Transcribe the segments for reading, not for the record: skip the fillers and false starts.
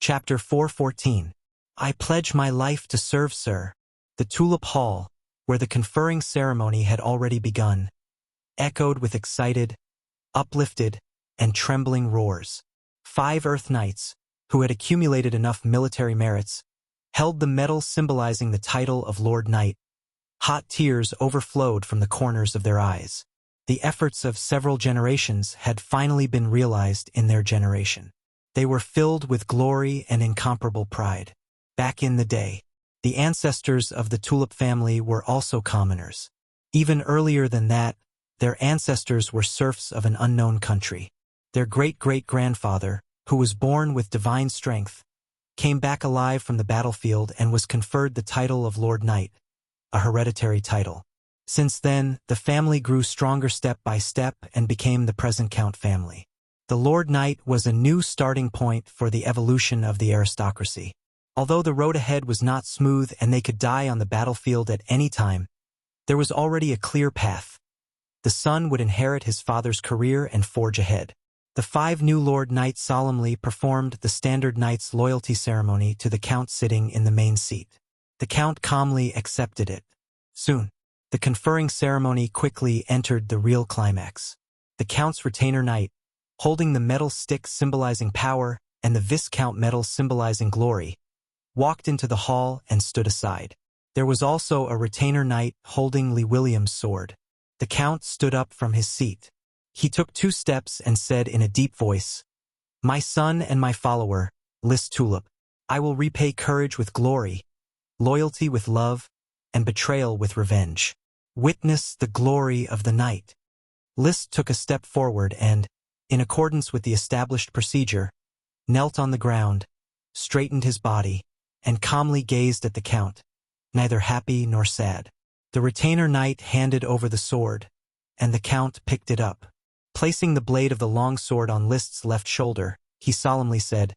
Chapter 414. I pledge my life to serve, sir. The Tulip Hall, where the conferring ceremony had already begun, echoed with excited, uplifted, and trembling roars. 5 Earth Knights, who had accumulated enough military merits, held the medal symbolizing the title of Lord Knight. Hot tears overflowed from the corners of their eyes. The efforts of several generations had finally been realized in their generation. They were filled with glory and incomparable pride. Back in the day, the ancestors of the Tulip family were also commoners. Even earlier than that, their ancestors were serfs of an unknown country. Their great-great-grandfather, who was born with divine strength, came back alive from the battlefield and was conferred the title of Lord Knight, a hereditary title. Since then, the family grew stronger step by step and became the present Count family. The Lord Knight was a new starting point for the evolution of the aristocracy. Although the road ahead was not smooth and they could die on the battlefield at any time, there was already a clear path. The son would inherit his father's career and forge ahead. The 5 new Lord Knights solemnly performed the standard knight's loyalty ceremony to the Count sitting in the main seat. The Count calmly accepted it. Soon, the conferring ceremony quickly entered the real climax. The Count's retainer knight, holding the metal stick symbolizing power and the Viscount medal symbolizing glory, walked into the hall and stood aside. There was also a retainer knight holding Lee William's sword. The Count stood up from his seat. He took 2 steps and said in a deep voice, "My son and my follower, List Tulip, I will repay courage with glory, loyalty with love, and betrayal with revenge. Witness the glory of the knight." List took a step forward and, in accordance with the established procedure, knelt on the ground, straightened his body, and calmly gazed at the Count, neither happy nor sad. The retainer knight handed over the sword, and the Count picked it up. Placing the blade of the long sword on List's left shoulder, he solemnly said,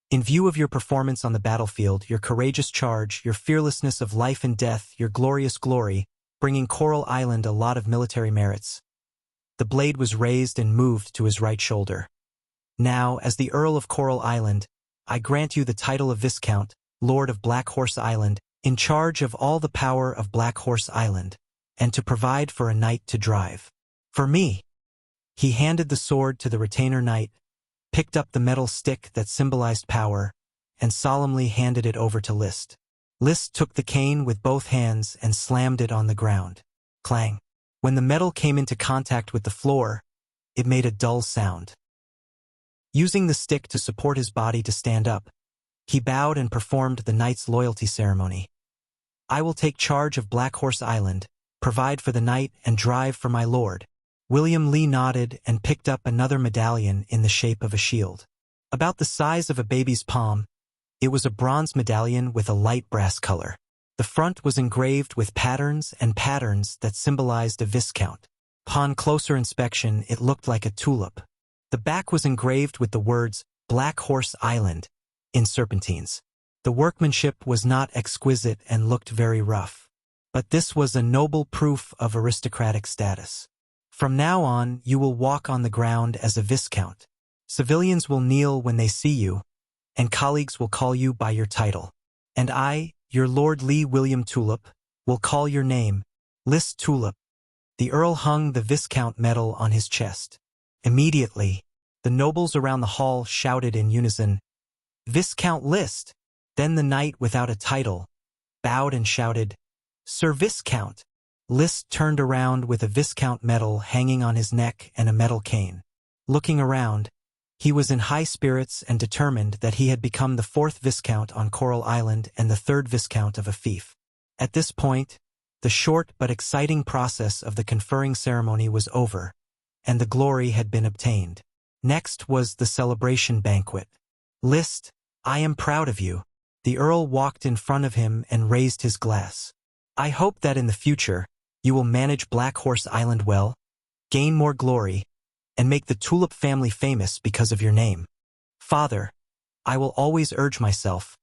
"In view of your performance on the battlefield, your courageous charge, your fearlessness of life and death, your glorious glory, bringing Coral Island a lot of military merits." The blade was raised and moved to his right shoulder. "Now, as the Earl of Coral Island, I grant you the title of Viscount, Lord of Black Horse Island, in charge of all the power of Black Horse Island, and to provide for a knight to drive. For me." He handed the sword to the retainer knight, picked up the metal stick that symbolized power, and solemnly handed it over to List. List took the cane with both hands and slammed it on the ground. Clang. When the metal came into contact with the floor, it made a dull sound. Using the stick to support his body to stand up, he bowed and performed the knight's loyalty ceremony. "I will take charge of Black Horse Island, provide for the knight, and drive for my lord." William Lee nodded and picked up another medallion in the shape of a shield. About the size of a baby's palm, it was a bronze medallion with a light brass color. The front was engraved with patterns that symbolized a Viscount. Upon closer inspection, it looked like a tulip. The back was engraved with the words, "Black Horse Island," in serpentines. The workmanship was not exquisite and looked very rough. But this was a noble proof of aristocratic status. "From now on, you will walk on the ground as a Viscount. Civilians will kneel when they see you, and colleagues will call you by your title. And I, your Lord Lee William Tulip, will call your name, List Tulip." The Earl hung the Viscount medal on his chest. Immediately, the nobles around the hall shouted in unison, "Viscount List!" Then the knight without a title bowed and shouted, "Sir Viscount!" List turned around with a Viscount medal hanging on his neck and a metal cane. Looking around, he was in high spirits and determined that he had become the 4th Viscount on Coral Island and the 3rd Viscount of a fief. At this point, the short but exciting process of the conferring ceremony was over, and the glory had been obtained. Next was the celebration banquet. "List, I am proud of you." The Earl walked in front of him and raised his glass. "I hope that in the future, you will manage Black Horse Island well, gain more glory, and make the Tulip family famous because of your name. Father, I will always urge myself,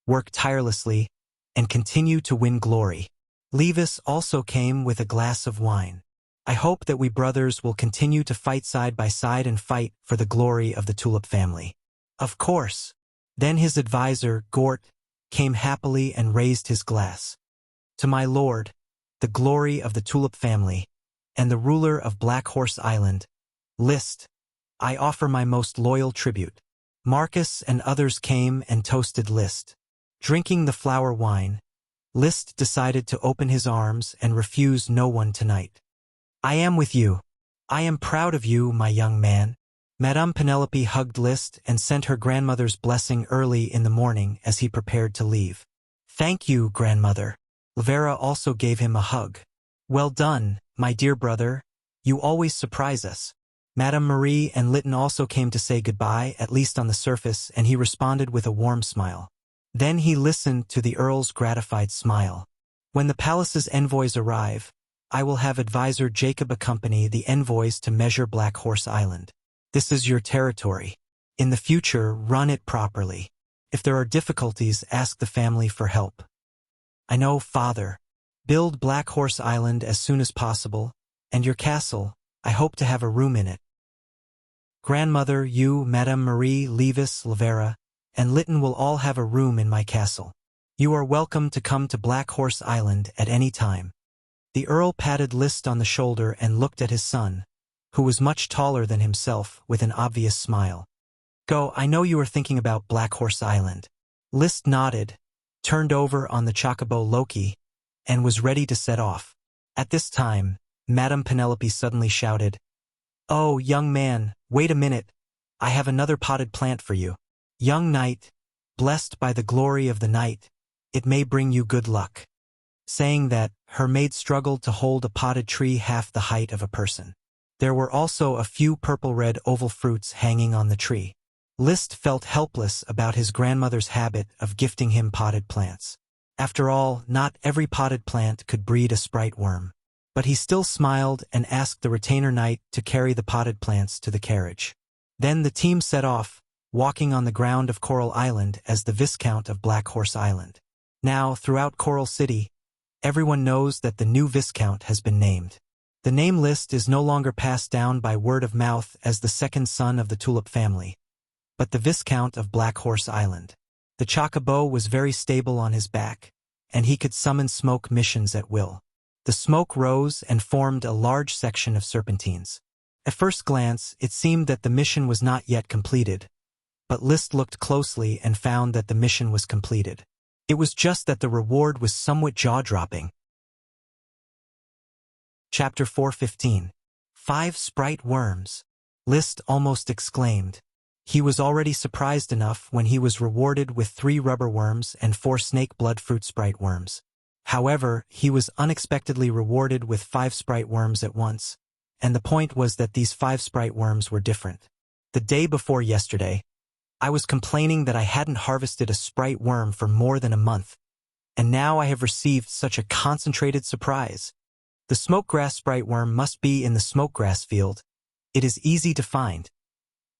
work tirelessly, and continue to win glory." Levis also came with a glass of wine. "I hope that we brothers will continue to fight side by side and fight for the glory of the Tulip family." "Of course," Then his advisor, Gort, came happily and raised his glass. To my lord, the glory of the Tulip family, and the ruler of Black Horse Island, List, I offer my most loyal tribute. Marcus and others came and toasted List. Drinking the flower wine, List decided to open his arms and refuse no one tonight. I am with you. I am proud of you, my young man. Madame Penelope hugged List and sent her grandmother's blessing early in the morning as he prepared to leave. Thank you, grandmother. Lavera also gave him a hug. Well done, my dear brother. You always surprise us. Madame Marie and Lytton also came to say goodbye, at least on the surface, and he responded with a warm smile. Then he listened to the Earl's gratified smile. When the palace's envoys arrive, I will have advisor Jacob accompany the envoys to measure Black Horse Island. This is your territory. In the future, run it properly. If there are difficulties, ask the family for help. I know, Father. Build Black Horse Island as soon as possible, and your castle, I hope to have a room in it. Grandmother, you, Madame Marie, Levis, Lavera, and Lytton will all have a room in my castle. You are welcome to come to Black Horse Island at any time. The Earl patted List on the shoulder and looked at his son, who was much taller than himself, with an obvious smile. Go, I know you are thinking about Black Horse Island. List nodded, turned over on the chocobo Loki, and was ready to set off. At this time, Madame Penelope suddenly shouted, Oh, young man, wait a minute. I have another potted plant for you. Young knight, blessed by the glory of the night, it may bring you good luck. Saying that, her maid struggled to hold a potted tree half the height of a person. There were also a few purple-red oval fruits hanging on the tree. List felt helpless about his grandmother's habit of gifting him potted plants. After all, not every potted plant could breed a sprite worm. But he still smiled and asked the retainer knight to carry the potted plants to the carriage. Then the team set off, walking on the ground of Coral Island as the Viscount of Black Horse Island. Now, throughout Coral City, everyone knows that the new Viscount has been named. The name list is no longer passed down by word of mouth as the second son of the Tulip family, but the Viscount of Black Horse Island. The chocobo was very stable on his back, and he could summon smoke missions at will. The smoke rose and formed a large section of serpentines. At first glance, it seemed that the mission was not yet completed, but List looked closely and found that the mission was completed. It was just that the reward was somewhat jaw-dropping. Chapter 4:15. 5 Sprite Worms. List almost exclaimed. He was already surprised enough when he was rewarded with 3 rubber worms and 4 snake blood fruit sprite worms. However, he was unexpectedly rewarded with 5 sprite worms at once, and the point was that these 5 sprite worms were different. The day before yesterday, I was complaining that I hadn't harvested a sprite worm for more than a month, and now I have received such a concentrated surprise. The smokegrass sprite worm must be in the smokegrass field. It is easy to find.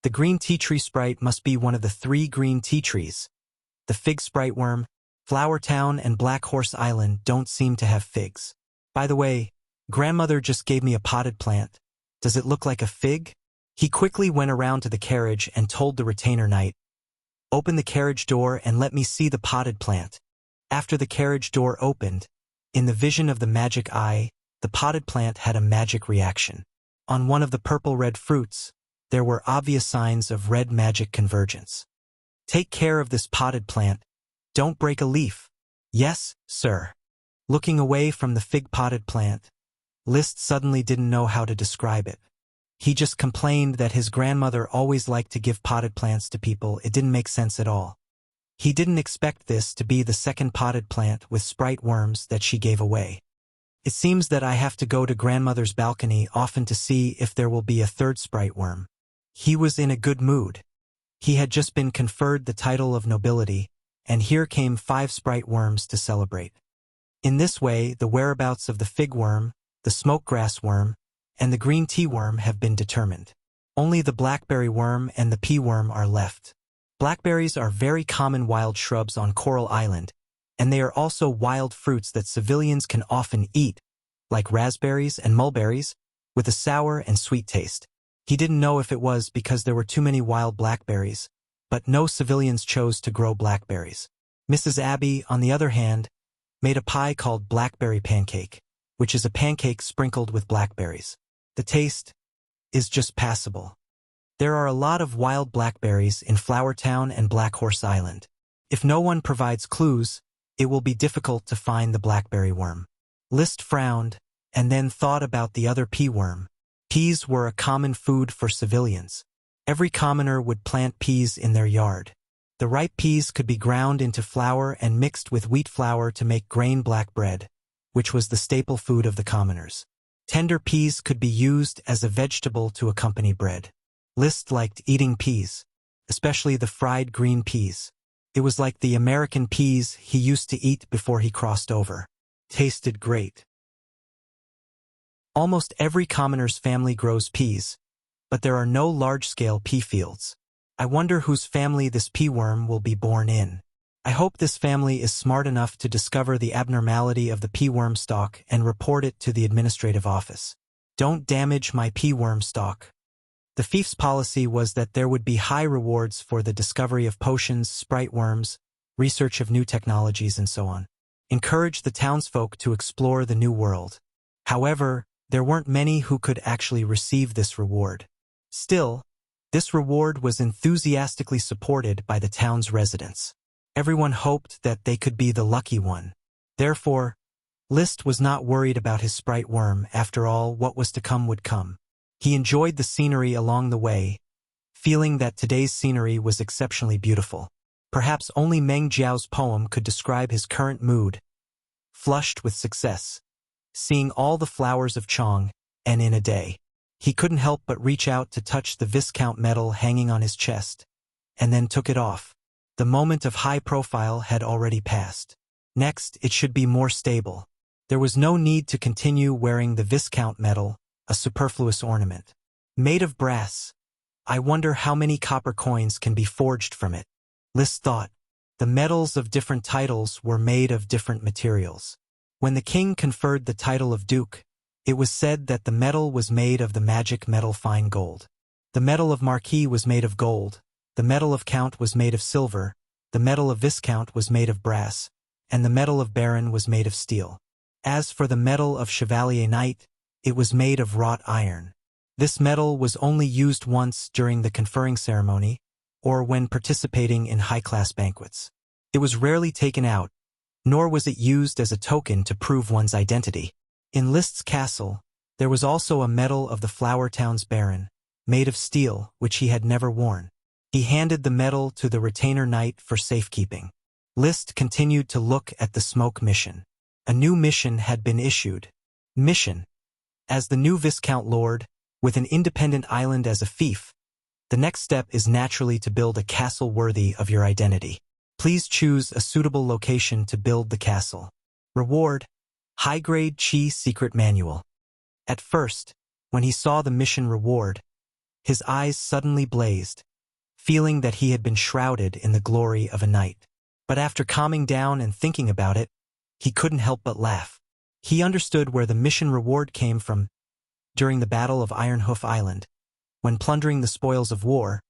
The green tea tree sprite must be one of the 3 green tea trees. The fig sprite worm, Flower Town and Black Horse Island don't seem to have figs. By the way, grandmother just gave me a potted plant. Does it look like a fig? He quickly went around to the carriage and told the retainer knight, Open the carriage door and let me see the potted plant. After the carriage door opened, in the vision of the magic eye, the potted plant had a magic reaction. On one of the purple-red fruits, there were obvious signs of red magic convergence. Take care of this potted plant. Don't break a leaf. Yes, sir. Looking away from the fig potted plant, List suddenly didn't know how to describe it. He just complained that his grandmother always liked to give potted plants to people. It didn't make sense at all. He didn't expect this to be the second potted plant with sprite worms that she gave away. It seems that I have to go to grandmother's balcony often to see if there will be a 3rd sprite worm. He was in a good mood. He had just been conferred the title of nobility, and here came 5 sprite worms to celebrate. In this way, the whereabouts of the fig worm, the smokegrass worm, and the green tea worm have been determined. Only the blackberry worm and the pea worm are left. Blackberries are very common wild shrubs on Coral Island, and they are also wild fruits that civilians can often eat, like raspberries and mulberries, with a sour and sweet taste. He didn't know if it was because there were too many wild blackberries, but no civilians chose to grow blackberries. Mrs. Abby, on the other hand, made a pie called blackberry pancake, which is a pancake sprinkled with blackberries. The taste is just passable. There are a lot of wild blackberries in Flower Town and Black Horse Island. If no one provides clues, it will be difficult to find the blackberry worm. List frowned, and then thought about the other pea worm. Peas were a common food for civilians. Every commoner would plant peas in their yard. The ripe peas could be ground into flour and mixed with wheat flour to make grain black bread, which was the staple food of the commoners. Tender peas could be used as a vegetable to accompany bread. List liked eating peas, especially the fried green peas. It was like the American peas he used to eat before he crossed over. Tasted great. Almost every commoner's family grows peas, but there are no large-scale pea fields. I wonder whose family this pea worm will be born in. I hope this family is smart enough to discover the abnormality of the pea worm stalk and report it to the administrative office. Don't damage my pea worm stalk. The fief's policy was that there would be high rewards for the discovery of potions, sprite worms, research of new technologies, and so on. Encourage the townsfolk to explore the new world. However, there weren't many who could actually receive this reward. Still, this reward was enthusiastically supported by the town's residents. Everyone hoped that they could be the lucky one. Therefore, List was not worried about his sprite worm. After all, what was to come would come. He enjoyed the scenery along the way, feeling that today's scenery was exceptionally beautiful. Perhaps only Meng Jiao's poem could describe his current mood, flushed with success, seeing all the flowers of Chong, and in a day. He couldn't help but reach out to touch the Viscount medal hanging on his chest, and then took it off. The moment of high profile had already passed. Next, it should be more stable. There was no need to continue wearing the Viscount medal, a superfluous ornament. Made of brass. I wonder how many copper coins can be forged from it. List thought. The medals of different titles were made of different materials. When the king conferred the title of duke, it was said that the medal was made of the magic metal fine gold. The medal of marquis was made of gold, the medal of count was made of silver, the medal of viscount was made of brass, and the medal of baron was made of steel. As for the medal of chevalier knight, it was made of wrought iron. This medal was only used once during the conferring ceremony, or when participating in high-class banquets. It was rarely taken out, nor was it used as a token to prove one's identity. In List's castle, there was also a medal of the Flower Town's baron, made of steel, which he had never worn. He handed the medal to the retainer knight for safekeeping. List continued to look at the smoke mission. A new mission had been issued. Mission. As the new Viscount Lord, with an independent island as a fief, the next step is naturally to build a castle worthy of your identity. Please choose a suitable location to build the castle. Reward: high-grade Chi secret manual. At first, when he saw the mission reward, his eyes suddenly blazed, feeling that he had been shrouded in the glory of a knight. But after calming down and thinking about it, he couldn't help but laugh. He understood where the mission reward came from. During the Battle of Iron Hoof Island, when plundering the spoils of war,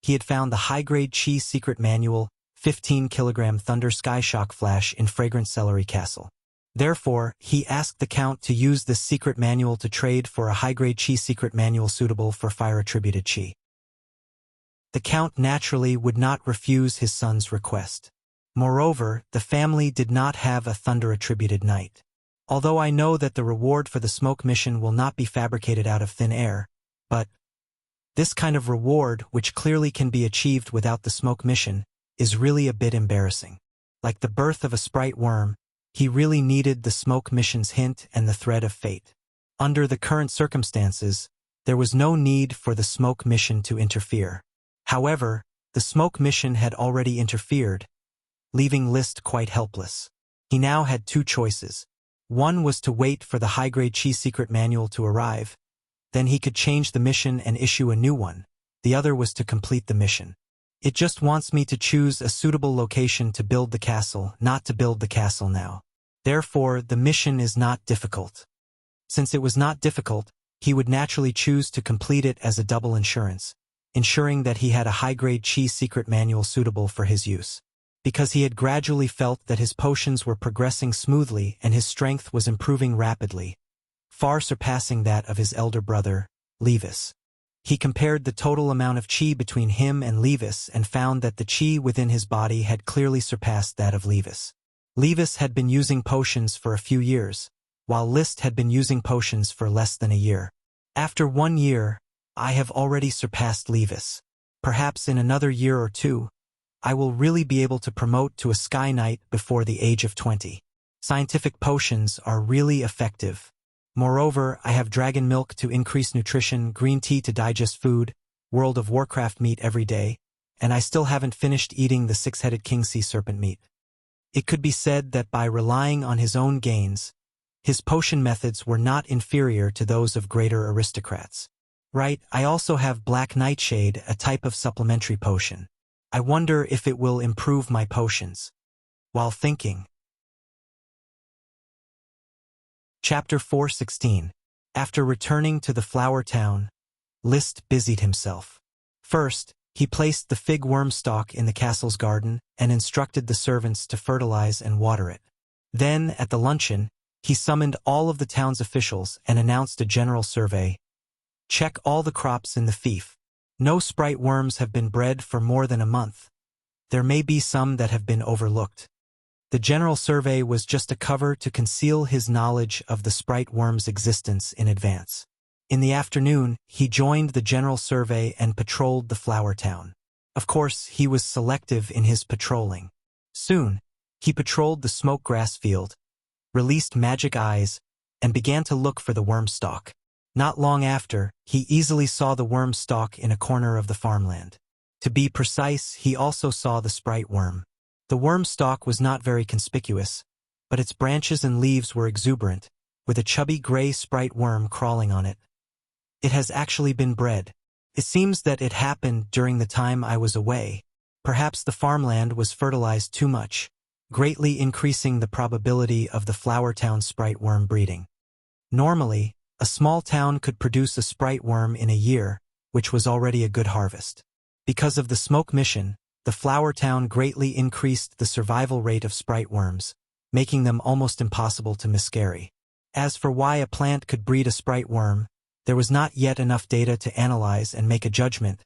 he had found the high-grade Chi secret manual, 15-kilogram Thunder Sky Shock Flash in Fragrant Celery Castle. Therefore, he asked the Count to use this secret manual to trade for a high-grade Chi secret manual suitable for fire-attributed Chi. The Count naturally would not refuse his son's request. Moreover, the family did not have a thunder-attributed knight. Although I know that the reward for the smoke mission will not be fabricated out of thin air, but this kind of reward, which clearly can be achieved without the smoke mission, is really a bit embarrassing. Like the birth of a sprite worm, he really needed the smoke mission's hint and the thread of fate. Under the current circumstances, there was no need for the smoke mission to interfere. However, the smoke mission had already interfered, leaving List quite helpless. He now had two choices. One was to wait for the high-grade Chi secret manual to arrive, then he could change the mission and issue a new one. The other was to complete the mission. It just wants me to choose a suitable location to build the castle, not to build the castle now. Therefore, the mission is not difficult. Since it was not difficult, he would naturally choose to complete it as a double insurance. ensuring that he had a high-grade chi secret manual suitable for his use. Because he had gradually felt that his potions were progressing smoothly and his strength was improving rapidly, far surpassing that of his elder brother, Levis. He compared the total amount of chi between him and Levis and found that the chi within his body had clearly surpassed that of Levis. Levis had been using potions for a few years, while List had been using potions for less than a year. After 1 year, I have already surpassed Levis. Perhaps in another year or two, I will really be able to promote to a Sky Knight before the age of 20. Scientific potions are really effective. Moreover, I have dragon milk to increase nutrition, green tea to digest food, World of Warcraft meat every day, and I still haven't finished eating the 6-headed king sea serpent meat. It could be said that by relying on his own gains, his potion methods were not inferior to those of greater aristocrats. Right, I also have Black Nightshade, a type of supplementary potion. I wonder if it will improve my potions. While thinking. Chapter 4:16. After returning to the flower town, List busied himself. First, he placed the fig worm stalk in the castle's garden and instructed the servants to fertilize and water it. Then, at the luncheon, he summoned all of the town's officials and announced a general survey. Check all the crops in the fief. No sprite worms have been bred for more than a month. There may be some that have been overlooked. The general survey was just a cover to conceal his knowledge of the sprite worm's existence in advance. In the afternoon, he joined the general survey and patrolled the flower town. Of course, he was selective in his patrolling. Soon, he patrolled the smoke grass field, released magic eyes, and began to look for the worm stalk. Not long after, he easily saw the worm stalk in a corner of the farmland. To be precise, he also saw the sprite worm. The worm stalk was not very conspicuous, but its branches and leaves were exuberant, with a chubby gray sprite worm crawling on it. It has actually been bred. It seems that it happened during the time I was away. Perhaps the farmland was fertilized too much, greatly increasing the probability of the flower town sprite worm breeding. Normally, a small town could produce a sprite worm in a year, which was already a good harvest. Because of the smoke mission, the flower town greatly increased the survival rate of sprite worms, making them almost impossible to miscarry. As for why a plant could breed a sprite worm, there was not yet enough data to analyze and make a judgment.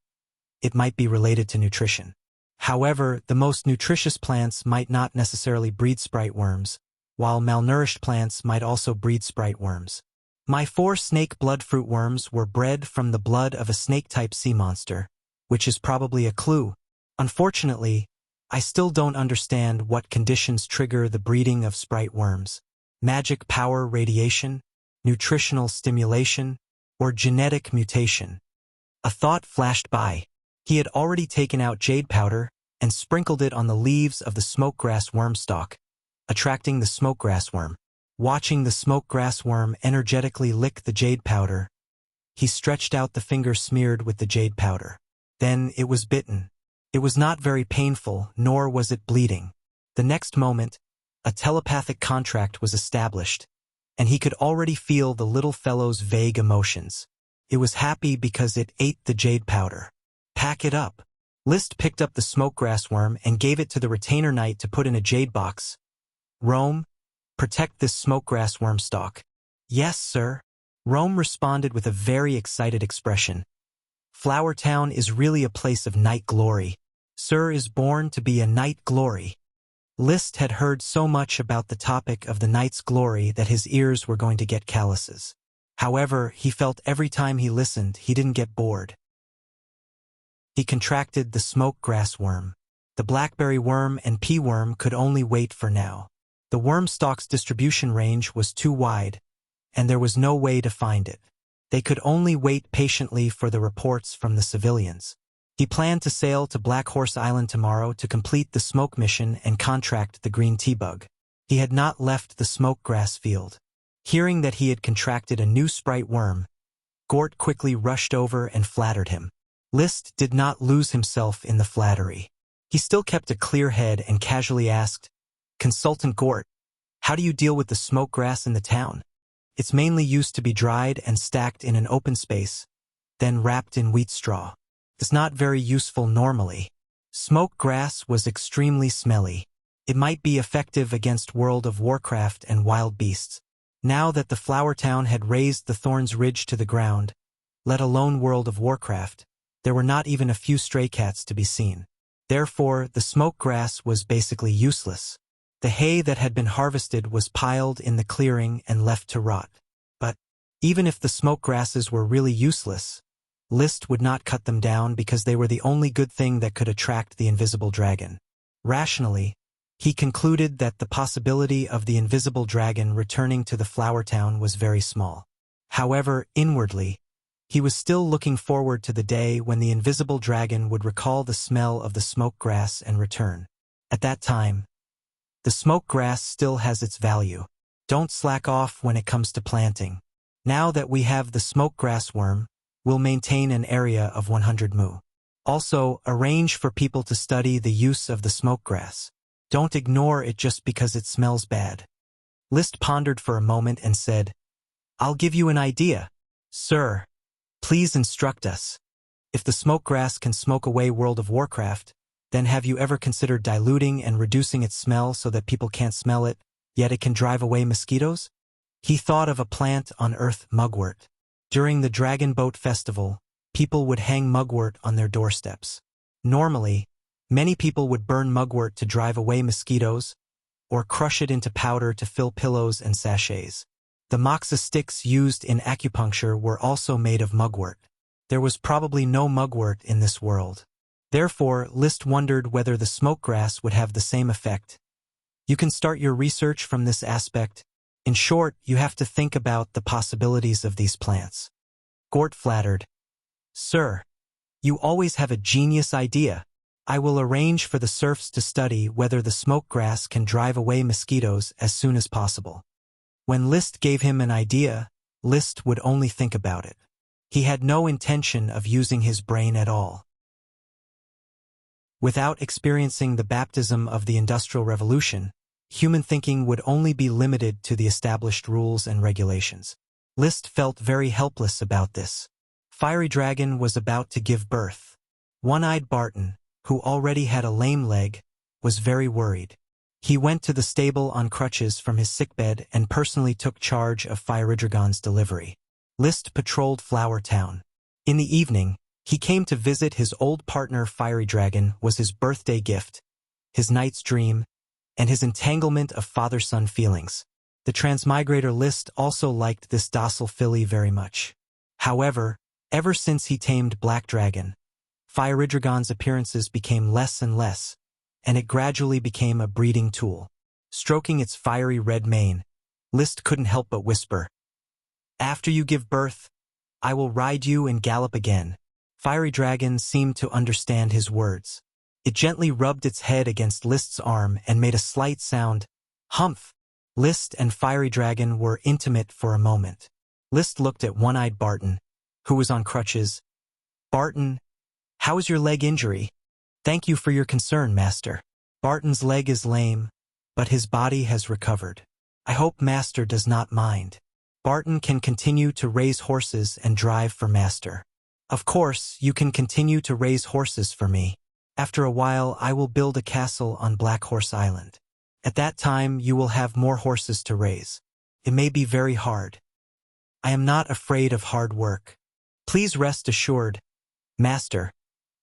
It might be related to nutrition. However, the most nutritious plants might not necessarily breed sprite worms, while malnourished plants might also breed sprite worms. My 4 snake blood fruit worms were bred from the blood of a snake-type sea monster, which is probably a clue. Unfortunately, I still don't understand what conditions trigger the breeding of sprite worms. Magic power radiation, nutritional stimulation, or genetic mutation. A thought flashed by. He had already taken out jade powder and sprinkled it on the leaves of the smokegrass worm stalk, attracting the smokegrass worm. Watching the smokegrass worm energetically lick the jade powder, he stretched out the finger smeared with the jade powder. Then it was bitten. It was not very painful, nor was it bleeding. The next moment, a telepathic contract was established, and he could already feel the little fellow's vague emotions. It was happy because it ate the jade powder. Pack it up. List picked up the smokegrass worm and gave it to the retainer knight to put in a jade box. Rome, protect this smokegrass worm stalk. Yes, sir. Rome responded with a very excited expression. Flower Town is really a place of night glory. Sir is born to be a night glory. List had heard so much about the topic of the night's glory that his ears were going to get calluses. However, he felt every time he listened, he didn't get bored. He contracted the smoke grass worm. The blackberry worm and pea worm could only wait for now. The worm stalk's distribution range was too wide, and there was no way to find it. They could only wait patiently for the reports from the civilians. He planned to sail to Black Horse Island tomorrow to complete the smoke mission and contract the green tea bug. He had not left the smoke grass field. Hearing that he had contracted a new sprite worm, Gort quickly rushed over and flattered him. List did not lose himself in the flattery. He still kept a clear head and casually asked, "Consultant Gort, how do you deal with the smoke grass in the town? It's mainly used to be dried and stacked in an open space, then wrapped in wheat straw. is not very useful normally. Smoke grass was extremely smelly. It might be effective against World of Warcraft and wild beasts. Now that the Flower Town had razed the Thorns Ridge to the ground, let alone World of Warcraft, there were not even a few stray cats to be seen. Therefore, the smoke grass was basically useless. The hay that had been harvested was piled in the clearing and left to rot. But, even if the smoke grasses were really useless, List would not cut them down because they were the only good thing that could attract the invisible dragon. Rationally, he concluded that the possibility of the invisible dragon returning to the Flower Town was very small. However, inwardly, he was still looking forward to the day when the invisible dragon would recall the smell of the smoke grass and return. At that time, the smoke grass still has its value. Don't slack off when it comes to planting. Now that we have the smoke grass worm, we'll maintain an area of 100 mu. Also, arrange for people to study the use of the smoke grass. Don't ignore it just because it smells bad. List pondered for a moment and said, I'll give you an idea. Sir, please instruct us. If the smoke grass can smoke away World of Warcraft, then have you ever considered diluting and reducing its smell so that people can't smell it, yet it can drive away mosquitoes? He thought of a plant on Earth, mugwort. During the Dragon Boat Festival, people would hang mugwort on their doorsteps. Normally, many people would burn mugwort to drive away mosquitoes, or crush it into powder to fill pillows and sachets. The moxa sticks used in acupuncture were also made of mugwort. There was probably no mugwort in this world. Therefore, List wondered whether the smoke grass would have the same effect. You can start your research from this aspect. In short, you have to think about the possibilities of these plants. Gort flattered, Sir, you always have a genius idea. I will arrange for the serfs to study whether the smoke grass can drive away mosquitoes as soon as possible. When List gave him an idea, List would only think about it. He had no intention of using his brain at all. Without experiencing the baptism of the Industrial Revolution, human thinking would only be limited to the established rules and regulations. List felt very helpless about this. Fiery Dragon was about to give birth. One-Eyed Barton, who already had a lame leg, was very worried. He went to the stable on crutches from his sickbed and personally took charge of Fierydragon's delivery. List patrolled Flower Town. In the evening, he came to visit his old partner. Fiery Dragon was his birthday gift, his night's dream, and his entanglement of father-son feelings. The transmigrator List also liked this docile filly very much. However, ever since he tamed Black Dragon, Fierydragon's appearances became less and less, and it gradually became a breeding tool. Stroking its fiery red mane, List couldn't help but whisper, After you give birth, I will ride you and gallop again. Fiery Dragon seemed to understand his words. It gently rubbed its head against List's arm and made a slight sound. Humph! List and Fiery Dragon were intimate for a moment. List looked at One-Eyed Barton, who was on crutches. Barton, how is your leg injury? Thank you for your concern, Master. Barton's leg is lame, but his body has recovered. I hope Master does not mind. Barton can continue to raise horses and drive for Master. Of course, you can continue to raise horses for me. After a while, I will build a castle on Black Horse Island. At that time, you will have more horses to raise. It may be very hard. I am not afraid of hard work. Please rest assured, Master.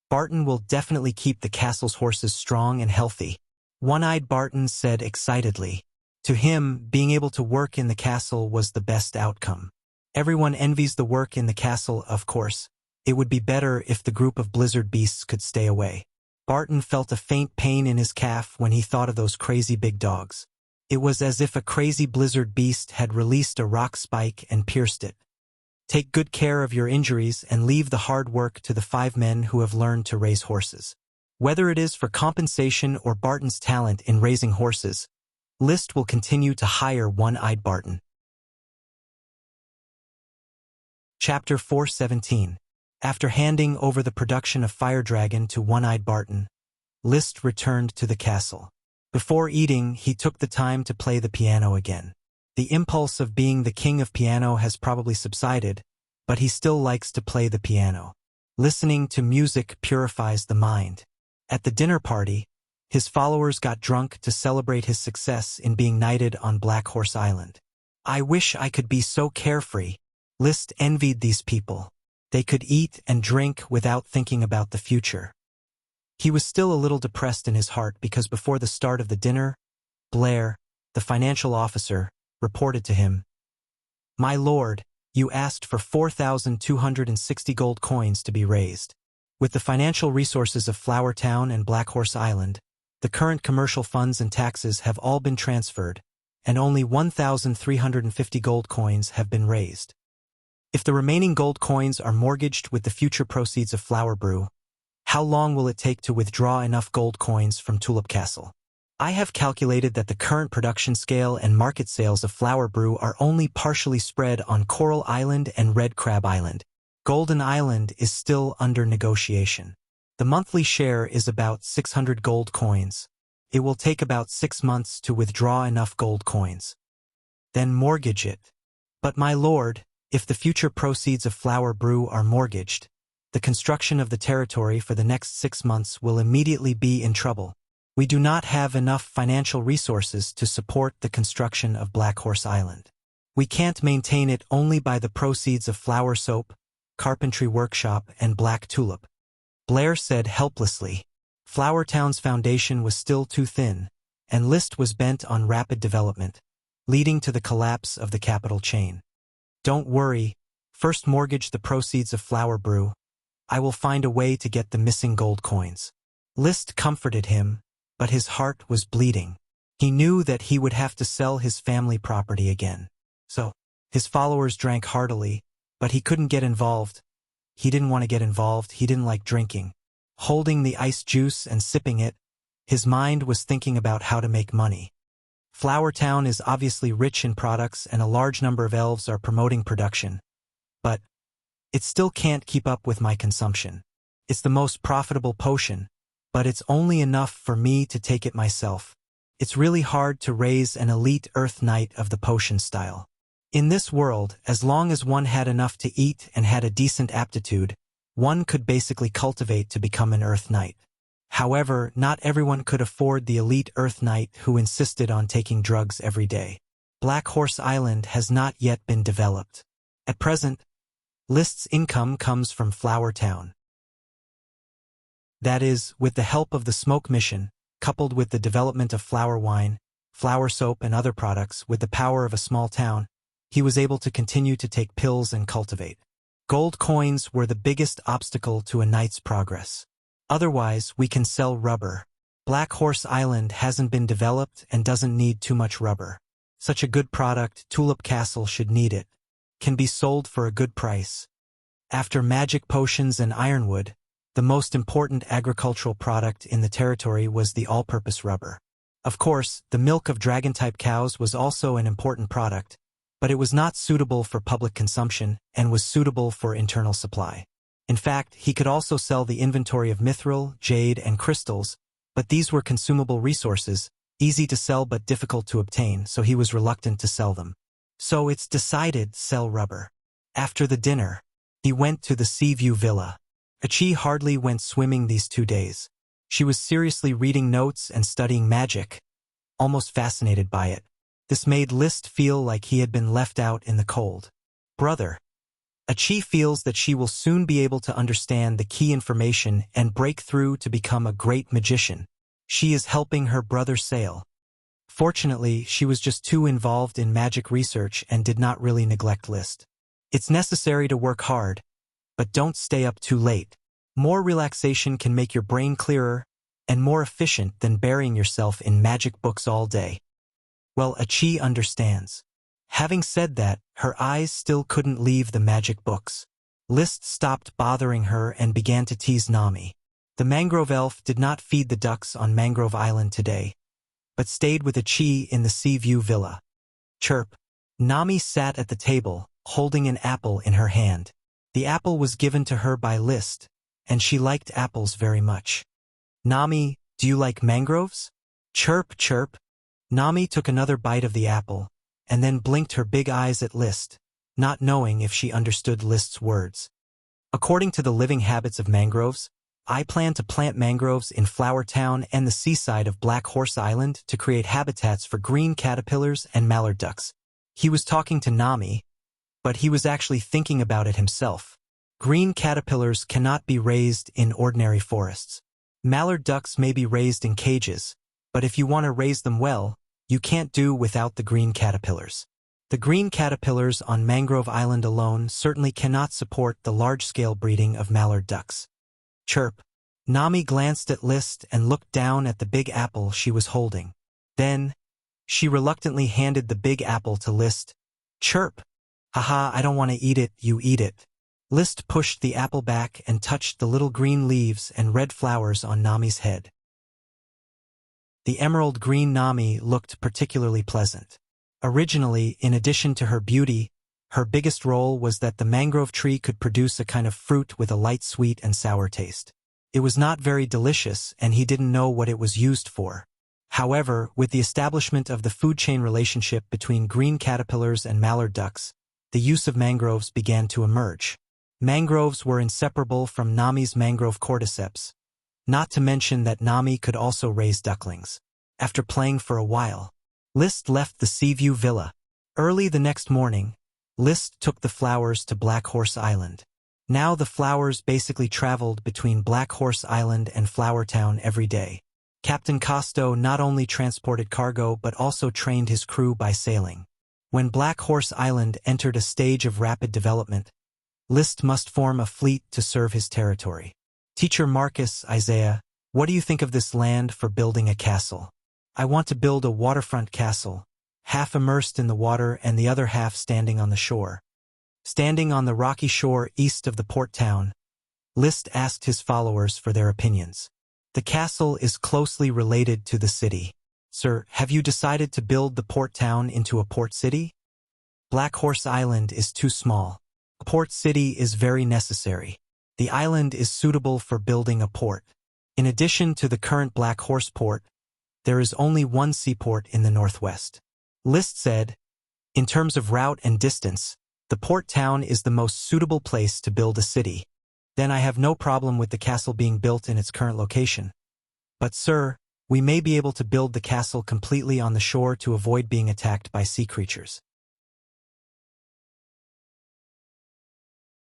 Barton will definitely keep the castle's horses strong and healthy. One-Eyed Barton said excitedly. To him, being able to work in the castle was the best outcome. Everyone envies the work in the castle, of course. It would be better if the group of blizzard beasts could stay away. Barton felt a faint pain in his calf when he thought of those crazy big dogs. It was as if a crazy blizzard beast had released a rock spike and pierced it. Take good care of your injuries and leave the hard work to the 5 men who have learned to raise horses. Whether it is for compensation or Barton's talent in raising horses, List will continue to hire One-Eyed Barton. Chapter 417. After handing over the production of Fire Dragon to One-Eyed Barton, List returned to the castle. Before eating, he took the time to play the piano again. The impulse of being the king of piano has probably subsided, but he still likes to play the piano. Listening to music purifies the mind. At the dinner party, his followers got drunk to celebrate his success in being knighted on Black Horse Island. I wish I could be so carefree. List envied these people. They could eat and drink without thinking about the future. He was still a little depressed in his heart because before the start of the dinner, Blair, the financial officer, reported to him, "My lord, you asked for 4,260 gold coins to be raised. With the financial resources of Flower Town and Black Horse Island, the current commercial funds and taxes have all been transferred, and only 1,350 gold coins have been raised. If the remaining gold coins are mortgaged with the future proceeds of Flower Brew, how long will it take to withdraw enough gold coins from Tulip Castle? I have calculated that the current production scale and market sales of Flower Brew are only partially spread on Coral Island and Red Crab Island. Golden Island is still under negotiation. The monthly share is about 600 gold coins. It will take about 6 months to withdraw enough gold coins. Then mortgage it. But my lord, if the future proceeds of Flower Brew are mortgaged, the construction of the territory for the next 6 months will immediately be in trouble. We do not have enough financial resources to support the construction of Black Horse Island. We can't maintain it only by the proceeds of flower soap, carpentry workshop, and black tulip." Blair said helplessly. Flower Town's foundation was still too thin, and List was bent on rapid development, leading to the collapse of the capital chain. "Don't worry, first mortgage the proceeds of Flower Brew. I will find a way to get the missing gold coins." List comforted him, but his heart was bleeding. He knew that he would have to sell his family property again. So, his followers drank heartily, but he couldn't get involved. He didn't want to get involved, he didn't like drinking. Holding the iced juice and sipping it, his mind was thinking about how to make money. Flower Town is obviously rich in products and a large number of elves are promoting production. But it still can't keep up with my consumption. It's the most profitable potion, but it's only enough for me to take it myself. It's really hard to raise an elite Earth Knight of the potion style. In this world, as long as one had enough to eat and had a decent aptitude, one could basically cultivate to become an Earth Knight. However, not everyone could afford the elite Earth Knight who insisted on taking drugs every day. Black Horse Island has not yet been developed. At present, List's income comes from Flower Town. That is, with the help of the smoke mission, coupled with the development of flower wine, flower soap and other products with the power of a small town, he was able to continue to take pills and cultivate. Gold coins were the biggest obstacle to a knight's progress. Otherwise, we can sell rubber. Black Horse Island hasn't been developed and doesn't need too much rubber. Such a good product, Tulip Castle should need it. Can be sold for a good price. After magic potions and ironwood, the most important agricultural product in the territory was the all-purpose rubber. Of course, the milk of dragon-type cows was also an important product, but it was not suitable for public consumption and was suitable for internal supply. In fact, he could also sell the inventory of mithril, jade, and crystals, but these were consumable resources, easy to sell but difficult to obtain, so he was reluctant to sell them. So it's decided, sell rubber. After the dinner, he went to the Seaview Villa. Achi hardly went swimming these 2 days. She was seriously reading notes and studying magic, almost fascinated by it. This made List feel like he had been left out in the cold. "Brother." Achi feels that she will soon be able to understand the key information and break through to become a great magician. She is helping her brother sail. Fortunately, she was just too involved in magic research and did not really neglect List. It's necessary to work hard, but don't stay up too late. More relaxation can make your brain clearer and more efficient than burying yourself in magic books all day. Well, Achi understands. Having said that, her eyes still couldn't leave the magic books. List stopped bothering her and began to tease Nami. The mangrove elf did not feed the ducks on Mangrove Island today, but stayed with Achi in the Seaview Villa. Chirp. Nami sat at the table, holding an apple in her hand. The apple was given to her by List, and she liked apples very much. "Nami, do you like mangroves?" "Chirp, chirp." Nami took another bite of the apple, and then blinked her big eyes at List, not knowing if she understood List's words. According to the living habits of mangroves, I plan to plant mangroves in Flower Town and the seaside of Black Horse Island to create habitats for green caterpillars and mallard ducks. He was talking to Nami, but he was actually thinking about it himself. Green caterpillars cannot be raised in ordinary forests. Mallard ducks may be raised in cages, but if you want to raise them well, you can't do without the green caterpillars. The green caterpillars on Mangrove Island alone certainly cannot support the large-scale breeding of mallard ducks. Chirp. Nami glanced at List and looked down at the big apple she was holding. Then, she reluctantly handed the big apple to List. Chirp. Haha, I don't want to eat it, you eat it. List pushed the apple back and touched the little green leaves and red flowers on Nami's head. The emerald green Nami looked particularly pleasant. Originally, in addition to her beauty, her biggest role was that the mangrove tree could produce a kind of fruit with a light sweet and sour taste. It was not very delicious, and he didn't know what it was used for. However, with the establishment of the food chain relationship between green caterpillars and mallard ducks, the use of mangroves began to emerge. Mangroves were inseparable from Nami's mangrove cordyceps, not to mention that Nami could also raise ducklings. After playing for a while, List left the Seaview Villa. Early the next morning, List took the flowers to Black Horse Island. Now the flowers basically traveled between Black Horse Island and Flower Town every day. Captain Costo not only transported cargo but also trained his crew by sailing. When Black Horse Island entered a stage of rapid development, List must form a fleet to serve his territory. Teacher Marcus, Isaiah, what do you think of this land for building a castle? I want to build a waterfront castle, half immersed in the water and the other half standing on the shore. Standing on the rocky shore east of the port town, List asked his followers for their opinions. The castle is closely related to the city. Sir, have you decided to build the port town into a port city? Black Horse Island is too small. A port city is very necessary. The island is suitable for building a port. In addition to the current Black Horse port, there is only one seaport in the northwest. List said, in terms of route and distance, the port town is the most suitable place to build a city. Then I have no problem with the castle being built in its current location. But sir, we may be able to build the castle completely on the shore to avoid being attacked by sea creatures.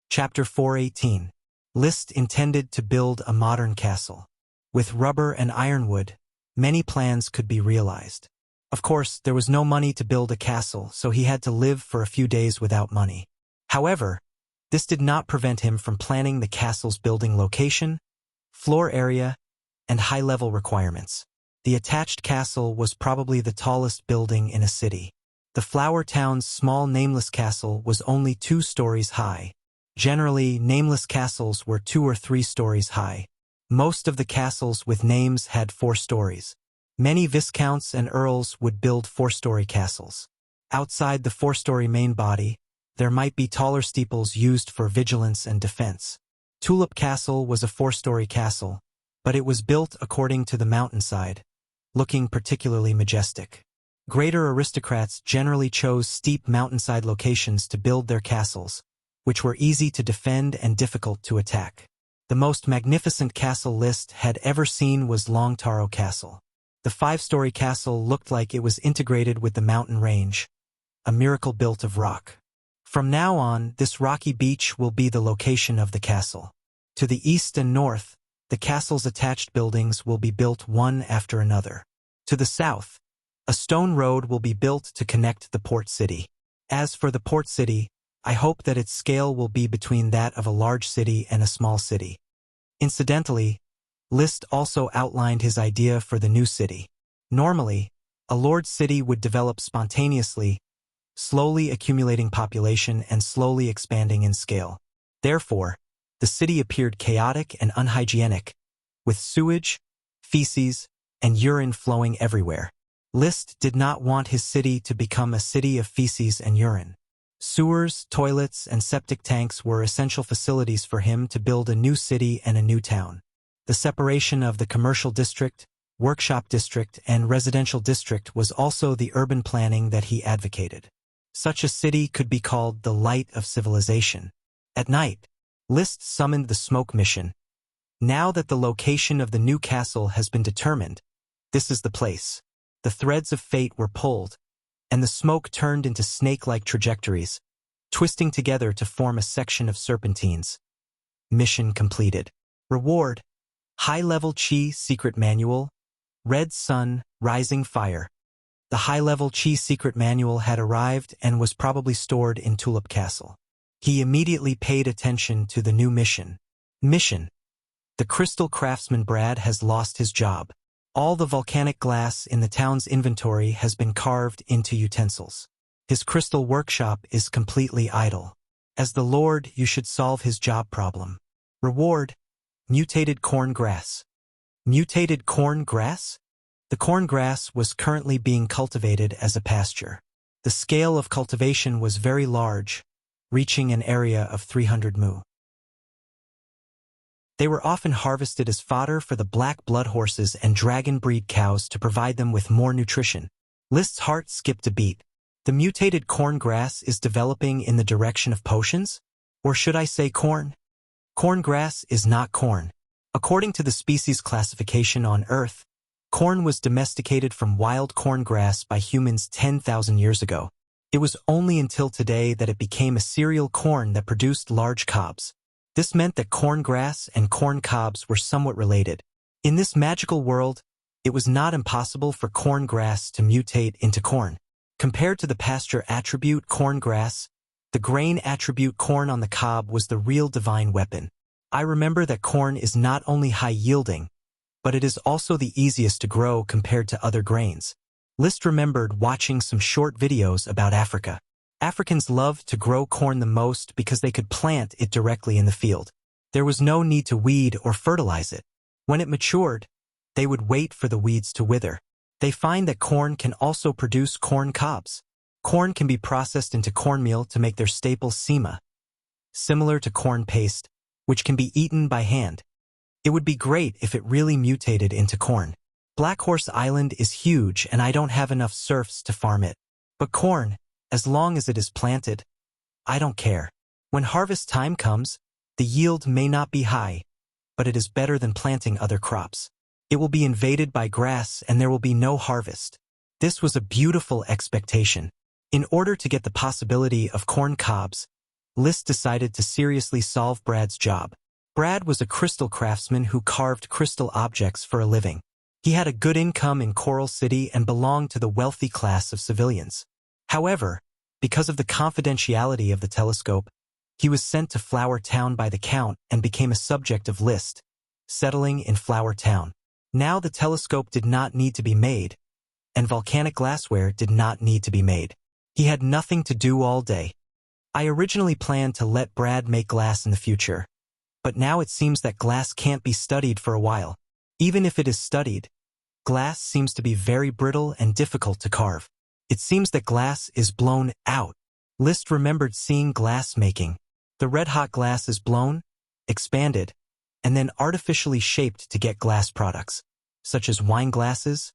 Chapter 418. List intended to build a modern castle. With rubber and ironwood, many plans could be realized. Of course, there was no money to build a castle, so he had to live for a few days without money. However, this did not prevent him from planning the castle's building location, floor area, and high-level requirements. The attached castle was probably the tallest building in a city. The Flower Town's small nameless castle was only 2 stories high. Generally, nameless castles were 2 or 3 stories high. Most of the castles with names had 4 stories. Many viscounts and earls would build 4-story castles. Outside the 4-story main body, there might be taller steeples used for vigilance and defense. Tulip Castle was a 4-story castle, but it was built according to the mountainside, looking particularly majestic. Greater aristocrats generally chose steep mountainside locations to build their castles, which were easy to defend and difficult to attack. The most magnificent castle List had ever seen was Longtaro Castle. The 5-story castle looked like it was integrated with the mountain range, a miracle built of rock. From now on, this rocky beach will be the location of the castle. To the east and north, the castle's attached buildings will be built one after another. To the south, a stone road will be built to connect the port city. As for the port city, I hope that its scale will be between that of a large city and a small city. Incidentally, List also outlined his idea for the new city. Normally, a lord city would develop spontaneously, slowly accumulating population and slowly expanding in scale. Therefore, the city appeared chaotic and unhygienic, with sewage, feces, and urine flowing everywhere. List did not want his city to become a city of feces and urine. Sewers, toilets, and septic tanks were essential facilities for him to build a new city and a new town. The separation of the commercial district, workshop district, and residential district was also the urban planning that he advocated. Such a city could be called the light of civilization. At night, List summoned the smoke mission. Now that the location of the new castle has been determined, this is the place. The threads of fate were pulled, and the smoke turned into snake-like trajectories, twisting together to form a section of serpentines. Mission completed. Reward: high-level Qi secret manual, red sun, rising fire. The high-level Qi secret manual had arrived and was probably stored in Tulip Castle. He immediately paid attention to the new mission. Mission: the crystal craftsman Brad has lost his job. All the volcanic glass in the town's inventory has been carved into utensils. His crystal workshop is completely idle. As the Lord, you should solve his job problem. Reward: mutated corn grass. Mutated corn grass? The corn grass was currently being cultivated as a pasture. The scale of cultivation was very large, reaching an area of 300 mu. They were often harvested as fodder for the black blood horses and dragon breed cows to provide them with more nutrition. List's heart skipped a beat. The mutated corn grass is developing in the direction of potions? Or should I say corn? Corn grass is not corn. According to the species classification on Earth, corn was domesticated from wild corn grass by humans 10,000 years ago. It was only until today that it became a cereal corn that produced large cobs. This meant that corn grass and corn cobs were somewhat related. In this magical world, it was not impossible for corn grass to mutate into corn. Compared to the pasture attribute corn grass, the grain attribute corn on the cob was the real divine weapon. I remember that corn is not only high-yielding, but it is also the easiest to grow compared to other grains. List remembered watching some short videos about Africa. Africans loved to grow corn the most because they could plant it directly in the field. There was no need to weed or fertilize it. When it matured, they would wait for the weeds to wither. They find that corn can also produce corn cobs. Corn can be processed into cornmeal to make their staple sema, similar to corn paste, which can be eaten by hand. It would be great if it really mutated into corn. Black Horse Island is huge and I don't have enough serfs to farm it. But corn, as long as it is planted, I don't care. When harvest time comes, the yield may not be high, but it is better than planting other crops. It will be invaded by grass and there will be no harvest. This was a beautiful expectation. In order to get the possibility of corn cobs, List decided to seriously solve Brad's job. Brad was a crystal craftsman who carved crystal objects for a living. He had a good income in Coral City and belonged to the wealthy class of civilians. However, because of the confidentiality of the telescope, he was sent to Flower Town by the Count and became a subject of List, settling in Flower Town. Now the telescope did not need to be made, and volcanic glassware did not need to be made. He had nothing to do all day. I originally planned to let Brad make glass in the future, but now it seems that glass can't be studied for a while. Even if it is studied, glass seems to be very brittle and difficult to carve. It seems that glass is blown out. List remembered seeing glass making. The red-hot glass is blown, expanded, and then artificially shaped to get glass products, such as wine glasses,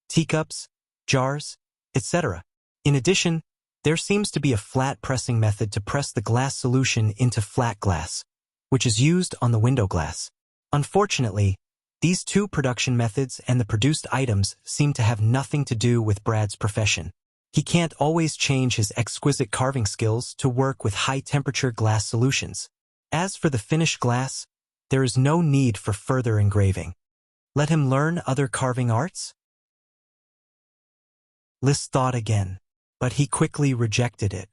teacups, jars, etc. In addition, there seems to be a flat pressing method to press the glass solution into flat glass, which is used on the window glass. Unfortunately, these two production methods and the produced items seem to have nothing to do with Brad's profession. He can't always change his exquisite carving skills to work with high-temperature glass solutions. As for the finished glass, there is no need for further engraving. Let him learn other carving arts? List thought again, but he quickly rejected it.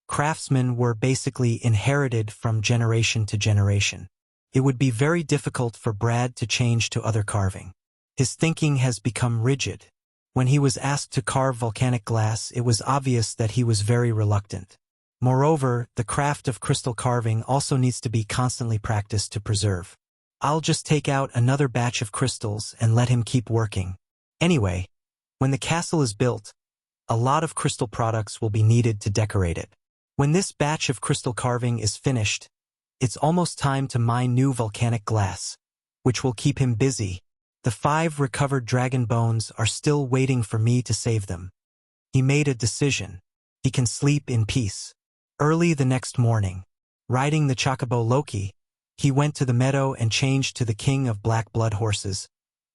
Craftsmen were basically inherited from generation to generation. It would be very difficult for Brad to change to other carving. His thinking has become rigid. When he was asked to carve volcanic glass, it was obvious that he was very reluctant. Moreover, the craft of crystal carving also needs to be constantly practiced to preserve. I'll just take out another batch of crystals and let him keep working. Anyway, when the castle is built, a lot of crystal products will be needed to decorate it. When this batch of crystal carving is finished, it's almost time to mine new volcanic glass, which will keep him busy. The 5 recovered dragon bones are still waiting for me to save them. He made a decision. He can sleep in peace. Early the next morning, riding the chocobo Loki, He went to the meadow and changed to the king of black blood horses,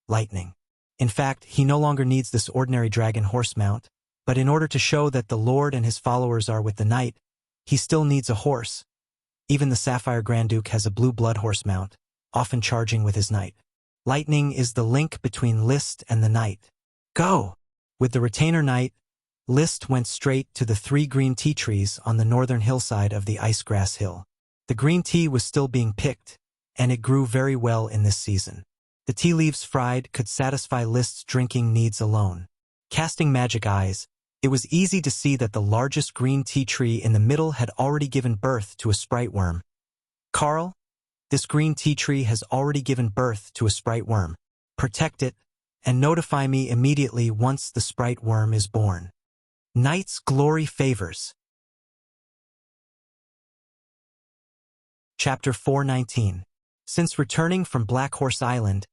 Lightning. In fact, he no longer needs this ordinary dragon horse mount, but in order to show that the Lord and his followers are with the knight, he still needs a horse. Even the Sapphire Grand Duke has a blue blood horse mount, often charging with his knight. Lightning is the link between List and the knight. Go! With the retainer knight, List went straight to the 3 green tea trees on the northern hillside of the Icegrass Hill. The green tea was still being picked, and it grew very well in this season. The tea leaves fried could satisfy List's drinking needs alone. Casting magic eyes, it was easy to see that the largest green tea tree in the middle had already given birth to a sprite worm. Carl, this green tea tree has already given birth to a sprite worm. Protect it, and notify me immediately once the sprite worm is born. Knight's Glory Favors. Chapter 419. Since returning from Black Horse Island,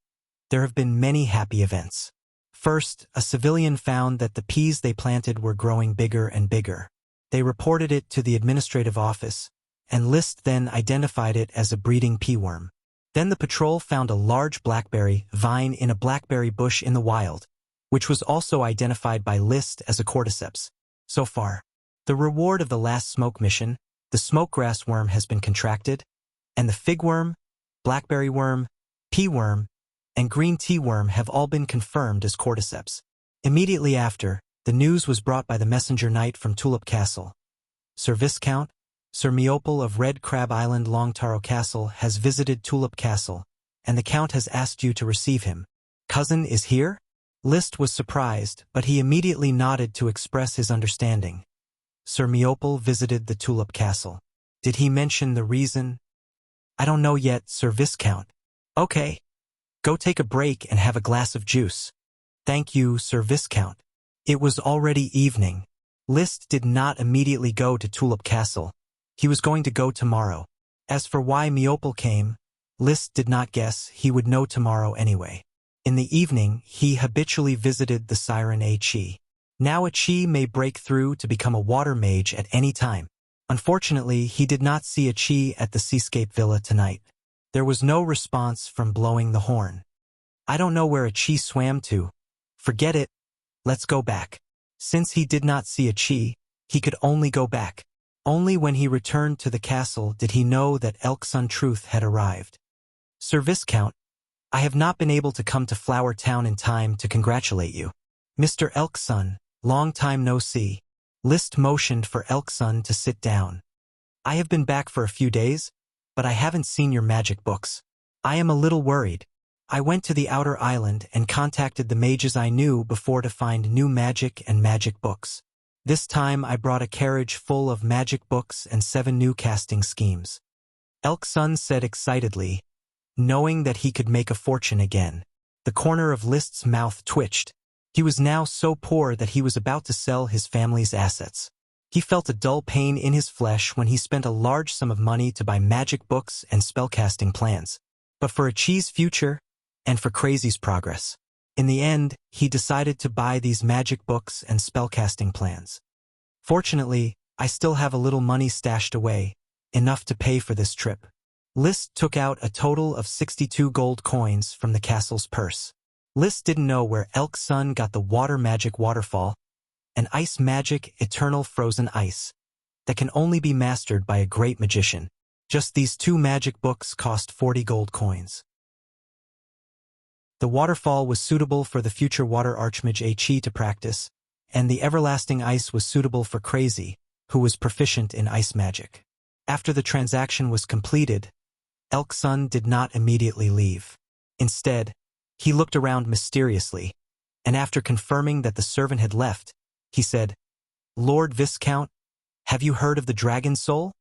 there have been many happy events. First, a civilian found that the peas they planted were growing bigger and bigger. They reported it to the administrative office, and List then identified it as a breeding pea worm. Then the patrol found a large blackberry vine in a blackberry bush in the wild, which was also identified by List as a cordyceps. So far, the reward of the last smoke mission, the smokegrass worm, has been contracted, and the fig worm, blackberry worm, pea worm, and green tea worm have all been confirmed as cordyceps. Immediately after, the news was brought by the messenger knight from Tulip Castle. Sir Viscount, Sir Meopel of Red Crab Island Longtaro Castle has visited Tulip Castle, and the Count has asked you to receive him. Cousin is here? List was surprised, but he immediately nodded to express his understanding. Sir Meopel visited the Tulip Castle. Did he mention the reason? I don't know yet, Sir Viscount. Okay. Go take a break and have a glass of juice. Thank you, Sir Viscount. It was already evening. List did not immediately go to Tulip Castle. He was going to go tomorrow. As for why Meopel came, List did not guess. He would know tomorrow anyway. In the evening, he habitually visited the siren Chi. Now Chi may break through to become a water mage at any time. Unfortunately, he did not see Chi at the Seascape Villa tonight. There was no response from blowing the horn. I don't know where Chi swam to. Forget it. Let's go back. Since he did not see Chi, he could only go back. Only when he returned to the castle did he know that Elksun Truth had arrived. Sir Viscount, I have not been able to come to Flower Town in time to congratulate you. Mr. Elksun, long time no see. List motioned for Elksun to sit down. I have been back for a few days, but I haven't seen your magic books. I am a little worried. I went to the outer island and contacted the mages I knew before to find new magic and magic books. This time I brought a carriage full of magic books and 7 new casting schemes. Elksun said excitedly, knowing that he could make a fortune again. The corner of List's mouth twitched. He was now so poor that he was about to sell his family's assets. He felt a dull pain in his flesh when he spent a large sum of money to buy magic books and spellcasting plans. But for Chi's future, and for Crazy's progress. In the end, he decided to buy these magic books and spellcasting plans. Fortunately, I still have a little money stashed away, enough to pay for this trip. List took out a total of 62 gold coins from the castle's purse. List didn't know where Elksun got the water magic waterfall, and ice magic eternal frozen ice, that can only be mastered by a great magician. Just these 2 magic books cost 40 gold coins. The waterfall was suitable for the future water archmage Chi to practice, and the everlasting ice was suitable for Crazy, who was proficient in ice magic. After the transaction was completed, Elksun did not immediately leave. Instead, he looked around mysteriously, and after confirming that the servant had left, he said, Lord Viscount, have you heard of the Dragon Soul?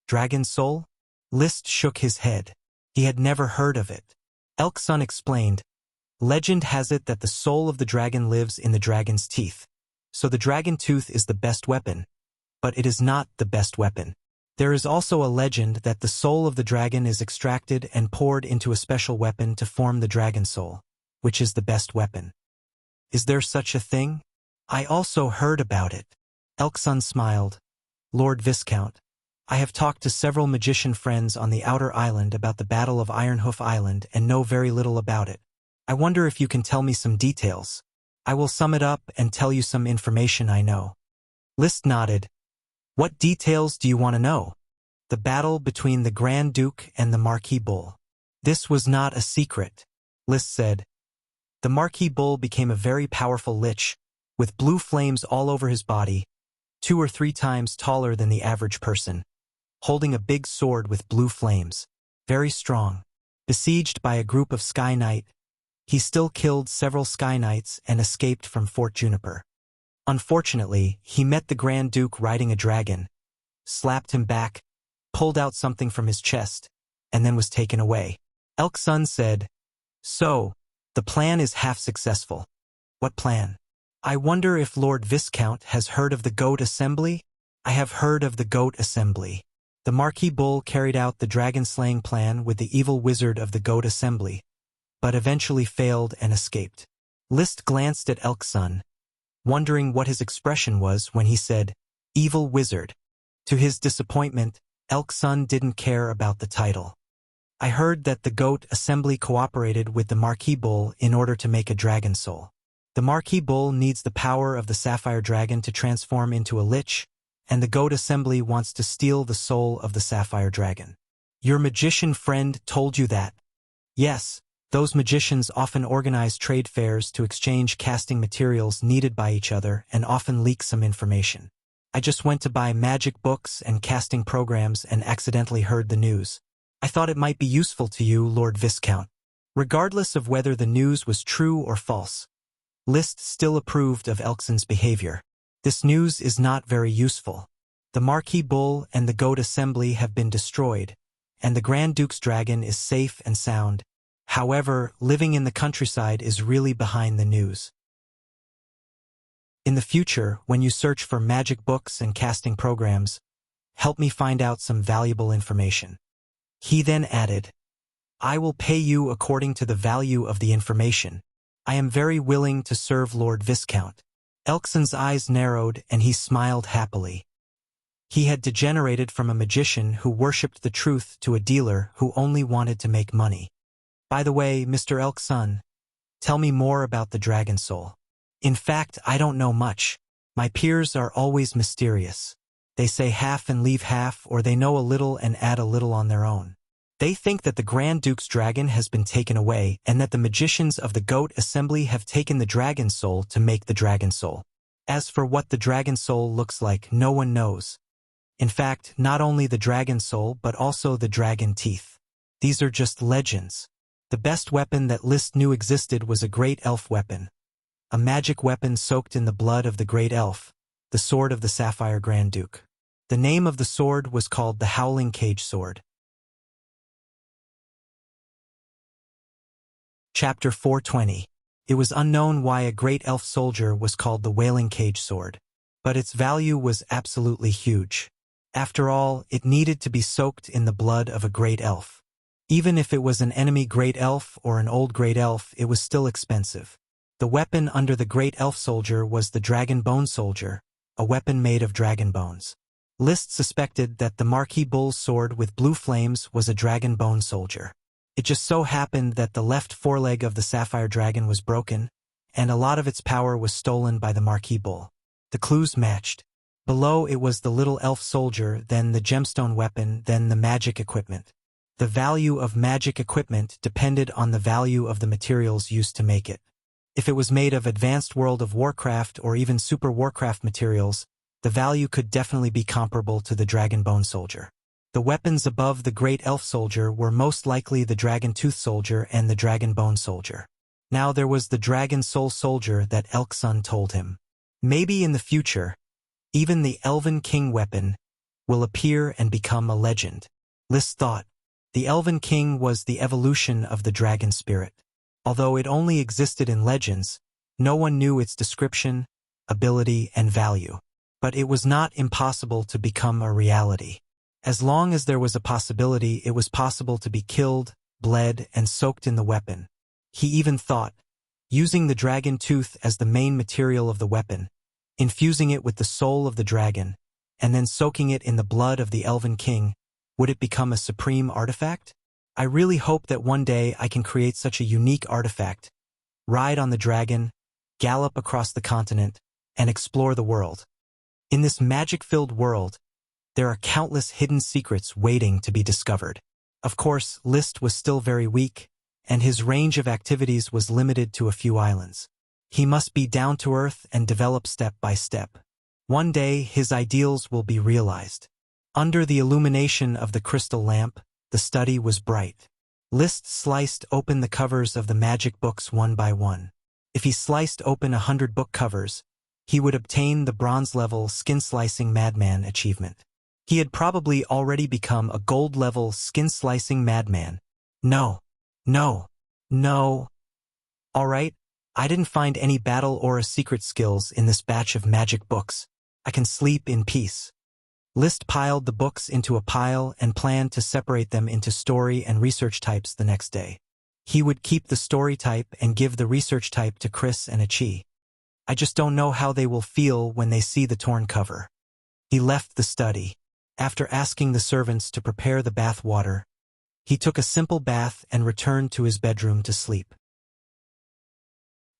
Dragon Soul? List shook his head. He had never heard of it. Elksun explained, legend has it that the soul of the dragon lives in the dragon's teeth. So the dragon tooth is the best weapon, but it is not the best weapon. There is also a legend that the soul of the dragon is extracted and poured into a special weapon to form the dragon soul, which is the best weapon. Is there such a thing? I also heard about it. Elksun smiled. Lord Viscount, I have talked to several magician friends on the outer island about the Battle of Ironhoof Island and know very little about it. I wonder if you can tell me some details. I will sum it up and tell you some information I know. List nodded. What details do you want to know? The battle between the Grand Duke and the Marquis Bull. This was not a secret, List said. The Marquis Bull became a very powerful lich, with blue flames all over his body, 2 or 3 times taller than the average person, holding a big sword with blue flames, very strong. Besieged by a group of Sky Knight, he still killed several Sky Knights and escaped from Fort Juniper. Unfortunately, he met the Grand Duke riding a dragon, slapped him back, pulled out something from his chest, and then was taken away. Elk Sun said, "So, the plan is half successful." "What plan?" "I wonder if Lord Viscount has heard of the Goat Assembly?" "I have heard of the Goat Assembly." The Marquis Bull carried out the dragon-slaying plan with the evil wizard of the Goat Assembly, but eventually failed and escaped. List glanced at Elk Sun, wondering what his expression was when he said, "Evil wizard." To his disappointment, Elk Sun didn't care about the title. "I heard that the Goat Assembly cooperated with the Marquis Bull in order to make a dragon soul. The Marquis Bull needs the power of the Sapphire Dragon to transform into a lich, and the Goat Assembly wants to steal the soul of the Sapphire Dragon." "Your magician friend told you that?" "Yes, those magicians often organize trade fairs to exchange casting materials needed by each other and often leak some information. I just went to buy magic books and casting programs and accidentally heard the news. I thought it might be useful to you, Lord Viscount." Regardless of whether the news was true or false, List still approved of Elkson's behavior. "This news is not very useful. The Marquis Bull and the Goat Assembly have been destroyed, and the Grand Duke's dragon is safe and sound. However, living in the countryside is really behind the news. In the future, when you search for magic books and casting programs, help me find out some valuable information." He then added, "I will pay you according to the value of the information. I am very willing to serve Lord Viscount." Elkson's eyes narrowed and he smiled happily. He had degenerated from a magician who worshipped the truth to a dealer who only wanted to make money. "By the way, Mr. Elkson, tell me more about the dragon soul." "In fact, I don't know much. My peers are always mysterious. They say half and leave half, or they know a little and add a little on their own. They think that the Grand Duke's dragon has been taken away and that the magicians of the Goat Assembly have taken the dragon soul to make the dragon soul. As for what the dragon soul looks like, no one knows. In fact, not only the dragon soul but also the dragon teeth. These are just legends. The best weapon that List knew existed was a great elf weapon. A magic weapon soaked in the blood of the great elf, the sword of the Sapphire Grand Duke. The name of the sword was called the Howling Cage Sword. Chapter 420. It was unknown why a great elf soldier was called the Wailing Cage Sword, but its value was absolutely huge. After all, it needed to be soaked in the blood of a great elf. Even if it was an enemy great elf or an old great elf, it was still expensive. The weapon under the great elf soldier was the Dragon Bone Soldier, a weapon made of dragon bones. List suspected that the Marquis Bull's sword with blue flames was a Dragon Bone Soldier. It just so happened that the left foreleg of the Sapphire Dragon was broken, and a lot of its power was stolen by the Marquis Bull. The clues matched. Below it was the little elf soldier, then the gemstone weapon, then the magic equipment. The value of magic equipment depended on the value of the materials used to make it. If it was made of advanced World of Warcraft or even Super Warcraft materials, the value could definitely be comparable to the Dragon Bone Soldier. The weapons above the Great Elf Soldier were most likely the Dragon Tooth Soldier and the Dragon Bone Soldier. Now there was the Dragon Soul Soldier that Elkson told him. Maybe in the future, even the Elven King weapon will appear and become a legend. List thought. The Elven King was the evolution of the dragon spirit. Although it only existed in legends, no one knew its description, ability, and value. But it was not impossible to become a reality. As long as there was a possibility, it was possible to be killed, bled, and soaked in the weapon. He even thought, using the dragon tooth as the main material of the weapon, infusing it with the soul of the dragon, and then soaking it in the blood of the Elven King, would it become a supreme artifact? I really hope that one day I can create such a unique artifact, ride on the dragon, gallop across the continent, and explore the world. In this magic-filled world, there are countless hidden secrets waiting to be discovered. Of course, Liszt was still very weak, and his range of activities was limited to a few islands. He must be down to earth and develop step by step. One day, his ideals will be realized. Under the illumination of the crystal lamp, the study was bright. Liszt sliced open the covers of the magic books one by one. If he sliced open 100 book covers, he would obtain the bronze-level skin-slicing madman achievement. He had probably already become a gold-level skin-slicing madman. No. No. No. All right, I didn't find any battle or secret skills in this batch of magic books. I can sleep in peace. Liszt piled the books into a pile and planned to separate them into story and research types the next day. He would keep the story type and give the research type to Chris and Achi. I just don't know how they will feel when they see the torn cover. He left the study. After asking the servants to prepare the bath water, he took a simple bath and returned to his bedroom to sleep.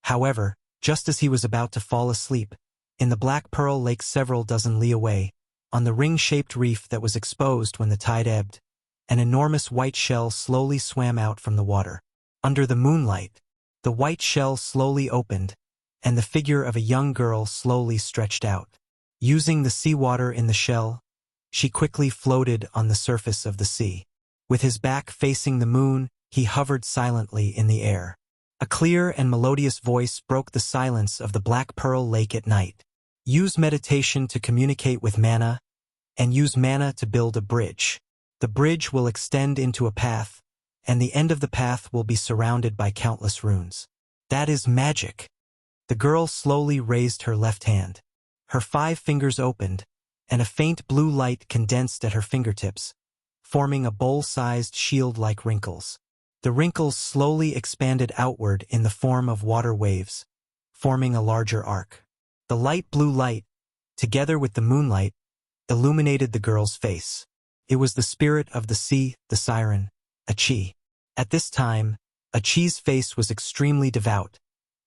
However, just as he was about to fall asleep, in the Black Pearl Lake several dozen li away, on the ring-shaped reef that was exposed when the tide ebbed, an enormous white shell slowly swam out from the water. Under the moonlight, the white shell slowly opened, and the figure of a young girl slowly stretched out. Using the seawater in the shell, she quickly floated on the surface of the sea. With his back facing the moon, he hovered silently in the air. A clear and melodious voice broke the silence of the Black Pearl Lake at night. Use meditation to communicate with mana, and use mana to build a bridge. The bridge will extend into a path, and the end of the path will be surrounded by countless runes. That is magic. The girl slowly raised her left hand. Her 5 fingers opened, and a faint blue light condensed at her fingertips, forming a bowl-sized shield-like wrinkles. The wrinkles slowly expanded outward in the form of water waves, forming a larger arc. The light blue light, together with the moonlight, illuminated the girl's face. It was the spirit of the sea, the siren, Achi. At this time, Achi's face was extremely devout.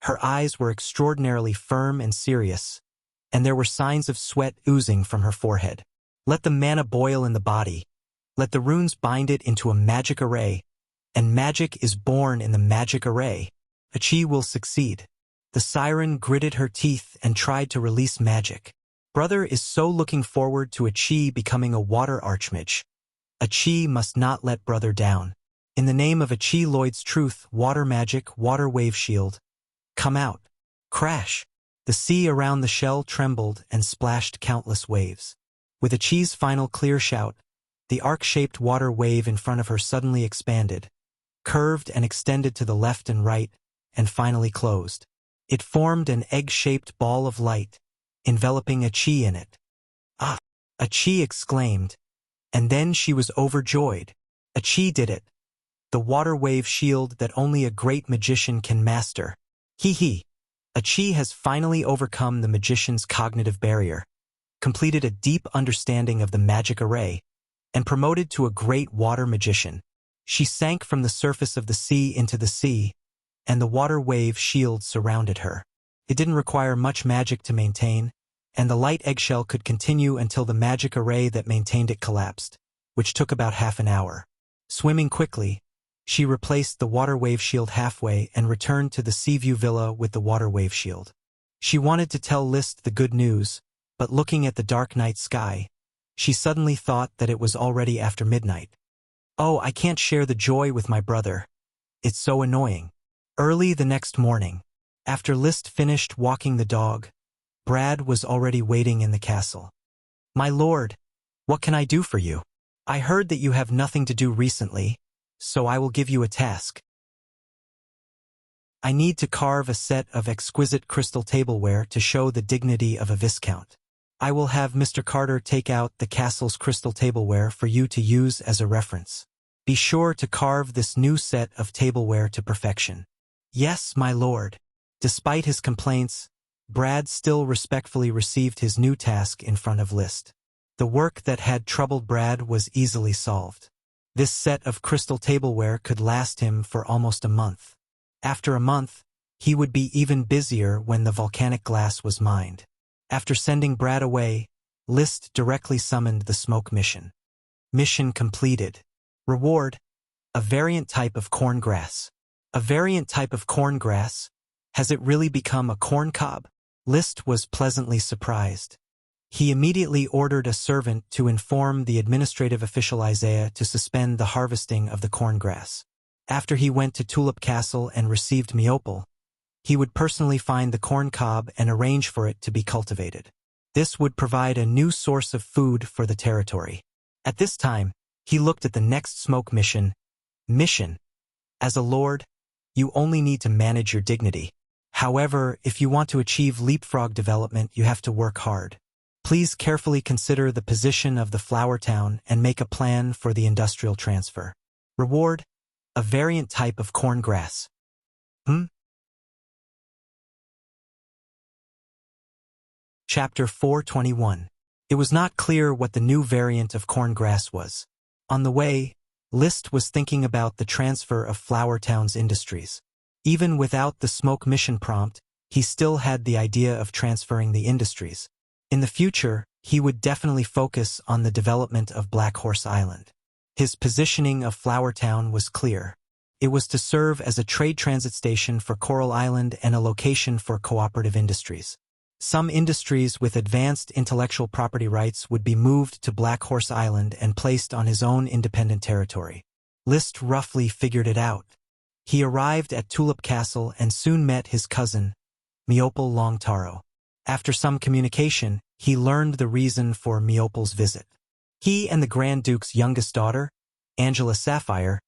Her eyes were extraordinarily firm and serious, and there were signs of sweat oozing from her forehead. Let the mana boil in the body. Let the runes bind it into a magic array, and magic is born in the magic array. Achi will succeed. The siren gritted her teeth and tried to release magic. Brother is so looking forward to Achi becoming a water archmage. Achi must not let brother down. In the name of Achi Lloyd's truth, water magic, water wave shield. Come out. Crash. The sea around the shell trembled and splashed countless waves. With Achi's final clear shout, the arc-shaped water wave in front of her suddenly expanded, curved and extended to the left and right, and finally closed. It formed an egg-shaped ball of light, enveloping Achi in it. Ah! Achi exclaimed, and then she was overjoyed. Achi did it. The water wave shield that only a great magician can master. Hee. Achi has finally overcome the magician's cognitive barrier, completed a deep understanding of the magic array, and promoted to a great water magician. She sank from the surface of the sea into the sea, and the water wave shield surrounded her. It didn't require much magic to maintain, and the light eggshell could continue until the magic array that maintained it collapsed, which took about half an hour. Swimming quickly, she replaced the water wave shield halfway and returned to the Seaview Villa with the water wave shield. She wanted to tell Liszt the good news, but looking at the dark night sky, she suddenly thought that it was already after midnight. Oh, I can't share the joy with my brother. It's so annoying. Early the next morning, after Liszt finished walking the dog, Brad was already waiting in the castle. My lord, what can I do for you? I heard that you have nothing to do recently, so I will give you a task. I need to carve a set of exquisite crystal tableware to show the dignity of a viscount. I will have Mr. Carter take out the castle's crystal tableware for you to use as a reference. Be sure to carve this new set of tableware to perfection. Yes, my lord. Despite his complaints, Brad still respectfully received his new task in front of Liszt. The work that had troubled Brad was easily solved. This set of crystal tableware could last him for almost a month. After a month, he would be even busier when the volcanic glass was mined. After sending Brad away, List directly summoned the smoke mission. Mission completed. Reward: a variant type of corn grass. A variant type of corn grass? Has it really become a corn cob? List was pleasantly surprised. He immediately ordered a servant to inform the administrative official Isaiah to suspend the harvesting of the corn grass. After he went to Tulip Castle and received Meopal, he would personally find the corn cob and arrange for it to be cultivated. This would provide a new source of food for the territory. At this time, he looked at the next smoke mission. As a lord, you only need to manage your dignity. However, if you want to achieve leapfrog development, you have to work hard. Please carefully consider the position of the flower town and make a plan for the industrial transfer. Reward: a variant type of corn grass. Chapter 421. It was not clear what the new variant of corn grass was. On the way, List was thinking about the transfer of Flower Town's industries. Even without the smoke mission prompt, he still had the idea of transferring the industries. In the future, he would definitely focus on the development of Black Horse Island. His positioning of Flower Town was clear. It was to serve as a trade transit station for Coral Island and a location for cooperative industries. Some industries with advanced intellectual property rights would be moved to Black Horse Island and placed on his own independent territory. List roughly figured it out. He arrived at Tulip Castle and soon met his cousin, Meopal Longtaro. After some communication, he learned the reason for Meopal's visit. He and the Grand Duke's youngest daughter, Angela Sapphire,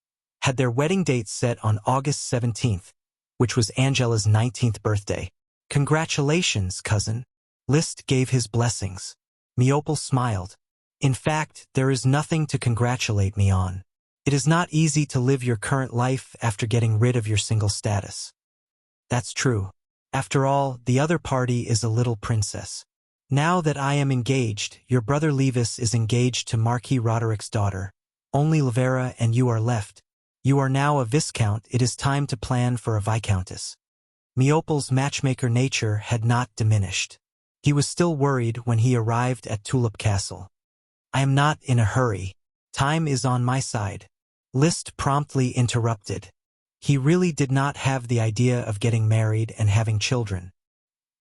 had their wedding date set on August 17th, which was Angela's 19th birthday. Congratulations, cousin. List gave his blessings. Meopal smiled. In fact, there is nothing to congratulate me on. It is not easy to live your current life after getting rid of your single status. That's true. After all, the other party is a little princess. Now that I am engaged, your brother Levis is engaged to Marquis Roderick's daughter. Only Lavera and you are left. You are now a viscount. It is time to plan for a viscountess. Meopal's matchmaker nature had not diminished. He was still worried when he arrived at Tulip Castle. I am not in a hurry. Time is on my side. List promptly interrupted. He really did not have the idea of getting married and having children.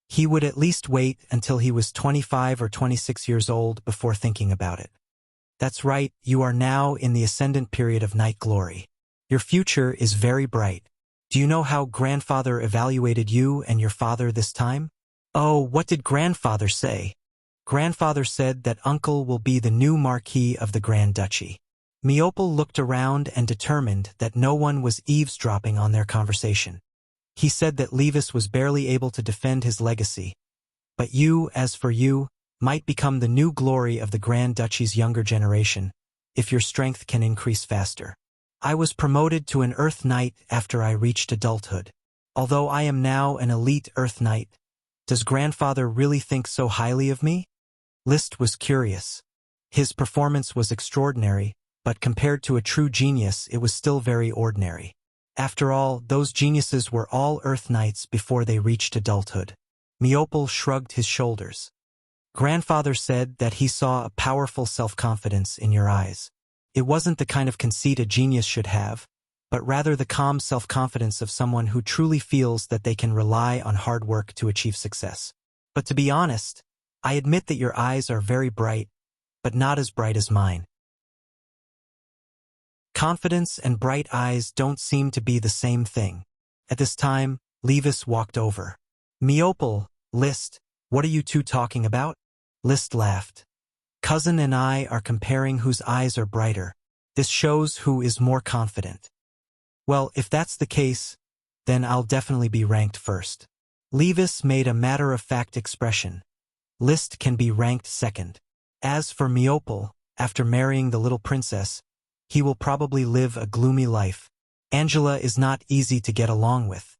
He would at least wait until he was 25 or 26 years old before thinking about it. That's right, you are now in the ascendant period of night glory. Your future is very bright. Do you know how grandfather evaluated you and your father this time? Oh, what did grandfather say? Grandfather said that uncle will be the new Marquis of the Grand Duchy. Meopal looked around and determined that no one was eavesdropping on their conversation. He said that Levis was barely able to defend his legacy. But you, as for you, might become the new glory of the Grand Duchy's younger generation, if your strength can increase faster. I was promoted to an Earth Knight after I reached adulthood. Although I am now an elite Earth Knight, does grandfather really think so highly of me? List was curious. His performance was extraordinary, but compared to a true genius, it was still very ordinary. After all, those geniuses were all Earth Knights before they reached adulthood. Meopal shrugged his shoulders. Grandfather said that he saw a powerful self-confidence in your eyes. It wasn't the kind of conceit a genius should have, but rather the calm self-confidence of someone who truly feels that they can rely on hard work to achieve success. But to be honest, I admit that your eyes are very bright, but not as bright as mine. Confidence and bright eyes don't seem to be the same thing. At this time, Levis walked over. Meopal, List, what are you two talking about? List laughed. Cousin and I are comparing whose eyes are brighter. This shows who is more confident. Well, if that's the case, then I'll definitely be ranked first. Levis made a matter-of-fact expression. List can be ranked second. As for Meopal, after marrying the little princess, he will probably live a gloomy life. Angela is not easy to get along with.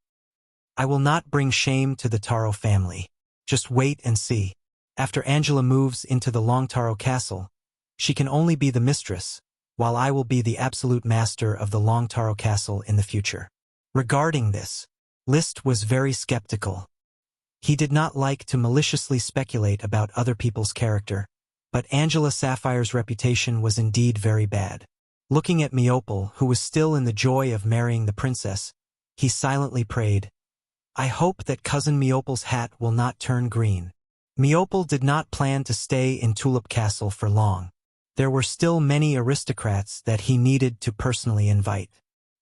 I will not bring shame to the Taro family. Just wait and see. After Angela moves into the Longtaro castle, she can only be the mistress, while I will be the absolute master of the Longtaro castle in the future. Regarding this, Liszt was very skeptical. He did not like to maliciously speculate about other people's character, but Angela Sapphire's reputation was indeed very bad. Looking at Meopel, who was still in the joy of marrying the princess, he silently prayed, "I hope that cousin Meopel's hat will not turn green." Meopel did not plan to stay in Tulip Castle for long. There were still many aristocrats that he needed to personally invite.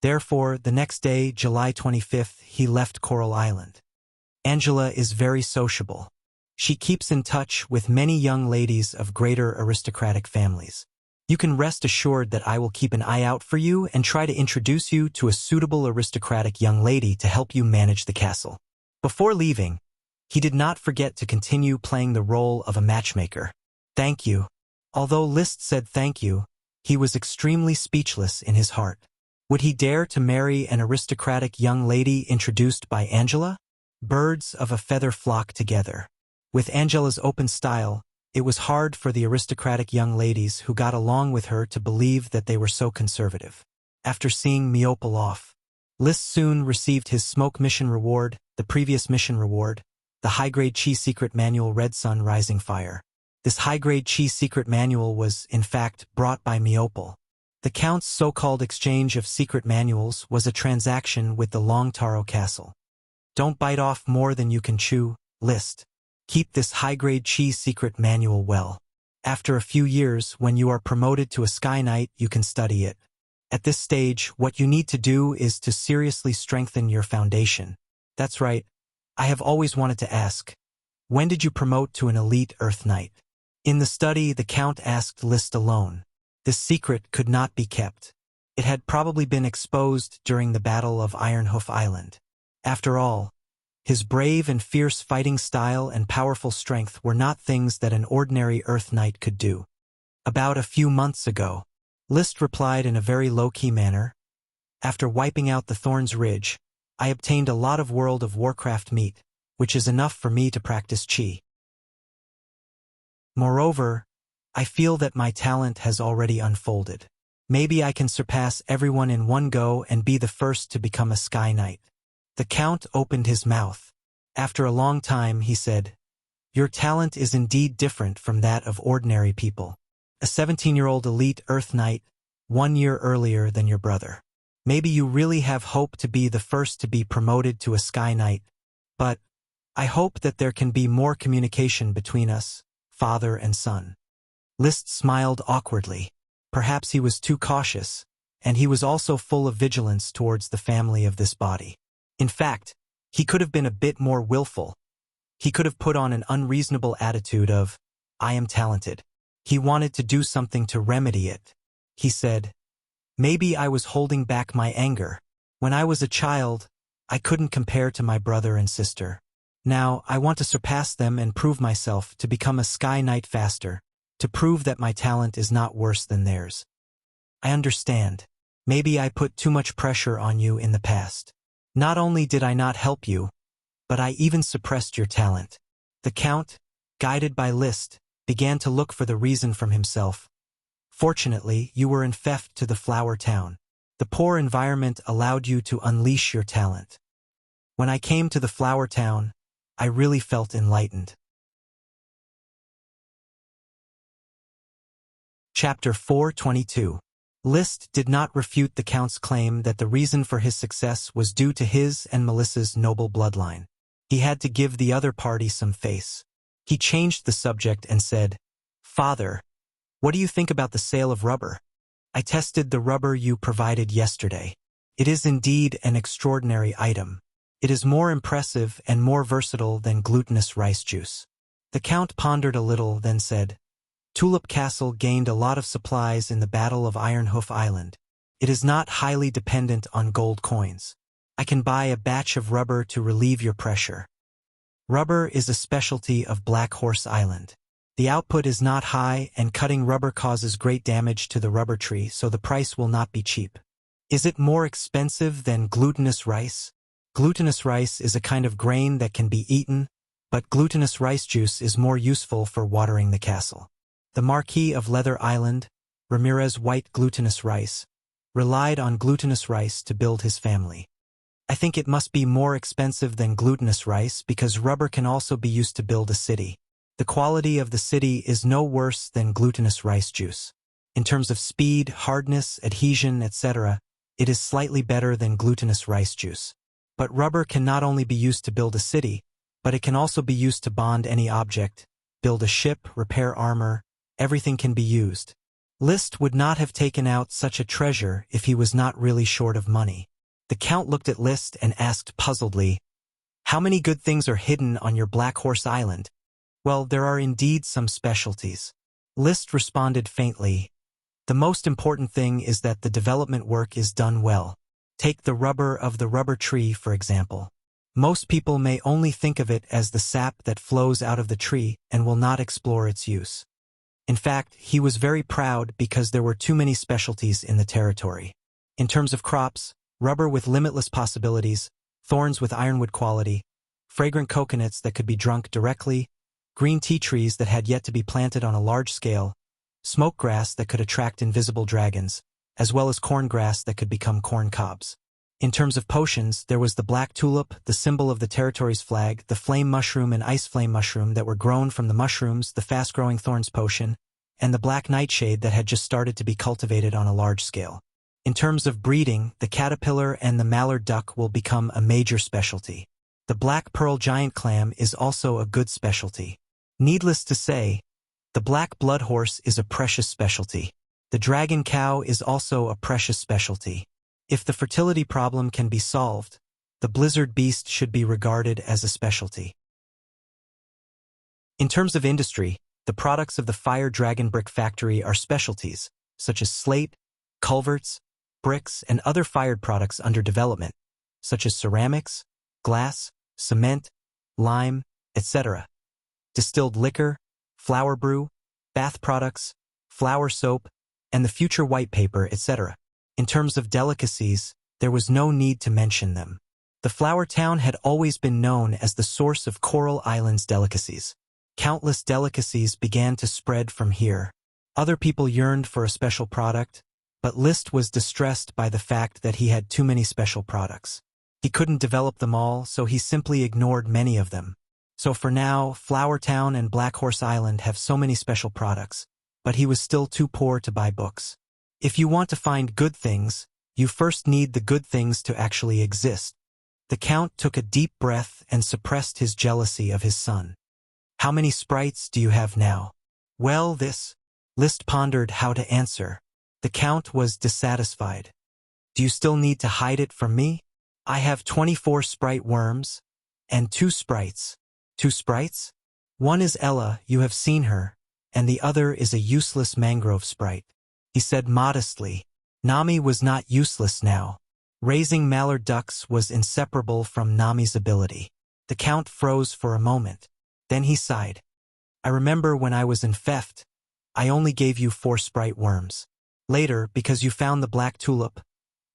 Therefore, the next day, July 25th, he left Coral Island. Angela is very sociable. She keeps in touch with many young ladies of greater aristocratic families. You can rest assured that I will keep an eye out for you and try to introduce you to a suitable aristocratic young lady to help you manage the castle. Before leaving, he did not forget to continue playing the role of a matchmaker. Thank you. Although Liszt said thank you, he was extremely speechless in his heart. Would he dare to marry an aristocratic young lady introduced by Angela? Birds of a feather flock together. With Angela's open style, it was hard for the aristocratic young ladies who got along with her to believe that they were so conservative. After seeing Meopel off, Liszt soon received his smoke mission reward, the previous mission reward, the high-grade Chi secret manual Red Sun Rising Fire. This high-grade Chi secret manual was, in fact, brought by Meopel. The Count's so-called exchange of secret manuals was a transaction with the Longtaro castle. Don't bite off more than you can chew, Liszt. Keep this high-grade Chi secret manual well. After a few years, when you are promoted to a Sky Knight, you can study it. At this stage, what you need to do is to seriously strengthen your foundation. That's right. I have always wanted to ask, when did you promote to an elite Earth Knight? In the study, the Count asked Liszt alone. This secret could not be kept. It had probably been exposed during the Battle of Ironhoof Island. After all, his brave and fierce fighting style and powerful strength were not things that an ordinary Earth Knight could do. About a few months ago, Liszt replied in a very low-key manner, "After wiping out the Thorn's Ridge, I obtained a lot of World of Warcraft meat, which is enough for me to practice Chi. Moreover, I feel that my talent has already unfolded. Maybe I can surpass everyone in one go and be the first to become a Sky Knight." The Count opened his mouth. After a long time, he said, "Your talent is indeed different from that of ordinary people. A 17-year-old elite Earth Knight, 1 year earlier than your brother. Maybe you really have hope to be the first to be promoted to a Sky Knight, but I hope that there can be more communication between us, father and son." Liszt smiled awkwardly. Perhaps he was too cautious, and he was also full of vigilance towards the family of this body. In fact, he could have been a bit more willful. He could have put on an unreasonable attitude of, "I am talented." He wanted to do something to remedy it. He said, "Maybe I was holding back my anger. When I was a child, I couldn't compare to my brother and sister. Now, I want to surpass them and prove myself to become a Sky Knight faster, to prove that my talent is not worse than theirs. I understand. Maybe I put too much pressure on you in the past. Not only did I not help you, but I even suppressed your talent." The Count, guided by Liszt, began to look for the reason from himself. "Fortunately, you were in theft to the Flower Town. The poor environment allowed you to unleash your talent. When I came to the Flower Town, I really felt enlightened." Chapter 422. Liszt did not refute the Count's claim that the reason for his success was due to his and Melissa's noble bloodline. He had to give the other party some face. He changed the subject and said, "Father, what do you think about the sale of rubber? I tested the rubber you provided yesterday. It is indeed an extraordinary item. It is more impressive and more versatile than glutinous rice juice." The Count pondered a little, then said, "Tulip Castle gained a lot of supplies in the Battle of Ironhoof Island. It is not highly dependent on gold coins. I can buy a batch of rubber to relieve your pressure. Rubber is a specialty of Black Horse Island. The output is not high, and cutting rubber causes great damage to the rubber tree, so the price will not be cheap." "Is it more expensive than glutinous rice?" "Glutinous rice is a kind of grain that can be eaten, but glutinous rice juice is more useful for watering the castle. The Marquis of Leather Island, Ramirez White glutinous rice, relied on glutinous rice to build his family. I think it must be more expensive than glutinous rice because rubber can also be used to build a city. The quality of the city is no worse than glutinous rice juice. In terms of speed, hardness, adhesion, etc., it is slightly better than glutinous rice juice. But rubber can not only be used to build a city, but it can also be used to bond any object, build a ship, repair armor, everything can be used. Liszt would not have taken out such a treasure if he was not really short of money. The Count looked at Liszt and asked puzzledly, "How many good things are hidden on your Black Horse Island?" "Well, there are indeed some specialties." Liszt responded faintly, "The most important thing is that the development work is done well. Take the rubber of the rubber tree, for example. Most people may only think of it as the sap that flows out of the tree and will not explore its use." In fact, he was very proud because there were too many specialties in the territory. In terms of crops, rubber with limitless possibilities, thorns with ironwood quality, fragrant coconuts that could be drunk directly, green tea trees that had yet to be planted on a large scale, smoke grass that could attract invisible dragons, as well as corn grass that could become corn cobs. In terms of potions, there was the black tulip, the symbol of the territory's flag, the flame mushroom and ice flame mushroom that were grown from the mushrooms, the fast-growing thorns potion, and the black nightshade that had just started to be cultivated on a large scale. In terms of breeding, the caterpillar and the mallard duck will become a major specialty. The black pearl giant clam is also a good specialty. Needless to say, the black blood horse is a precious specialty. The dragon cow is also a precious specialty. If the fertility problem can be solved, the blizzard beast should be regarded as a specialty. In terms of industry, the products of the Fire Dragon Brick Factory are specialties, such as slate, culverts, bricks, and other fired products under development, such as ceramics, glass, cement, lime, etc. Distilled liquor, flour brew, bath products, flour soap, and the future white paper, etc. In terms of delicacies, there was no need to mention them. The flower town had always been known as the source of Coral Island's delicacies. Countless delicacies began to spread from here. Other people yearned for a special product, but Liszt was distressed by the fact that he had too many special products. He couldn't develop them all, so he simply ignored many of them. So for now, Flower Town and Black Horse Island have so many special products, but he was still too poor to buy books. If you want to find good things, you first need the good things to actually exist. The Count took a deep breath and suppressed his jealousy of his son. "How many sprites do you have now?" "Well, this." Liszt pondered how to answer. The Count was dissatisfied. "Do you still need to hide it from me?" "I have 24 sprite worms, and 2 sprites. 2 sprites? One is Ella, you have seen her, and the other is a useless mangrove sprite," he said modestly. Nami was not useless now. Raising mallard ducks was inseparable from Nami's ability. The Count froze for a moment. Then he sighed. "I remember when I was in Theft, I only gave you 4 sprite worms. Later, because you found the black tulip,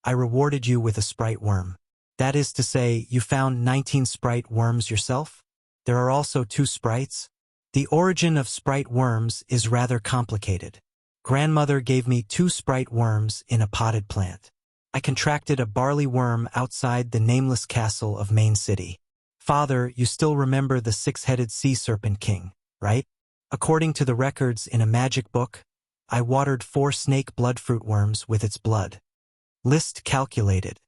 I rewarded you with a sprite worm. That is to say, you found 19 sprite worms yourself? There are also 2 sprites? The origin of sprite worms is rather complicated. Grandmother gave me 2 sprite worms in a potted plant. I contracted a barley worm outside the nameless castle of Main City. Father, you still remember the 6-headed sea serpent king, right? According to the records in a magic book, I watered 4 snake blood fruit worms with its blood." Liszt calculated.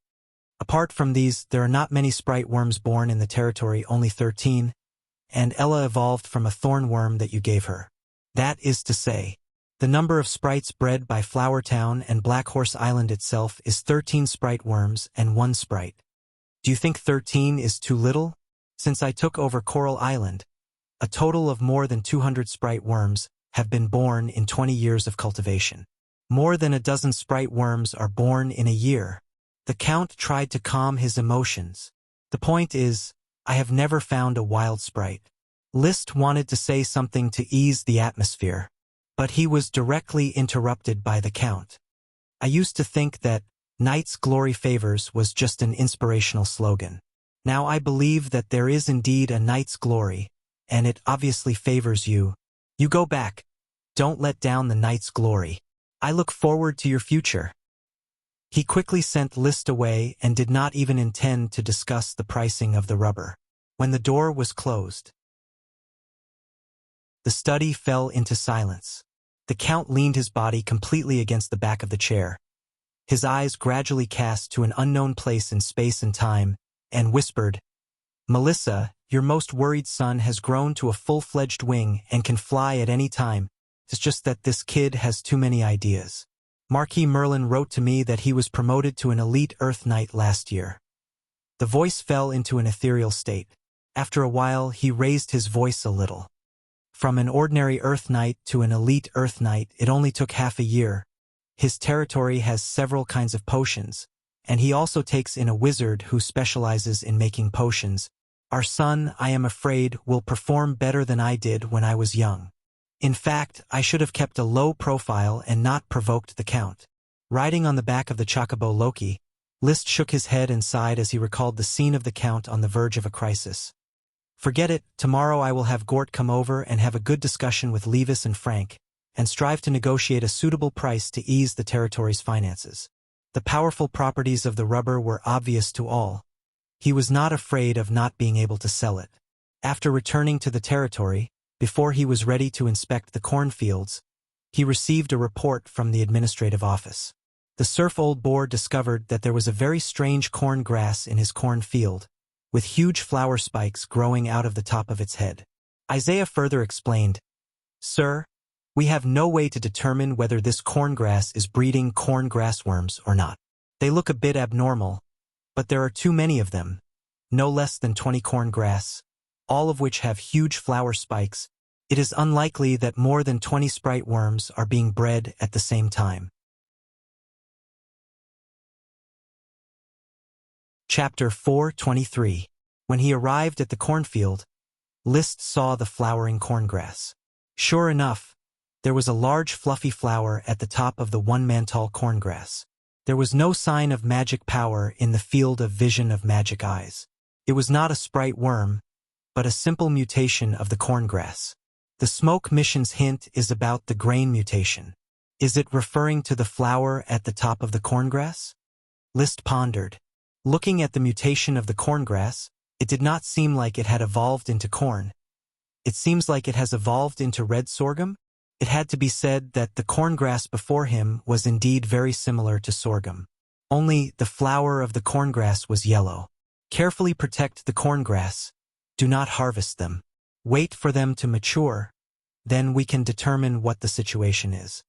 "Apart from these, there are not many sprite worms born in the territory, only 13, and Ella evolved from a thorn worm that you gave her. That is to say, the number of sprites bred by Flower Town and Black Horse Island itself is 13 sprite worms and 1 sprite. Do you think 13 is too little? Since I took over Coral Island, a total of more than 200 sprite worms have been born in 20 years of cultivation. More than a dozen sprite worms are born in a year." The Count tried to calm his emotions. "The point is, I have never found a wild sprite." Liszt wanted to say something to ease the atmosphere, but he was directly interrupted by the Count. "I used to think that Knight's Glory Favors was just an inspirational slogan. Now I believe that there is indeed a Knight's Glory, and it obviously favors you. You go back. Don't let down the knight's glory. I look forward to your future." He quickly sent List away and did not even intend to discuss the pricing of the rubber. When the door was closed, the study fell into silence. The Count leaned his body completely against the back of the chair. His eyes gradually cast to an unknown place in space and time, and whispered, "Melissa, your most worried son has grown to a full-fledged wing and can fly at any time. It's just that this kid has too many ideas. Marquis Merlin wrote to me that he was promoted to an elite Earth Knight last year." The voice fell into an ethereal state. After a while, he raised his voice a little. "From an ordinary Earth Knight to an elite Earth Knight, it only took half a year. His territory has several kinds of potions, and he also takes in a wizard who specializes in making potions. Our son, I am afraid, will perform better than I did when I was young. In fact, I should have kept a low profile and not provoked the Count." Riding on the back of the chocobo Loki, List shook his head and sighed as he recalled the scene of the Count on the verge of a crisis. "Forget it, tomorrow I will have Gort come over and have a good discussion with Levis and Frank, and strive to negotiate a suitable price to ease the territory's finances." The powerful properties of the rubber were obvious to all. He was not afraid of not being able to sell it. After returning to the territory, before he was ready to inspect the cornfields, he received a report from the administrative office. The serf old boar discovered that there was a very strange corn grass in his cornfield, with huge flower spikes growing out of the top of its head. Isaiah further explained, "Sir, we have no way to determine whether this corngrass is breeding corn grassworms or not. They look a bit abnormal, but there are too many of them, no less than 20 corn grass, all of which have huge flower spikes. It is unlikely that more than 20 sprite worms are being bred at the same time." Chapter 4:23. When he arrived at the cornfield, List saw the flowering corngrass. Sure enough, there was a large fluffy flower at the top of the one-man-tall corngrass. There was no sign of magic power in the field of vision of magic eyes. It was not a sprite worm, but a simple mutation of the corngrass. The smoke mission's hint is about the grain mutation. Is it referring to the flower at the top of the corngrass? List pondered. Looking at the mutation of the corngrass, it did not seem like it had evolved into corn. It seems like it has evolved into red sorghum. It had to be said that the corngrass before him was indeed very similar to sorghum. Only the flower of the corngrass was yellow. Carefully protect the corngrass. Do not harvest them. Wait for them to mature. Then we can determine what the situation is.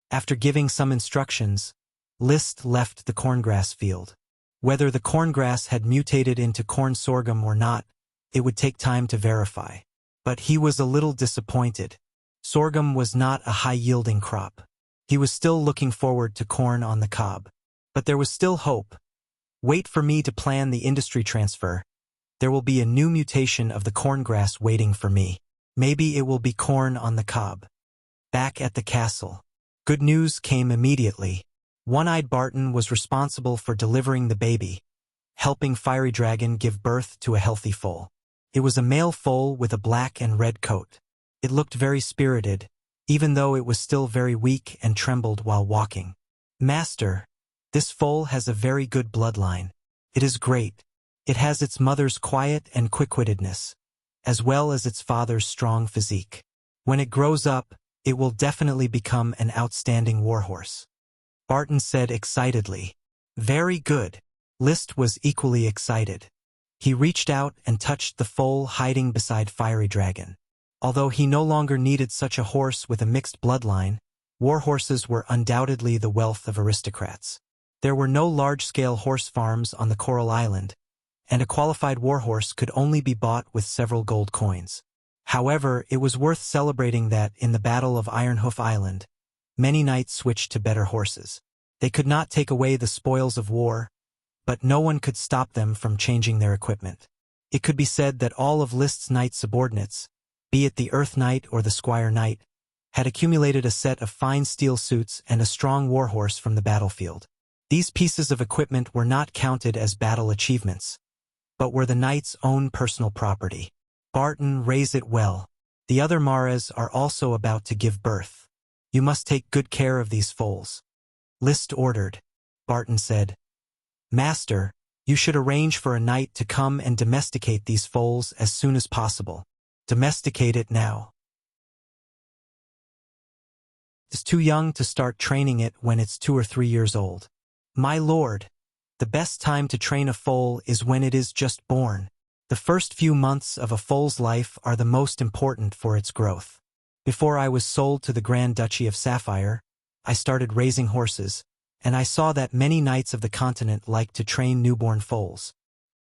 After giving some instructions, List left the corngrass field. Whether the corngrass had mutated into corn sorghum or not, it would take time to verify. But he was a little disappointed. Sorghum was not a high-yielding crop. He was still looking forward to corn on the cob. But there was still hope. Wait for me to plan the industry transfer. There will be a new mutation of the corngrass waiting for me. Maybe it will be corn on the cob. Back at the castle, good news came immediately. One-Eyed Barton was responsible for delivering the baby, helping Fiery Dragon give birth to a healthy foal. It was a male foal with a black and red coat. It looked very spirited, even though it was still very weak and trembled while walking. "Master, this foal has a very good bloodline. It is great. It has its mother's quiet and quick-wittedness, as well as its father's strong physique. When it grows up, it will definitely become an outstanding warhorse," Barton said excitedly. "Very good." List was equally excited. He reached out and touched the foal hiding beside Fiery Dragon. Although he no longer needed such a horse with a mixed bloodline, warhorses were undoubtedly the wealth of aristocrats. There were no large-scale horse farms on the Coral Island, and a qualified warhorse could only be bought with several gold coins. However, it was worth celebrating that, in the Battle of Ironhoof Island, many knights switched to better horses. They could not take away the spoils of war, but no one could stop them from changing their equipment. It could be said that all of List's knight subordinates, be it the Earth Knight or the Squire Knight, had accumulated a set of fine steel suits and a strong warhorse from the battlefield. These pieces of equipment were not counted as battle achievements, but were the knight's own personal property. Barton, raise it well. The other Maras are also about to give birth. You must take good care of these foals. List ordered. Barton said, Master, you should arrange for a knight to come and domesticate these foals as soon as possible. Domesticate it now. It's too young to start training it when it's 2 or 3 years old. My lord, the best time to train a foal is when it is just born. The first few months of a foal's life are the most important for its growth. Before I was sold to the Grand Duchy of Sapphire, I started raising horses, and I saw that many knights of the continent liked to train newborn foals.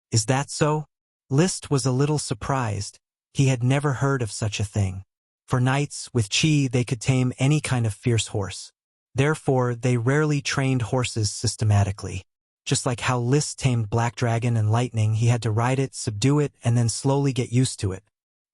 Is that so? List was a little surprised. He had never heard of such a thing. For knights, with chi they could tame any kind of fierce horse. Therefore, they rarely trained horses systematically. Just like how List tamed Black Dragon and Lightning, he had to ride it, subdue it, and then slowly get used to it.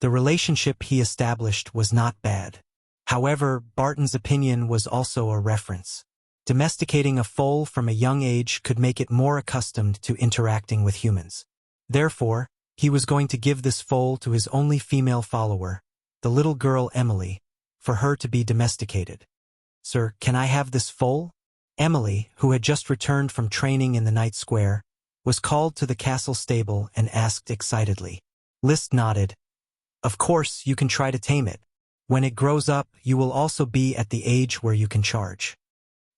The relationship he established was not bad. However, Barton's opinion was also a reference. Domesticating a foal from a young age could make it more accustomed to interacting with humans. Therefore, he was going to give this foal to his only female follower, the little girl Emily, for her to be domesticated. Sir, can I have this foal? Emily, who had just returned from training in the night square, was called to the castle stable and asked excitedly. List nodded. Of course, you can try to tame it. When it grows up, you will also be at the age where you can charge.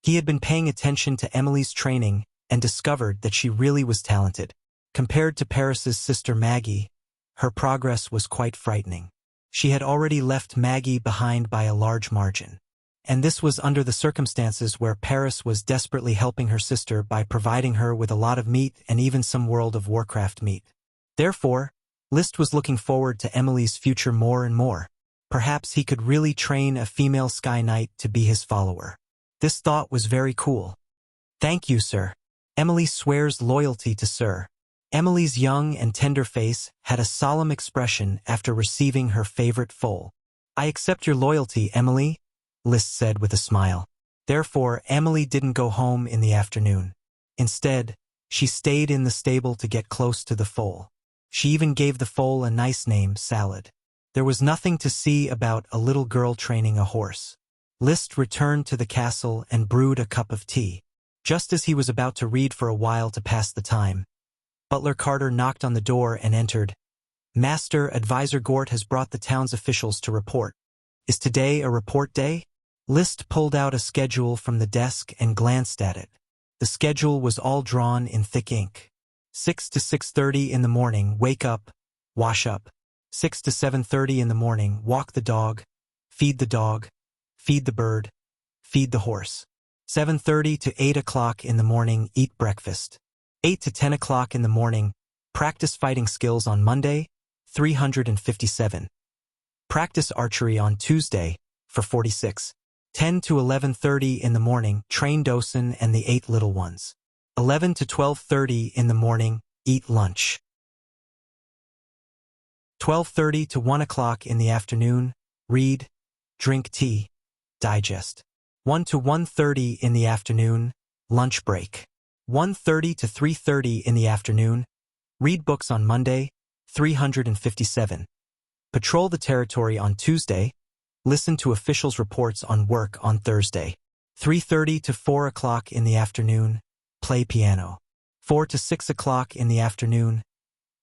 He had been paying attention to Emily's training and discovered that she really was talented. Compared to Paris's sister Maggie, her progress was quite frightening. She had already left Maggie behind by a large margin. And this was under the circumstances where Paris was desperately helping her sister by providing her with a lot of meat and even some World of Warcraft meat. Therefore, List was looking forward to Emily's future more and more. Perhaps he could really train a female Sky Knight to be his follower. This thought was very cool. Thank you, sir. Emily swears loyalty to sir. Emily's young and tender face had a solemn expression after receiving her favorite foal. I accept your loyalty, Emily, List said with a smile. Therefore, Emily didn't go home in the afternoon. Instead, she stayed in the stable to get close to the foal. She even gave the foal a nice name, Salad. There was nothing to see about a little girl training a horse. List returned to the castle and brewed a cup of tea. Just as he was about to read for a while to pass the time, Butler Carter knocked on the door and entered. Master, Advisor Gort has brought the town's officials to report. Is today a report day? List pulled out a schedule from the desk and glanced at it. The schedule was all drawn in thick ink. 6 to 6:30 in the morning, wake up, wash up. 6 to 7:30 in the morning, walk the dog, feed the bird, feed the horse. 7:30 to 8 o'clock in the morning, eat breakfast. 8 to 10 o'clock in the morning, practice fighting skills on Monday, 357. Practice archery on Tuesday, for 46. 10 to 11:30 in the morning, train Dosen and the 8 little ones. 11 to 12:30 in the morning, eat lunch. 12:30 to 1 o'clock in the afternoon, read, drink tea, digest. 1 to 1:30 in the afternoon, lunch break. 1:30 to 3:30 in the afternoon, read books on Monday, 357. Patrol the territory on Tuesday, listen to officials' reports on work on Thursday. 3:30 to 4 o'clock in the afternoon, play piano. 4 to 6 o'clock in the afternoon,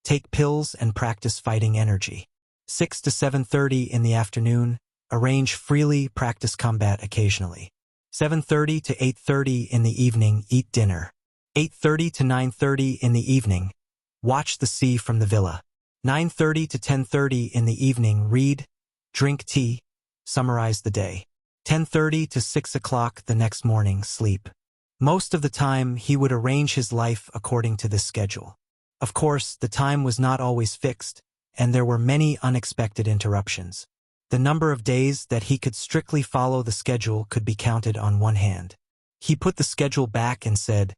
take pills and practice fighting energy. 6 to 7:30 in the afternoon, arrange freely, practice combat occasionally. 7:30 to 8:30 in the evening, eat dinner. 8:30 to 9:30 in the evening, watch the sea from the villa. 9:30 to 10:30 in the evening, read, drink tea, summarize the day. 10:30 to 6 o'clock the next morning, sleep. Most of the time, he would arrange his life according to this schedule. Of course, the time was not always fixed, and there were many unexpected interruptions. The number of days that he could strictly follow the schedule could be counted on one hand. He put the schedule back and said,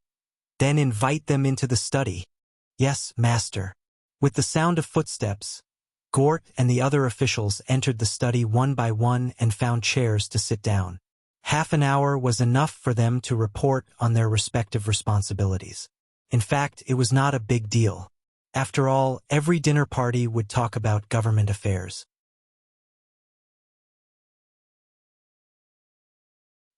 "Then invite them into the study." "Yes, master." With the sound of footsteps, Gort and the other officials entered the study one by one and found chairs to sit down. Half an hour was enough for them to report on their respective responsibilities. In fact, it was not a big deal. After all, every dinner party would talk about government affairs.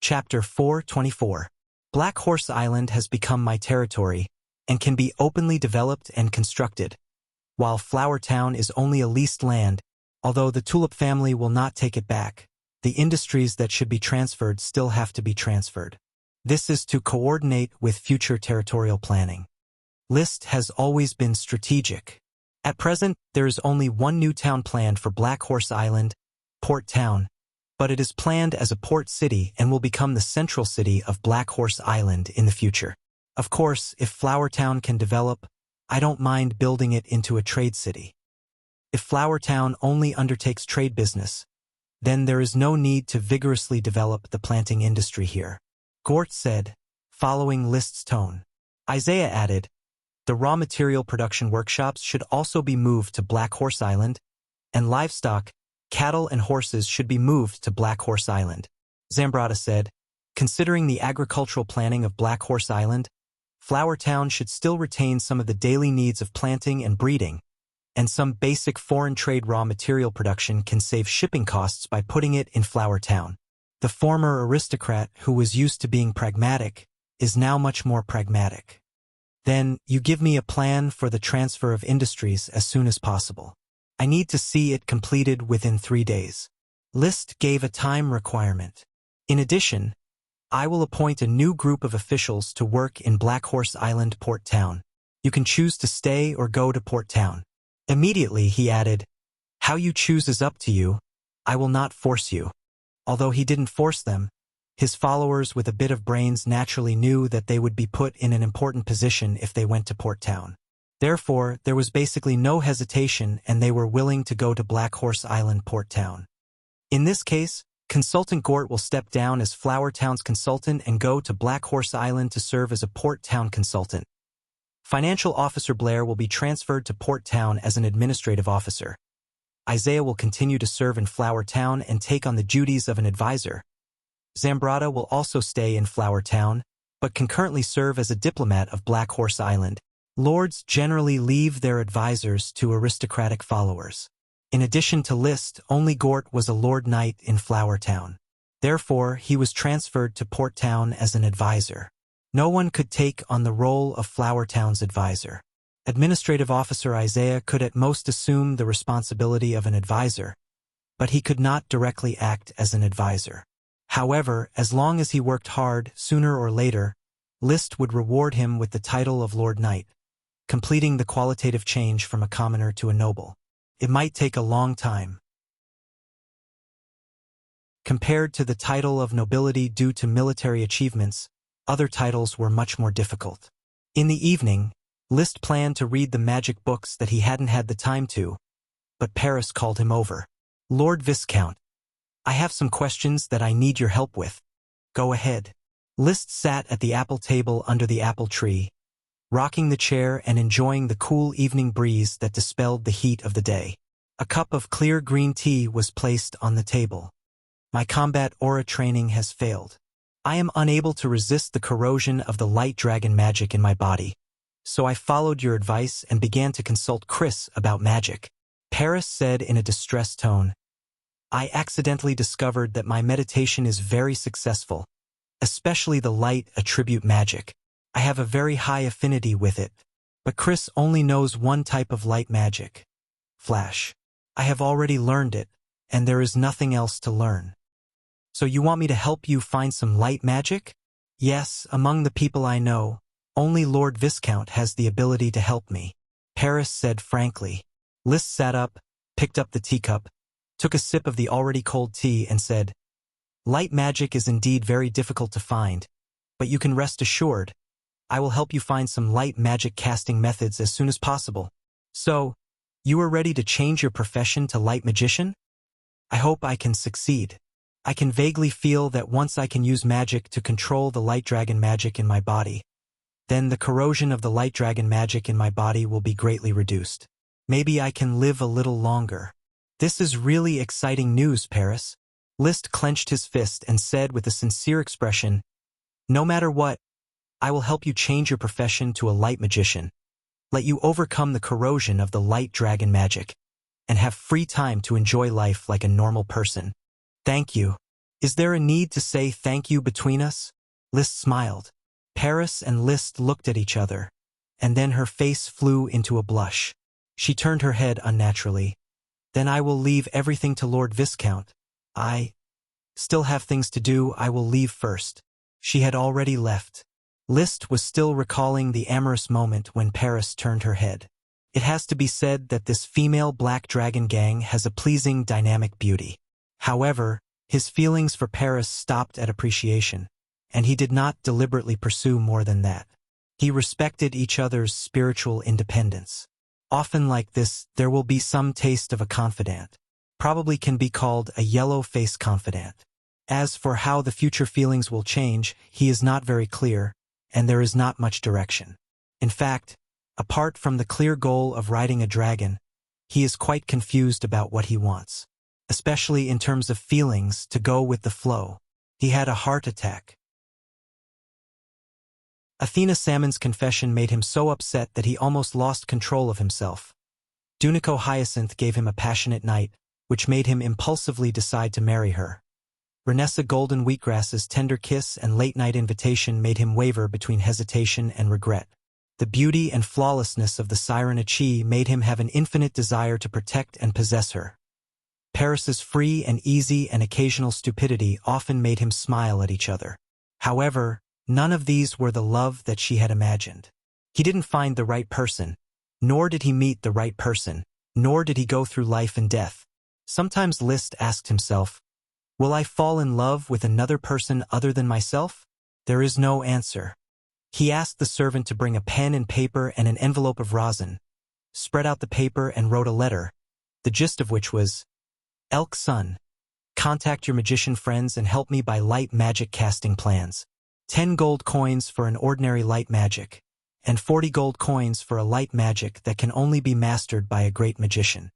Chapter 424. Black Horse Island has become my territory and can be openly developed and constructed, while Flower Town is only a leased land. Although the Tulip family will not take it back, the industries that should be transferred still have to be transferred. This is to coordinate with future territorial planning. List has always been strategic. At present, there is only one new town planned for Black Horse Island, Port Town, but it is planned as a port city and will become the central city of Black Horse Island in the future. Of course, if Flower Town can develop, I don't mind building it into a trade city. If Flower Town only undertakes trade business, then there is no need to vigorously develop the planting industry here. Gort said, following List's tone. Isaiah added, the raw material production workshops should also be moved to Black Horse Island, and livestock, cattle and horses should be moved to Black Horse Island. Zambrata said, considering the agricultural planning of Black Horse Island, Flower Town should still retain some of the daily needs of planting and breeding, and some basic foreign trade raw material production can save shipping costs by putting it in Flower Town. The former aristocrat who was used to being pragmatic is now much more pragmatic. Then, you give me a plan for the transfer of industries as soon as possible. I need to see it completed within 3 days. List gave a time requirement. In addition, I will appoint a new group of officials to work in Black Horse Island Port Town. You can choose to stay or go to Port Town. Immediately, he added, how you choose is up to you. I will not force you. Although he didn't force them, his followers with a bit of brains naturally knew that they would be put in an important position if they went to Port Town. Therefore, there was basically no hesitation and they were willing to go to Black Horse Island Port Town. In this case, Consultant Gort will step down as Flower Town's consultant and go to Black Horse Island to serve as a Port Town consultant. Financial Officer Blair will be transferred to Port Town as an administrative officer. Isaiah will continue to serve in Flower Town and take on the duties of an advisor. Zambrata will also stay in Flower Town, but can currently serve as a diplomat of Black Horse Island. Lords generally leave their advisors to aristocratic followers. In addition to List, only Gort was a Lord Knight in Flower Town. Therefore, he was transferred to Port Town as an advisor. No one could take on the role of Flower Town's advisor. Administrative Officer Isaiah could at most assume the responsibility of an advisor, but he could not directly act as an advisor. However, as long as he worked hard, sooner or later, List would reward him with the title of Lord Knight, completing the qualitative change from a commoner to a noble. It might take a long time. Compared to the title of nobility due to military achievements, other titles were much more difficult. In the evening, List planned to read the magic books that he hadn't had the time to, but Paris called him over. Lord Viscount, I have some questions that I need your help with. Go ahead. List sat at the apple table under the apple tree, rocking the chair and enjoying the cool evening breeze that dispelled the heat of the day. A cup of clear green tea was placed on the table. My combat aura training has failed. I am unable to resist the corrosion of the light dragon magic in my body, so I followed your advice and began to consult Chris about magic. Paris said in a distressed tone, I accidentally discovered that my meditation is very successful, especially the light attribute magic. I have a very high affinity with it, but Chris only knows one type of light magic. Flash. I have already learned it, and there is nothing else to learn. So you want me to help you find some light magic? Yes, among the people I know, only Lord Viscount has the ability to help me. Paris said frankly. List sat up, picked up the teacup, took a sip of the already cold tea and said, Light magic is indeed very difficult to find, but you can rest assured, I will help you find some light magic casting methods as soon as possible. So, you are ready to change your profession to light magician? I hope I can succeed. I can vaguely feel that once I can use magic to control the light dragon magic in my body, then the corrosion of the light dragon magic in my body will be greatly reduced. Maybe I can live a little longer. This is really exciting news, Paris. List clenched his fist and said with a sincere expression, No matter what, I will help you change your profession to a light magician. let you overcome the corrosion of the light dragon magic, and have free time to enjoy life like a normal person. Thank you. Is there a need to say thank you between us? List smiled. Paris and List looked at each other, and then her face flew into a blush. She turned her head unnaturally. Then I will leave everything to Lord Viscount. I still have things to do. I will leave first. She had already left. List was still recalling the amorous moment when Paris turned her head. It has to be said that this female black dragon gang has a pleasing dynamic beauty. However, his feelings for Paris stopped at appreciation, and he did not deliberately pursue more than that. He respected each other's spiritual independence. Often like this, there will be some taste of a confidant. Probably can be called a yellow-faced confidant. As for how the future feelings will change, he is not very clear, and there is not much direction. In fact, apart from the clear goal of riding a dragon, he is quite confused about what he wants, especially in terms of feelings to go with the flow. He had a heart attack. Athena Salmon's confession made him so upset that he almost lost control of himself. Dunico Hyacinth gave him a passionate night, which made him impulsively decide to marry her. Renessa Golden Wheatgrass's tender kiss and late-night invitation made him waver between hesitation and regret. The beauty and flawlessness of the siren Achi made him have an infinite desire to protect and possess her. Paris's free and easy and occasional stupidity often made him smile at each other. However, none of these were the love that she had imagined. He didn't find the right person, nor did he meet the right person, nor did he go through life and death. Sometimes List asked himself, will I fall in love with another person other than myself? There is no answer. He asked the servant to bring a pen and paper and an envelope of rosin, spread out the paper and wrote a letter, the gist of which was, Elk Sun, contact your magician friends and help me by light magic casting plans. 10 gold coins for an ordinary light magic, and 40 gold coins for a light magic that can only be mastered by a great magician.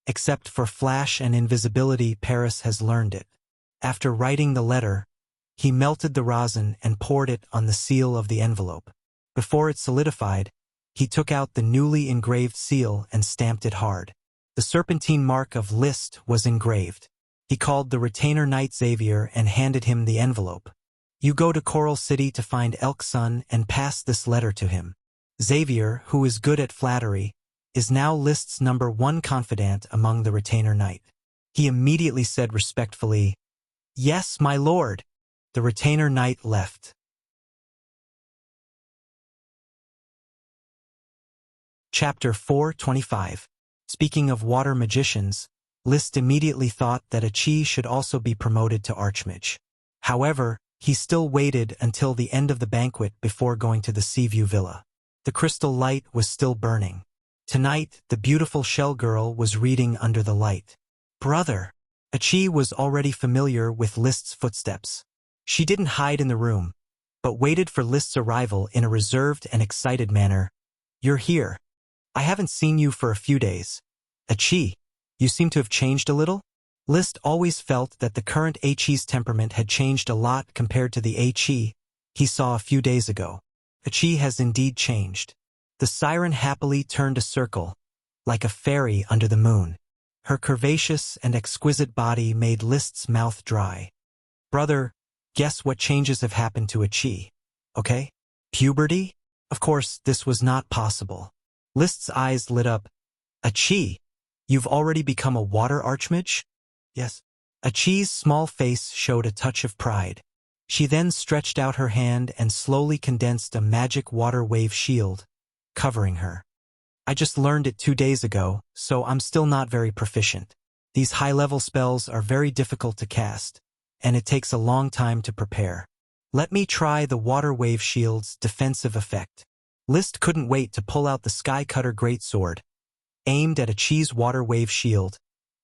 Except for flash and invisibility, Paris has learned it. After writing the letter, he melted the rosin and poured it on the seal of the envelope. Before it solidified, he took out the newly engraved seal and stamped it hard. The serpentine mark of List was engraved. He called the retainer knight Xavier and handed him the envelope. You go to Coral City to find Elk Sun and pass this letter to him. Xavier, who is good at flattery, is now List's #1 confidant among the retainer knight. He immediately said respectfully, Yes, my lord. The retainer knight left. Chapter 425. Speaking of water magicians, List immediately thought that Achi should also be promoted to Archmage. However, he still waited until the end of the banquet before going to the Seaview Villa. The crystal light was still burning. Tonight, the beautiful shell girl was reading under the light. Brother! Achi was already familiar with List's footsteps. She didn't hide in the room, but waited for List's arrival in a reserved and excited manner. You're here. I haven't seen you for a few days. Achi, you seem to have changed a little? List always felt that the current Achi's temperament had changed a lot compared to the Achi he saw a few days ago. Achi has indeed changed. The siren happily turned a circle, like a fairy under the moon. Her curvaceous and exquisite body made List's mouth dry. Brother, guess what changes have happened to Achi, okay? Puberty? Of course, this was not possible. List's eyes lit up. Achi, you've already become a water archmage? Yes. Achi's small face showed a touch of pride. She then stretched out her hand and slowly condensed a magic water wave shield, covering her. I just learned it 2 days ago, so I'm still not very proficient. These high-level spells are very difficult to cast, and it takes a long time to prepare. Let me try the water wave shield's defensive effect. List couldn't wait to pull out the Sky Cutter greatsword, aimed at Achi's water wave shield,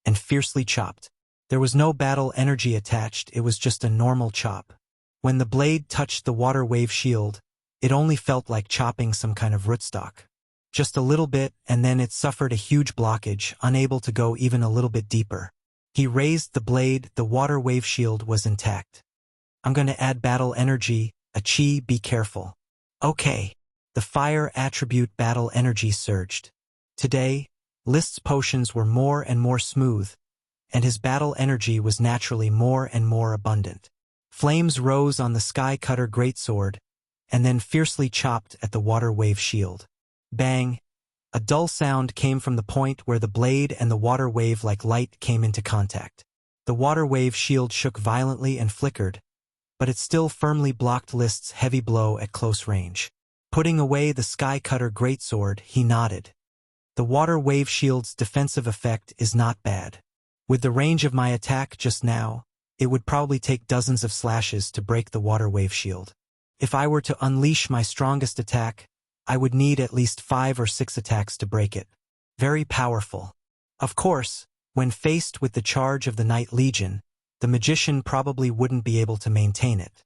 and fiercely chopped. There was no battle energy attached, it was just a normal chop. When the blade touched the water wave shield, it only felt like chopping some kind of rootstock. Just a little bit, and then it suffered a huge blockage, unable to go even a little bit deeper. He raised the blade, the water wave shield was intact. I'm going to add battle energy. Achi, be careful. Okay. The The fire attribute battle energy surged. Today, List's potions were more and more smooth, and his battle energy was naturally more and more abundant. Flames rose on the Sky Cutter greatsword, and then fiercely chopped at the water wave shield. Bang! A dull sound came from the point where the blade and the water wave like light came into contact. The water wave shield shook violently and flickered, but it still firmly blocked List's heavy blow at close range. Putting away the Sky Cutter greatsword, he nodded. The water wave shield's defensive effect is not bad. With the range of my attack just now, it would probably take dozens of slashes to break the water wave shield. If I were to unleash my strongest attack, I would need at least 5 or 6 attacks to break it. Very powerful. Of course, when faced with the charge of the Night Legion, the magician probably wouldn't be able to maintain it.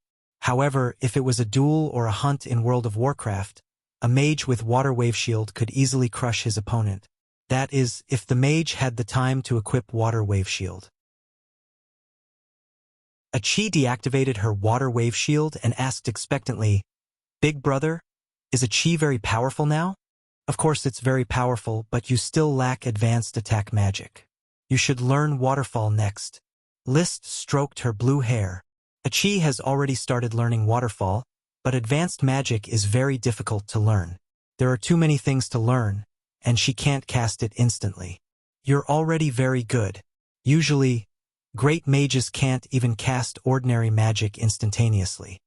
However, if it was a duel or a hunt in World of Warcraft, a mage with water wave shield could easily crush his opponent. That is, if the mage had the time to equip water wave shield. Achi deactivated her water wave shield and asked expectantly, "Big brother, is Achi very powerful now?" "Of course it's very powerful, but you still lack advanced attack magic. You should learn Waterfall next." List stroked her blue hair. Achi has already started learning Waterfall, but advanced magic is very difficult to learn. There are too many things to learn, and she can't cast it instantly. You're already very good. Usually, great mages can't even cast ordinary magic instantaneously.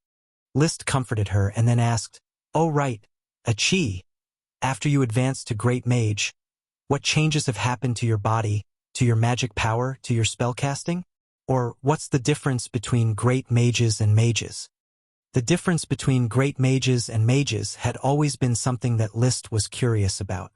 List comforted her and then asked, "Oh right, Achi, after you advanced to great mage, what changes have happened to your body, to your magic power, to your spellcasting? Or what's the difference between great mages and mages?" The difference between great mages and mages had always been something that List was curious about.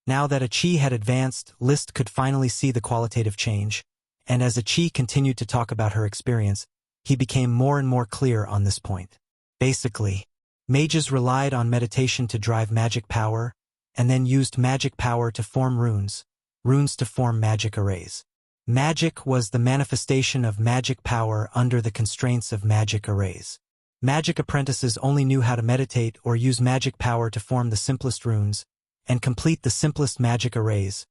Now that Achi had advanced, List could finally see the qualitative change, and as Achi continued to talk about her experience, he became more and more clear on this point. Basically, mages relied on meditation to drive magic power, and then used magic power to form runes, runes to form magic arrays. Magic was the manifestation of magic power under the constraints of magic arrays. Magic apprentices only knew how to meditate or use magic power to form the simplest runes and complete the simplest magic arrays.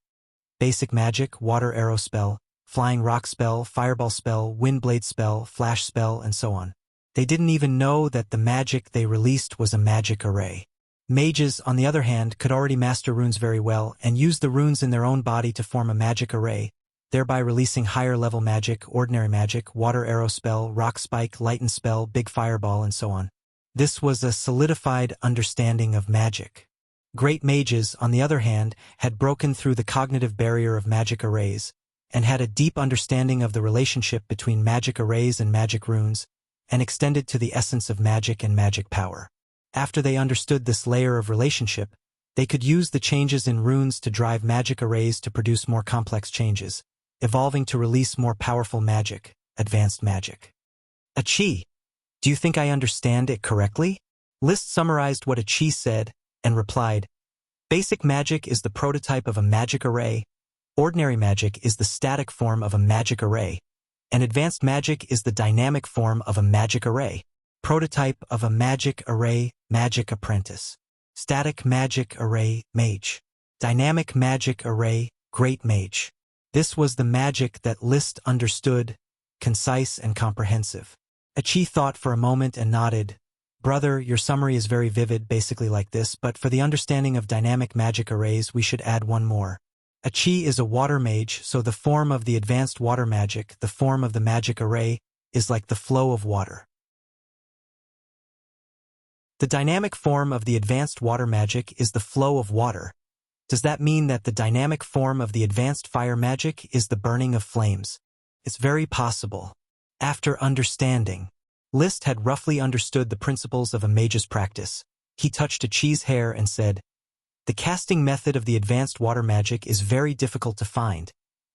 Basic magic, water arrow spell, flying rock spell, fireball spell, wind blade spell, flash spell, and so on. They didn't even know that the magic they released was a magic array. Mages, on the other hand, could already master runes very well and use the runes in their own body to form a magic array, thereby releasing higher-level magic, ordinary magic, water arrow spell, rock spike, lighten spell, big fireball, and so on. This was a solidified understanding of magic. Great mages, on the other hand, had broken through the cognitive barrier of magic arrays, and had a deep understanding of the relationship between magic arrays and magic runes, and extended to the essence of magic and magic power. After they understood this layer of relationship, they could use the changes in runes to drive magic arrays to produce more complex changes, evolving to release more powerful magic, advanced magic. Achi, do you think I understand it correctly? List summarized what Achi said and replied, "Basic magic is the prototype of a magic array, ordinary magic is the static form of a magic array, and advanced magic is the dynamic form of a magic array. Prototype of a magic array, magic apprentice. Static magic array, mage. Dynamic magic array, great mage." This was the magic that List understood, concise and comprehensive. Achi thought for a moment and nodded. "Brother, your summary is very vivid, basically like this, but for the understanding of dynamic magic arrays, we should add one more. Achi is a water mage, so the form of the advanced water magic, the form of the magic array, is like the flow of water. The dynamic form of the advanced water magic is the flow of water. Does that mean that the dynamic form of the advanced fire magic is the burning of flames? It's very possible. After understanding, List had roughly understood the principles of a mage's practice. He touched Achi's hair and said, "The casting method of the advanced water magic is very difficult to find,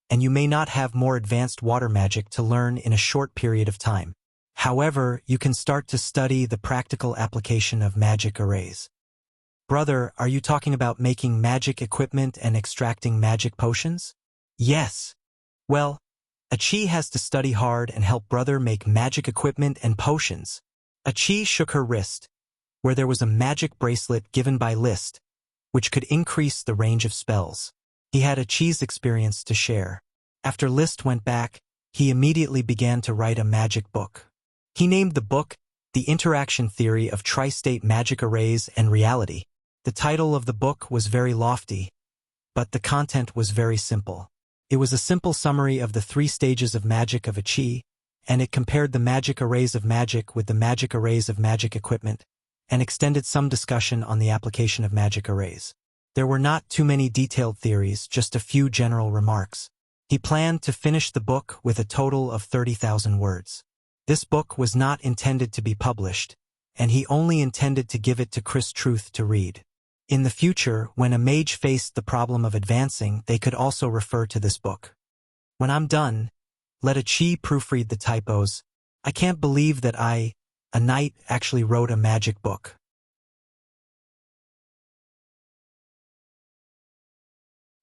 and you may not have more advanced water magic to learn in a short period of time. However, you can start to study the practical application of magic arrays." "Brother, are you talking about making magic equipment and extracting magic potions?" "Yes." "Well, Achi has to study hard and help brother make magic equipment and potions." Achi shook her wrist. where there was a magic bracelet given by List, which could increase the range of spells. He had a cheese experience to share. After List went back, he immediately began to write a magic book. He named the book The Interaction Theory of Tri-State Magic Arrays and Reality. The title of the book was very lofty, but the content was very simple. It was a simple summary of the 3 stages of magic of a chi, and it compared the magic arrays of magic with the magic arrays of magic equipment, and extended some discussion on the application of magic arrays. There were not too many detailed theories, just a few general remarks. He planned to finish the book with a total of 30,000 words. This book was not intended to be published, and he only intended to give it to Chris Truth to read. In the future, when a mage faced the problem of advancing, they could also refer to this book. When I'm done, let a chi proofread the typos. I can't believe that a knight, actually wrote a magic book.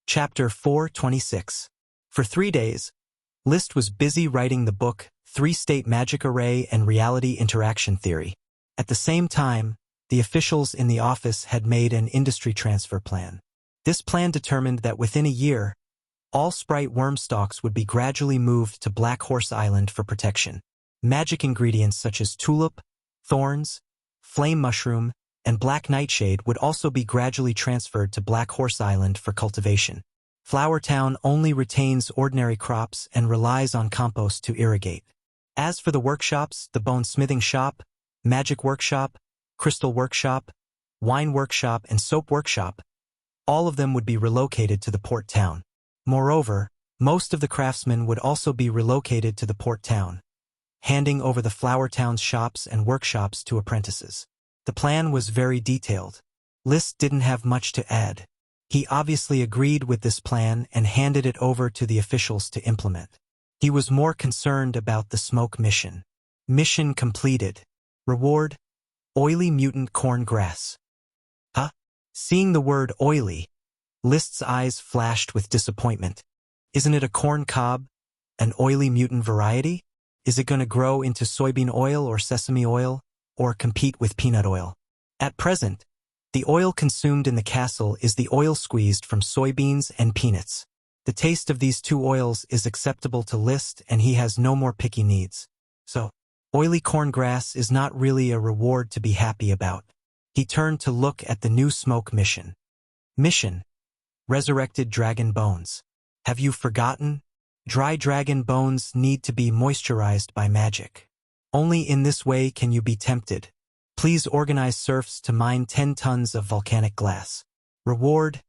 Chapter 426. For 3 days, List was busy writing the book 3-State Magic Array and Reality Interaction Theory. At the same time, the officials in the office had made an industry transfer plan. This plan determined that within a year, all sprite worm stocks would be gradually moved to Black Horse Island for protection. Magic ingredients such as tulip, thorns, flame mushroom, and black nightshade would also be gradually transferred to Black Horse Island for cultivation. Flower Town only retains ordinary crops and relies on compost to irrigate. As for the workshops, the bone smithing shop, magic workshop, crystal workshop, wine workshop, and soap workshop, all of them would be relocated to the port town. Moreover, most of the craftsmen would also be relocated to the port town, handing over the Flower Town's shops and workshops to apprentices. The plan was very detailed. List didn't have much to add. He obviously agreed with this plan and handed it over to the officials to implement. He was more concerned about the smoke mission. Mission completed. Reward: oily mutant corn grass. Huh? Seeing the word oily, List's eyes flashed with disappointment. Isn't it a corn cob? An oily mutant variety? Is it going to grow into soybean oil or sesame oil, or compete with peanut oil? At present, the oil consumed in the castle is the oil squeezed from soybeans and peanuts. The taste of these 2 oils is acceptable to List, and he has no more picky needs. So, oily corn grass is not really a reward to be happy about. He turned to look at the new smoke mission. Mission: resurrected dragon bones. Have you forgotten? Dry dragon bones need to be moisturized by magic. Only in this way can you be tempted. Please organize serfs to mine 10 tons of volcanic glass. Reward: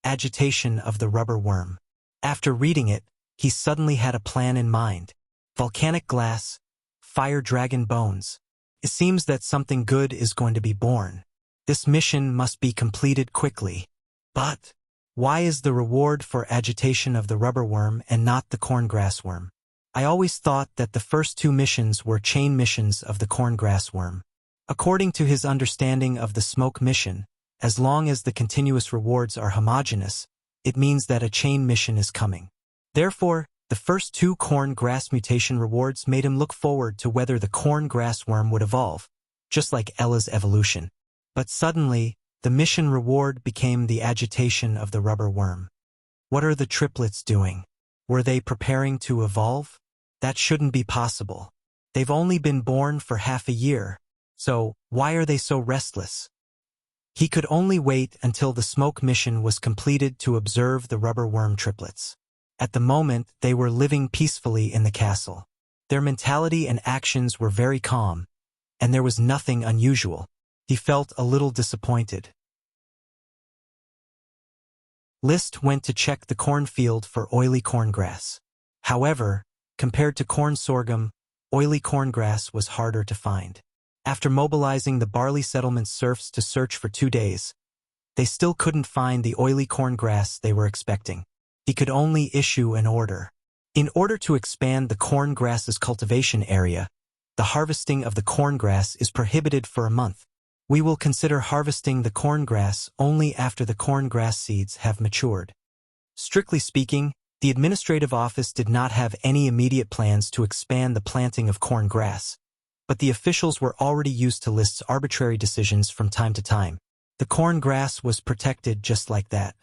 agitation of the rubber worm. After reading it, he suddenly had a plan in mind. Volcanic glass, fire dragon bones. It seems that something good is going to be born. This mission must be completed quickly. But why is the reward for agitation of the rubber worm and not the corngrass worm? I always thought that the first 2 missions were chain missions of the corngrass worm. According to his understanding of the smoke mission, as long as the continuous rewards are homogeneous, it means that a chain mission is coming. Therefore, the first 2 corn grass mutation rewards made him look forward to whether the corn grass worm would evolve, just like Ella's evolution. But suddenly, the mission reward became the agitation of the rubber worm. What are the triplets doing? Were they preparing to evolve? That shouldn't be possible. They've only been born for half a year, so why are they so restless? He could only wait until the smoke mission was completed to observe the rubber worm triplets. At the moment, they were living peacefully in the castle. Their mentality and actions were very calm, and there was nothing unusual. He felt a little disappointed. List went to check the cornfield for oily corngrass. However, compared to corn sorghum, oily corngrass was harder to find. After mobilizing the barley settlement serfs to search for 2 days, they still couldn't find the oily corngrass they were expecting. He could only issue an order. In order to expand the corngrass's cultivation area, the harvesting of the corngrass is prohibited for a month. We will consider harvesting the corngrass only after the corngrass seeds have matured. Strictly speaking, the administrative office did not have any immediate plans to expand the planting of corngrass. but the officials were already used to List's arbitrary decisions from time to time. The corn grass was protected just like that.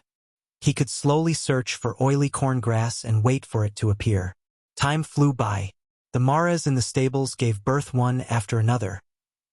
He could slowly search for oily corn grass and wait for it to appear. Time flew by. The maras in the stables gave birth one after another,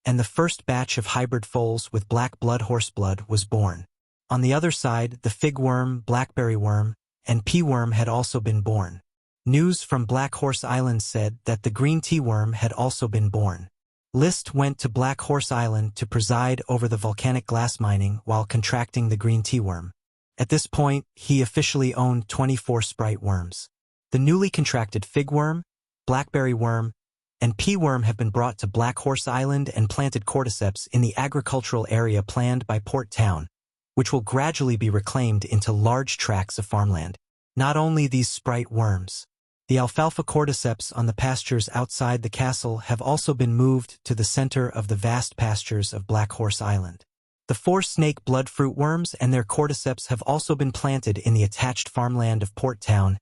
and the first batch of hybrid foals with black blood horseblood was born. On the other side, the figworm, blackberry worm, and pea worm had also been born. News from Black Horse Island said that the green tea worm had also been born. List went to Black Horse Island to preside over the volcanic glass mining while contracting the green tea worm. At this point, he officially owned 24 sprite worms. The newly contracted figworm, blackberry worm, and pea worm have been brought to Black Horse Island and planted cordyceps in the agricultural area planned by Port Town, which will gradually be reclaimed into large tracts of farmland. Not only these sprite worms. The alfalfa cordyceps on the pastures outside the castle have also been moved to the center of the vast pastures of Black Horse Island. The 4 snake blood fruit worms and their cordyceps have also been planted in the attached farmland of Port Town,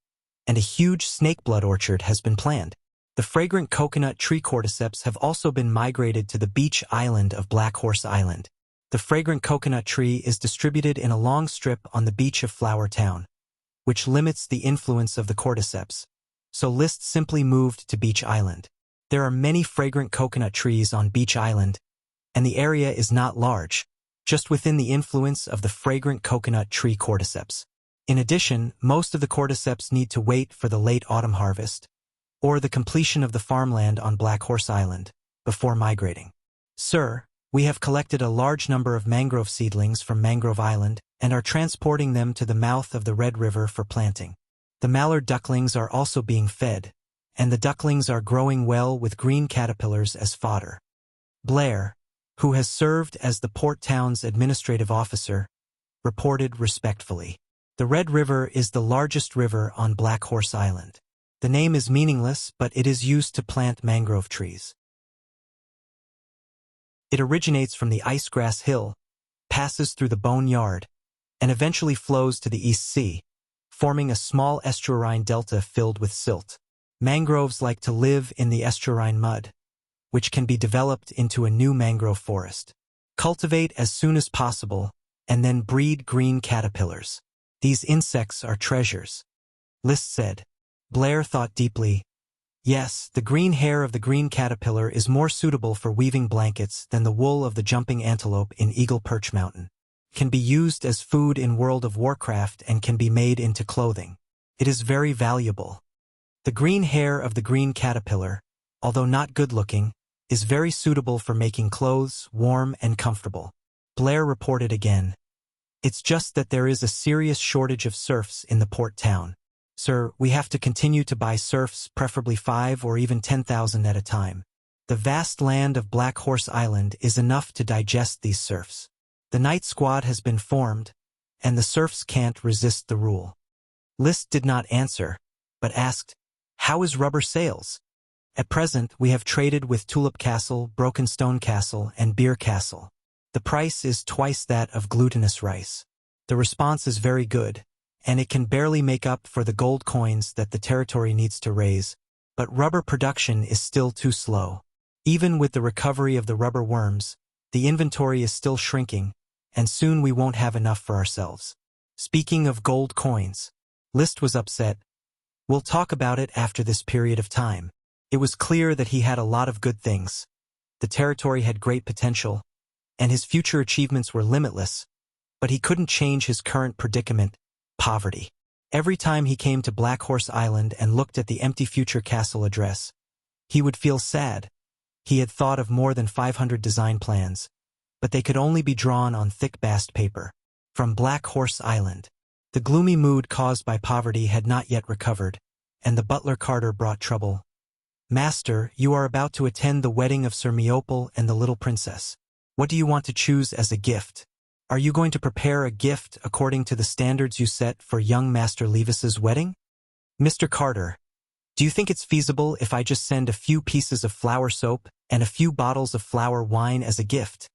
and a huge snake blood orchard has been planned. The fragrant coconut tree cordyceps have also been migrated to the beach island of Black Horse Island. The fragrant coconut tree is distributed in a long strip on the beach of Flower Town, which limits the influence of the cordyceps, so List simply moved to Beach Island. There are many fragrant coconut trees on Beach Island, and the area is not large, just within the influence of the fragrant coconut tree cordyceps. In addition, most of the cordyceps need to wait for the late autumn harvest, or the completion of the farmland on Black Horse Island, before migrating. Sir, we have collected a large number of mangrove seedlings from Mangrove Island and are transporting them to the mouth of the Red River for planting. The mallard ducklings are also being fed, and the ducklings are growing well with green caterpillars as fodder. Blair, who has served as the Port Town's administrative officer, reported respectfully. The Red River is the largest river on Black Horse Island. The name is meaningless, but it is used to plant mangrove trees. It originates from the Icegrass Hill, passes through the Bone Yard, and eventually flows to the East Sea, forming a small estuarine delta filled with silt. Mangroves like to live in the estuarine mud, which can be developed into a new mangrove forest. Cultivate as soon as possible, and then breed green caterpillars. These insects are treasures. List said. Blair thought deeply. Yes, the green hair of the green caterpillar is more suitable for weaving blankets than the wool of the jumping antelope in Eagle Perch Mountain. Can be used as food in World of Warcraft and can be made into clothing. It is very valuable. The green hair of the green caterpillar, although not good-looking, is very suitable for making clothes warm and comfortable. Blair reported again. It's just that there is a serious shortage of serfs in the port town. Sir, we have to continue to buy serfs, preferably 5 or even 10,000 at a time. The vast land of Black Horse Island is enough to digest these serfs. The night squad has been formed, and the serfs can't resist the rule. List did not answer, but asked, "How is rubber sales?" At present, we have traded with Tulip Castle, Broken Stone Castle, and Beer Castle. The price is twice that of glutinous rice. The response is very good, and it can barely make up for the gold coins that the territory needs to raise, but rubber production is still too slow. Even with the recovery of the rubber worms, the inventory is still shrinking, and soon we won't have enough for ourselves. Speaking of gold coins, List was upset. We'll talk about it after this period of time. It was clear that he had a lot of good things. The territory had great potential, and his future achievements were limitless, but he couldn't change his current predicament, poverty. Every time he came to Black Horse Island and looked at the empty future castle address, he would feel sad. He had thought of more than 500 design plans, but they could only be drawn on thick bast paper. From Black Horse Island, the gloomy mood caused by poverty had not yet recovered, and the butler Carter brought trouble. "Master, you are about to attend the wedding of Sir Meopel and the little princess. What do you want to choose as a gift? Are you going to prepare a gift according to the standards you set for young Master Levis's wedding? Mr. Carter, do you think it's feasible if I just send a few pieces of flour soap and a few bottles of flour wine as a gift?"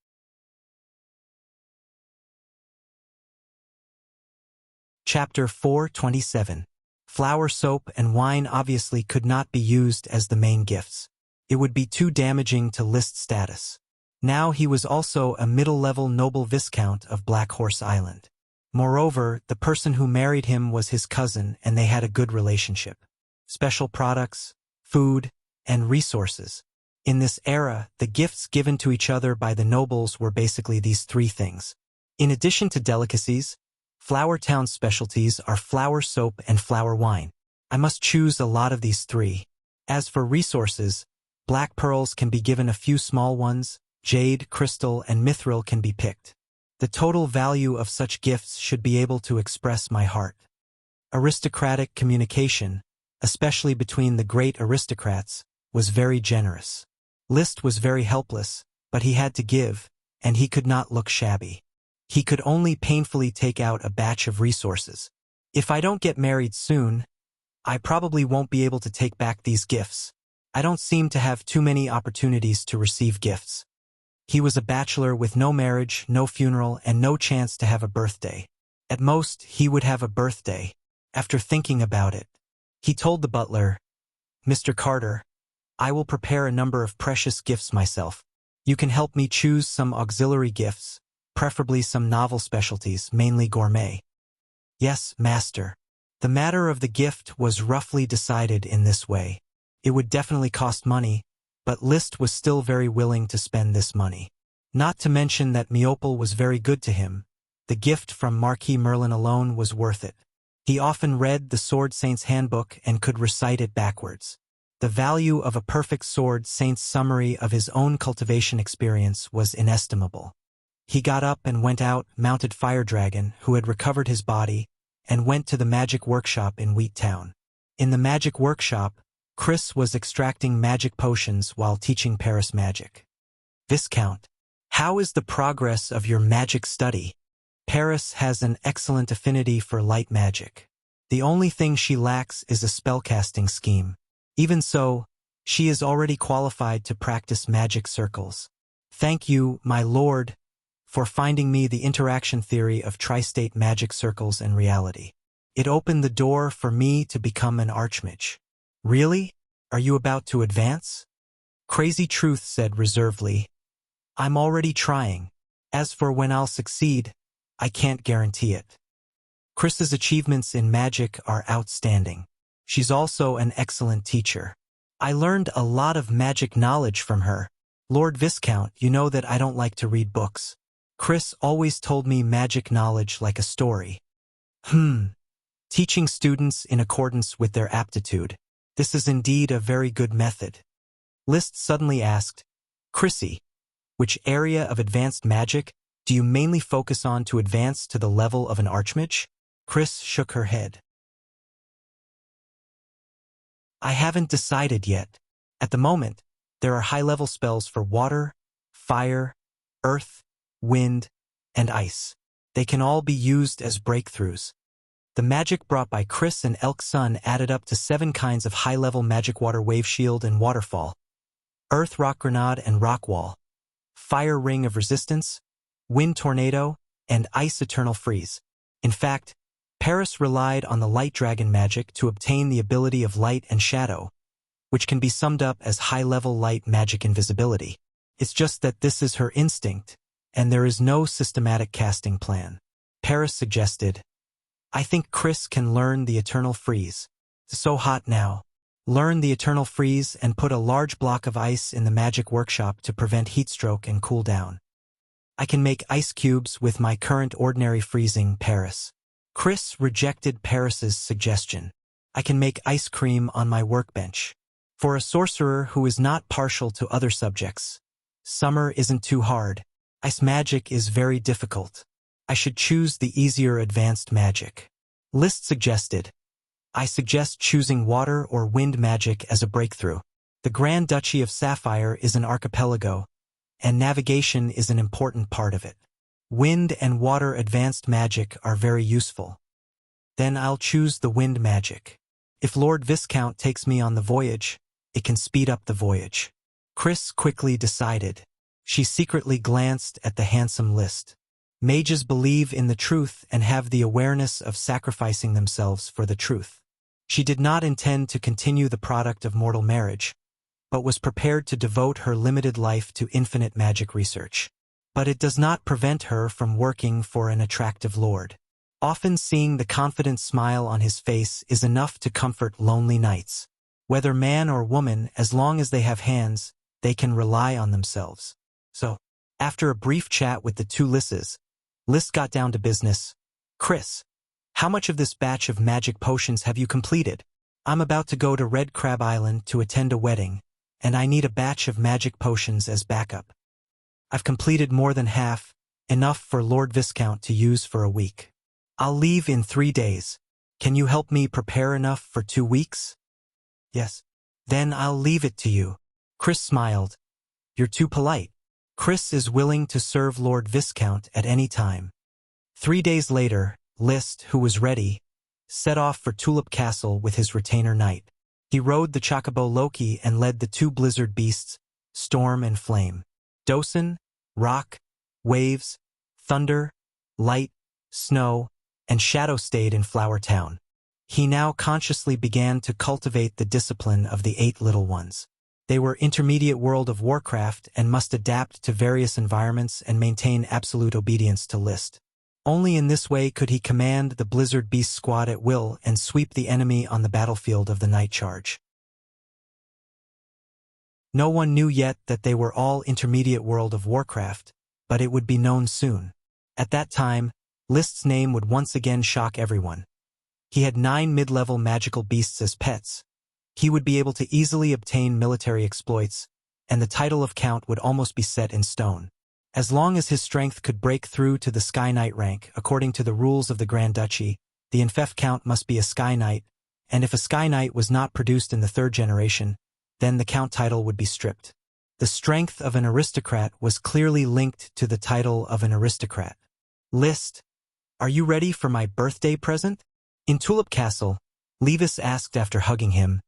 Chapter 427. Flour soap and wine obviously could not be used as the main gifts. It would be too damaging to List's status. Now he was also a middle-level noble viscount of Black Horse Island. Moreover, the person who married him was his cousin and they had a good relationship. Special products, food, and resources. In this era, the gifts given to each other by the nobles were basically these three things. In addition to delicacies, Flower Town's specialties are flower soap and flower wine. I must choose a lot of these three. As for resources, black pearls can be given a few small ones, jade, crystal, and mithril can be picked. The total value of such gifts should be able to express my heart. Aristocratic communication, especially between the great aristocrats, was very generous. List was very helpless, but he had to give, and he could not look shabby. He could only painfully take out a batch of resources. If I don't get married soon, I probably won't be able to take back these gifts. I don't seem to have too many opportunities to receive gifts. He was a bachelor with no marriage, no funeral, and no chance to have a birthday. At most, he would have a birthday. After thinking about it, he told the butler, "Mr. Carter, I will prepare a number of precious gifts myself. You can help me choose some auxiliary gifts, preferably some novel specialties, mainly gourmet." "Yes, master." The matter of the gift was roughly decided in this way. It would definitely cost money, but List was still very willing to spend this money. Not to mention that Meopel was very good to him. The gift from Marquis Merlin alone was worth it. He often read the Sword Saint's handbook and could recite it backwards. The value of a perfect Sword Saint's summary of his own cultivation experience was inestimable. He got up and went out, mounted Fire Dragon, who had recovered his body, and went to the magic workshop in Wheat Town. In the magic workshop, Chris was extracting magic potions while teaching Paris magic. "Viscount, how is the progress of your magic study?" Paris has an excellent affinity for light magic. The only thing she lacks is a spellcasting scheme. Even so, she is already qualified to practice magic circles. "Thank you, my lord, for finding me the interaction theory of tri-state magic circles and reality. It opened the door for me to become an archmage." "Really? Are you about to advance?" Crazy Truth said reservedly, "I'm already trying. As for when I'll succeed, I can't guarantee it." Chris's achievements in magic are outstanding. She's also an excellent teacher. I learned a lot of magic knowledge from her. "Lord Viscount, you know that I don't like to read books. Chris always told me magic knowledge like a story." Teaching students in accordance with their aptitude. This is indeed a very good method. List suddenly asked, "Chrissy, which area of advanced magic do you mainly focus on to advance to the level of an archmage?" Chris shook her head. "I haven't decided yet. At the moment, there are high-level spells for water, fire, earth, wind, and ice. They can all be used as breakthroughs. The magic brought by Chris and Elk Sun added up to 7 kinds of high-level magic: water wave shield and waterfall, earth rock grenade and rock wall, fire ring of resistance, wind tornado, and ice eternal freeze. In fact, Paris relied on the light dragon magic to obtain the ability of light and shadow, which can be summed up as high-level light magic invisibility. It's just that this is her instinct, and there is no systematic casting plan." Paris suggested, "I think Chris can learn the eternal freeze. It's so hot now. Learn the eternal freeze and put a large block of ice in the magic workshop to prevent heatstroke and cool down. I can make ice cubes with my current ordinary freezing." Paris. Chris rejected Paris's suggestion. "I can make ice cream on my workbench. For a sorcerer who is not partial to other subjects, summer isn't too hard. Ice magic is very difficult. I should choose the easier advanced magic." List suggested, "I suggest choosing water or wind magic as a breakthrough. The Grand Duchy of Sapphire is an archipelago, and navigation is an important part of it. Wind and water advanced magic are very useful. Then I'll choose the wind magic. If Lord Viscount takes me on the voyage, it can speed up the voyage." Chris quickly decided. She secretly glanced at the handsome List. Mages believe in the truth and have the awareness of sacrificing themselves for the truth. She did not intend to continue the product of mortal marriage, but was prepared to devote her limited life to infinite magic research. But it does not prevent her from working for an attractive lord. Often seeing the confident smile on his face is enough to comfort lonely nights. Whether man or woman, as long as they have hands, they can rely on themselves. So, after a brief chat with the two Lisses, List got down to business. Chris, how much of this batch of magic potions have you completed? I'm about to go to Red Crab Island to attend a wedding, and I need a batch of magic potions as backup. I've completed more than half, enough for Lord Viscount to use for a week. I'll leave in 3 days. Can you help me prepare enough for 2 weeks? Yes. Then I'll leave it to you. Chris smiled. You're too polite. Chris is willing to serve Lord Viscount at any time. 3 days later, List, who was ready, set off for Tulip Castle with his retainer knight. He rode the chocobo Loki and led the 2 blizzard beasts, Storm and Flame. Dosen, rock, waves, thunder, light, snow, and shadow stayed in Flower Town. He now consciously began to cultivate the discipline of the 8 little ones. They were intermediate World of Warcraft and must adapt to various environments and maintain absolute obedience to List. Only in this way could he command the Blizzard Beast squad at will and sweep the enemy on the battlefield of the night charge. No one knew yet that they were all intermediate World of Warcraft, but it would be known soon. At that time, List's name would once again shock everyone. He had 9 mid-level magical beasts as pets. He would be able to easily obtain military exploits, and the title of Count would almost be set in stone. As long as his strength could break through to the Sky Knight rank, according to the rules of the Grand Duchy, the Infef Count must be a Sky Knight, and if a Sky Knight was not produced in the 3rd generation, then the Count title would be stripped. The strength of an aristocrat was clearly linked to the title of an aristocrat. List, are you ready for my birthday present? In Tulip Castle, Levis asked after hugging him,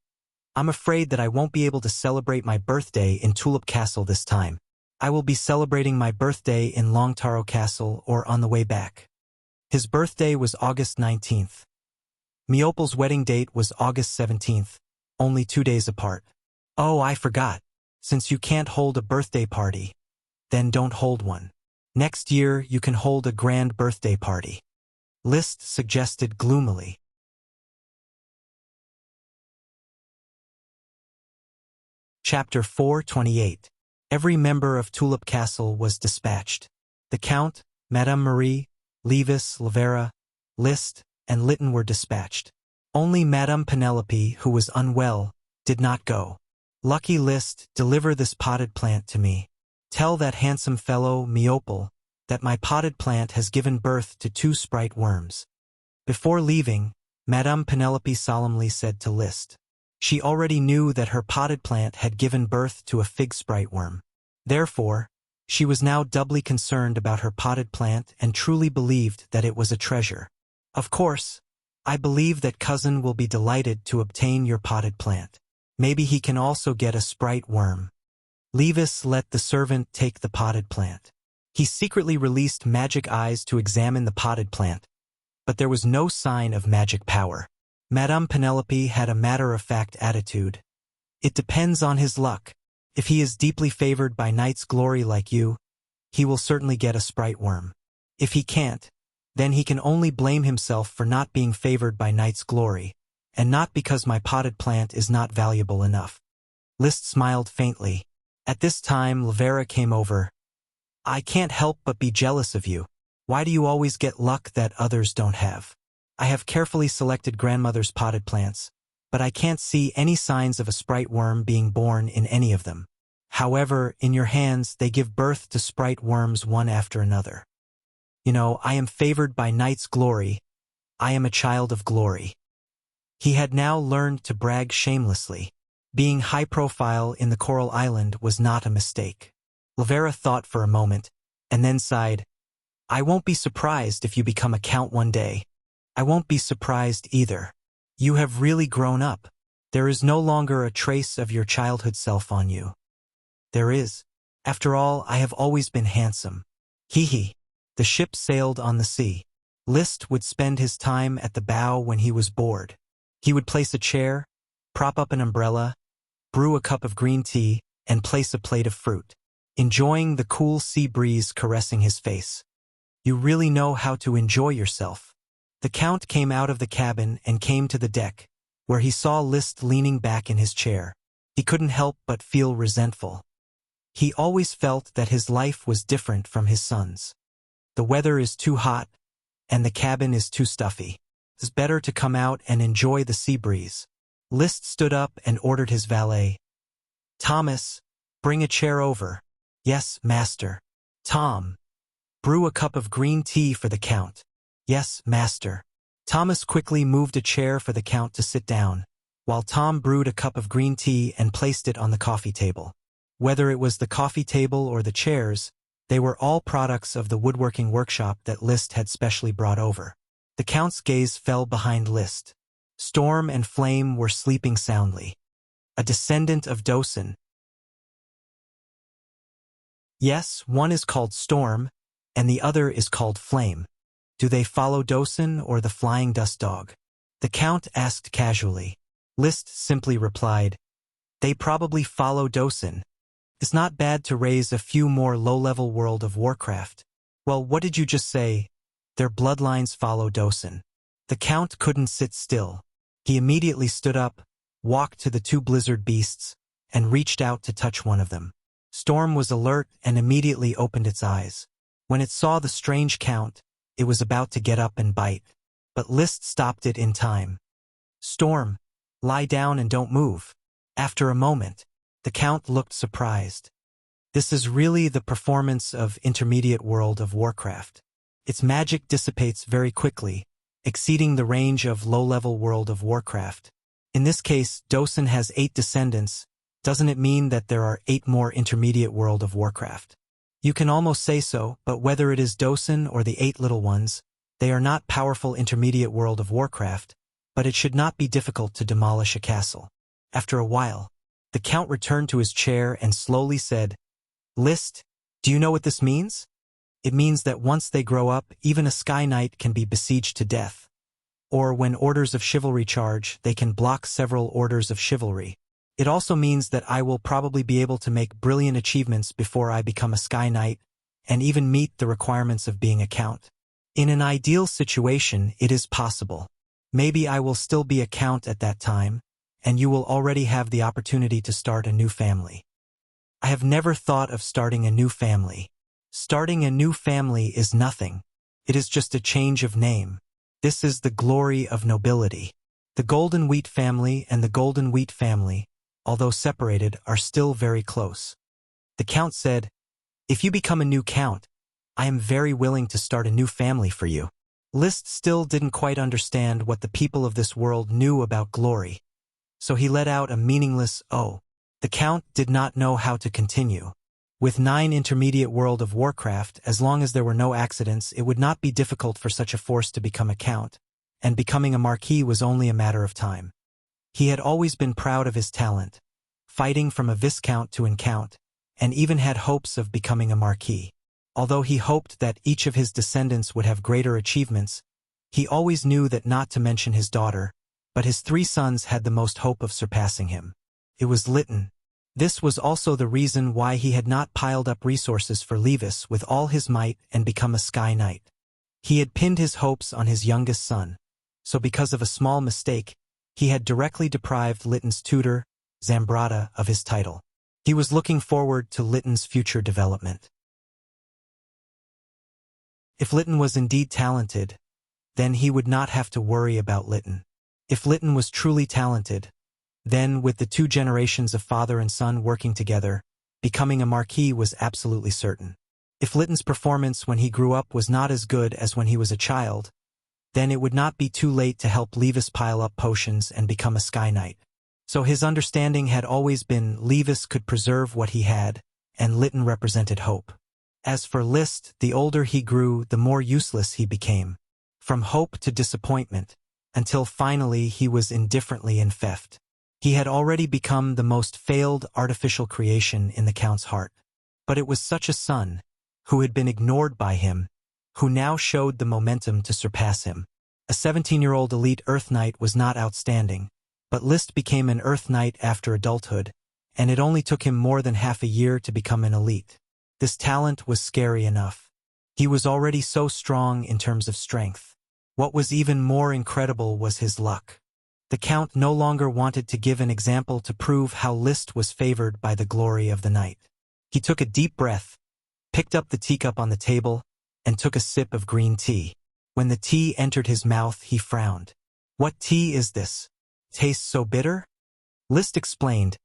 I'm afraid that I won't be able to celebrate my birthday in Tulip Castle this time. I will be celebrating my birthday in Longtaro Castle or on the way back. His birthday was August 19th. Meople's wedding date was August 17th, only 2 days apart. Oh, I forgot. Since you can't hold a birthday party, then don't hold one. Next year you can hold a grand birthday party. List suggested gloomily. Chapter 428. Every member of Tulip Castle was dispatched. The Count, Madame Marie, Levis, Lavera, List, and Lytton were dispatched. Only Madame Penelope, who was unwell, did not go. Lucky List, deliver this potted plant to me. Tell that handsome fellow, Meople, that my potted plant has given birth to 2 sprite worms. Before leaving, Madame Penelope solemnly said to List. She already knew that her potted plant had given birth to a fig sprite worm. Therefore, she was now doubly concerned about her potted plant and truly believed that it was a treasure. Of course, I believe that cousin will be delighted to obtain your potted plant. Maybe he can also get a sprite worm. Levis let the servant take the potted plant. He secretly released magic eyes to examine the potted plant, but there was no sign of magic power. Madame Penelope had a matter-of-fact attitude. It depends on his luck. If he is deeply favored by knight's glory like you, he will certainly get a sprite worm. If he can't, then he can only blame himself for not being favored by knight's glory, and not because my potted plant is not valuable enough. List smiled faintly. At this time, Lavera came over. I can't help but be jealous of you. Why do you always get luck that others don't have? I have carefully selected grandmother's potted plants, but I can't see any signs of a sprite worm being born in any of them. However, in your hands, they give birth to sprite worms one after another. You know, I am favored by knight's glory. I am a child of glory. He had now learned to brag shamelessly. Being high profile in the Coral Island was not a mistake. Lavera thought for a moment, and then sighed. I won't be surprised if you become a count one day. I won't be surprised either. You have really grown up. There is no longer a trace of your childhood self on you. There is. After all, I have always been handsome. Hee hee. The ship sailed on the sea. List would spend his time at the bow when he was bored. He would place a chair, prop up an umbrella, brew a cup of green tea, and place a plate of fruit, enjoying the cool sea breeze caressing his face. You really know how to enjoy yourself. The Count came out of the cabin and came to the deck, where he saw Liszt leaning back in his chair. He couldn't help but feel resentful. He always felt that his life was different from his son's. The weather is too hot, and the cabin is too stuffy. It's better to come out and enjoy the sea breeze. Liszt stood up and ordered his valet. Thomas, bring a chair over. Yes, master. Tom, brew a cup of green tea for the Count. Yes, master. Thomas quickly moved a chair for the Count to sit down, while Tom brewed a cup of green tea and placed it on the coffee table. Whether it was the coffee table or the chairs, they were all products of the woodworking workshop that Liszt had specially brought over. The Count's gaze fell behind Liszt. Storm and Flame were sleeping soundly. A descendant of Dosen. Yes, one is called Storm, and the other is called Flame. Do they follow Dosen or the flying dust dog? The Count asked casually. Liszt simply replied, they probably follow Dosen. It's not bad to raise a few more low-level World of Warcraft. Well, what did you just say? Their bloodlines follow Dosen. The Count couldn't sit still. He immediately stood up, walked to the two blizzard beasts, and reached out to touch one of them. Storm was alert and immediately opened its eyes. When it saw the strange Count, it was about to get up and bite. But Liszt stopped it in time. Storm, lie down and don't move. After a moment, the Count looked surprised. This is really the performance of intermediate World of Warcraft. Its magic dissipates very quickly, exceeding the range of low-level World of Warcraft. In this case, Dosen has 8 descendants. Doesn't it mean that there are 8 more intermediate World of Warcraft? You can almost say so, but whether it is Dosen or the 8 little ones, they are not powerful intermediate World of Warcraft, but it should not be difficult to demolish a castle. After a while, the Count returned to his chair and slowly said, Liszt, do you know what this means? It means that once they grow up, even a Sky Knight can be besieged to death. Or when orders of chivalry charge, they can block several orders of chivalry. It also means that I will probably be able to make brilliant achievements before I become a Sky Knight, and even meet the requirements of being a Count. In an ideal situation, it is possible. Maybe I will still be a Count at that time, and you will already have the opportunity to start a new family. I have never thought of starting a new family. Starting a new family is nothing. It is just a change of name. This is the glory of nobility. The Golden Wheat family and the Golden Wheat family, although separated, are still very close. The Count said, if you become a new Count, I am very willing to start a new family for you. Liszt still didn't quite understand what the people of this world knew about glory, so he let out a meaningless "oh." The Count did not know how to continue. With 9 intermediate World of Warcraft, as long as there were no accidents, it would not be difficult for such a force to become a Count, and becoming a Marquis was only a matter of time. He had always been proud of his talent, fighting from a Viscount to an Count, and even had hopes of becoming a Marquis. Although he hoped that each of his descendants would have greater achievements, he always knew that not to mention his daughter, but his 3 sons had the most hope of surpassing him. It was Lytton. This was also the reason why he had not piled up resources for Levis with all his might and become a Sky Knight. He had pinned his hopes on his youngest son, so because of a small mistake, he had directly deprived Lytton's tutor, Zambrata, of his title. He was looking forward to Lytton's future development. If Lytton was indeed talented, then he would not have to worry about Lytton. If Lytton was truly talented, then, with the 2 generations of father and son working together, becoming a Marquis was absolutely certain. If Lytton's performance when he grew up was not as good as when he was a child, then it would not be too late to help Levis pile up potions and become a Sky Knight. So his understanding had always been Levis could preserve what he had, and Lytton represented hope. As for Liszt, the older he grew, the more useless he became. From hope to disappointment, until finally he was indifferently enfeoffed. He had already become the most failed artificial creation in the Count's heart. But it was such a son, who had been ignored by him, who now showed the momentum to surpass him. A 17-year-old elite Earth Knight was not outstanding, but Liszt became an Earth Knight after adulthood, and it only took him more than half a year to become an elite. This talent was scary enough. He was already so strong in terms of strength. What was even more incredible was his luck. The Count no longer wanted to give an example to prove how Liszt was favored by the glory of the night. He took a deep breath, picked up the teacup on the table, and took a sip of green tea. When the tea entered his mouth, he frowned. "What tea is this? Tastes so bitter?" Liszt explained,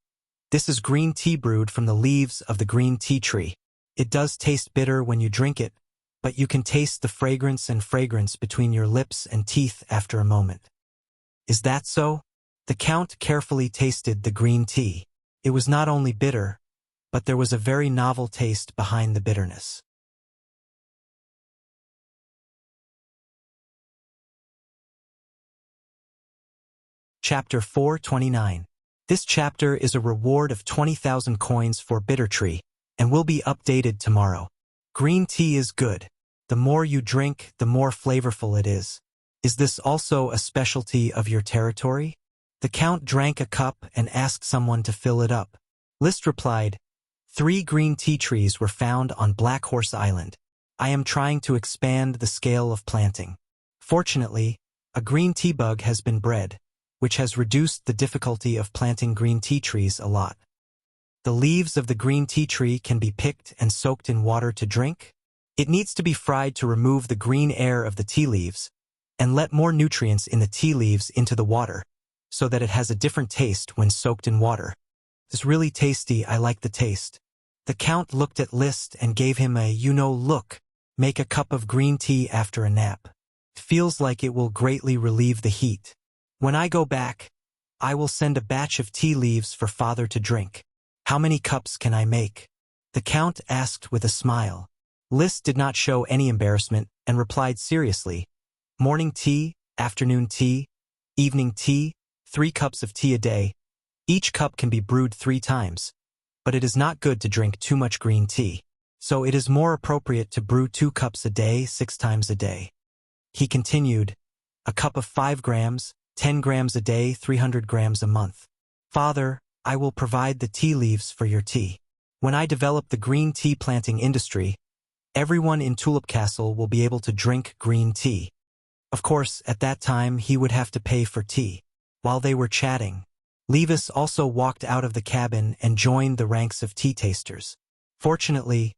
"This is green tea brewed from the leaves of the green tea tree. It does taste bitter when you drink it, but you can taste the fragrance between your lips and teeth after a moment." "Is that so?" The Count carefully tasted the green tea. It was not only bitter, but there was a very novel taste behind the bitterness. Chapter 429. This chapter is a reward of 20,000 coins for Bitter Tree, and will be updated tomorrow. Green tea is good. The more you drink, the more flavorful it is. Is this also a specialty of your territory? The Count drank a cup and asked someone to fill it up. Liszt replied, 3 green tea trees were found on Black Horse Island. I am trying to expand the scale of planting. Fortunately, a green tea bug has been bred, which has reduced the difficulty of planting green tea trees a lot. The leaves of the green tea tree can be picked and soaked in water to drink. It needs to be fried to remove the green air of the tea leaves, and let more nutrients in the tea leaves into the water, so that it has a different taste when soaked in water. It's really tasty. I like the taste. The Count looked at Liszt and gave him a look. Make a cup of green tea after a nap. It feels like it will greatly relieve the heat. When I go back, I will send a batch of tea leaves for father to drink. How many cups can I make? The Count asked with a smile. Liszt did not show any embarrassment and replied seriously, morning tea, afternoon tea, evening tea, 3 cups of tea a day. Each cup can be brewed 3 times, but it is not good to drink too much green tea, so it is more appropriate to brew 2 cups a day 6 times a day. He continued, a cup of 5 grams, 10 grams a day, 300 grams a month. Father, I will provide the tea leaves for your tea. When I develop the green tea planting industry, everyone in Tulip Castle will be able to drink green tea. Of course, at that time he would have to pay for tea. While they were chatting, Levis also walked out of the cabin and joined the ranks of tea tasters. Fortunately,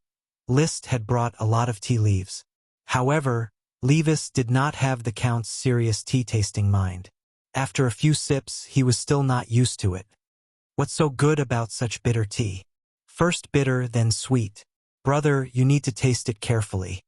Liszt had brought a lot of tea leaves. However, Levis did not have the Count's serious tea-tasting mind. After a few sips, he was still not used to it. What's so good about such bitter tea? First bitter, then sweet. Brother, you need to taste it carefully.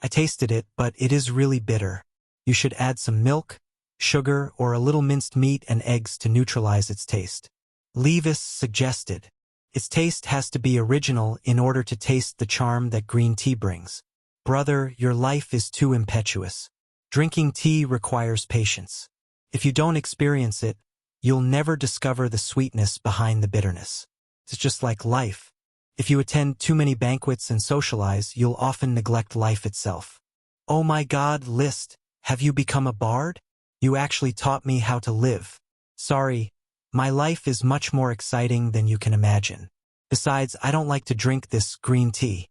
I tasted it, but it is really bitter. You should add some milk, sugar, or a little minced meat and eggs to neutralize its taste. Levis suggested. Its taste has to be original in order to taste the charm that green tea brings. Brother, your life is too impetuous. Drinking tea requires patience. If you don't experience it, you'll never discover the sweetness behind the bitterness. It's just like life. If you attend too many banquets and socialize, you'll often neglect life itself. Oh my God, Liszt, have you become a bard? You actually taught me how to live. Sorry, my life is much more exciting than you can imagine. Besides, I don't like to drink this green tea.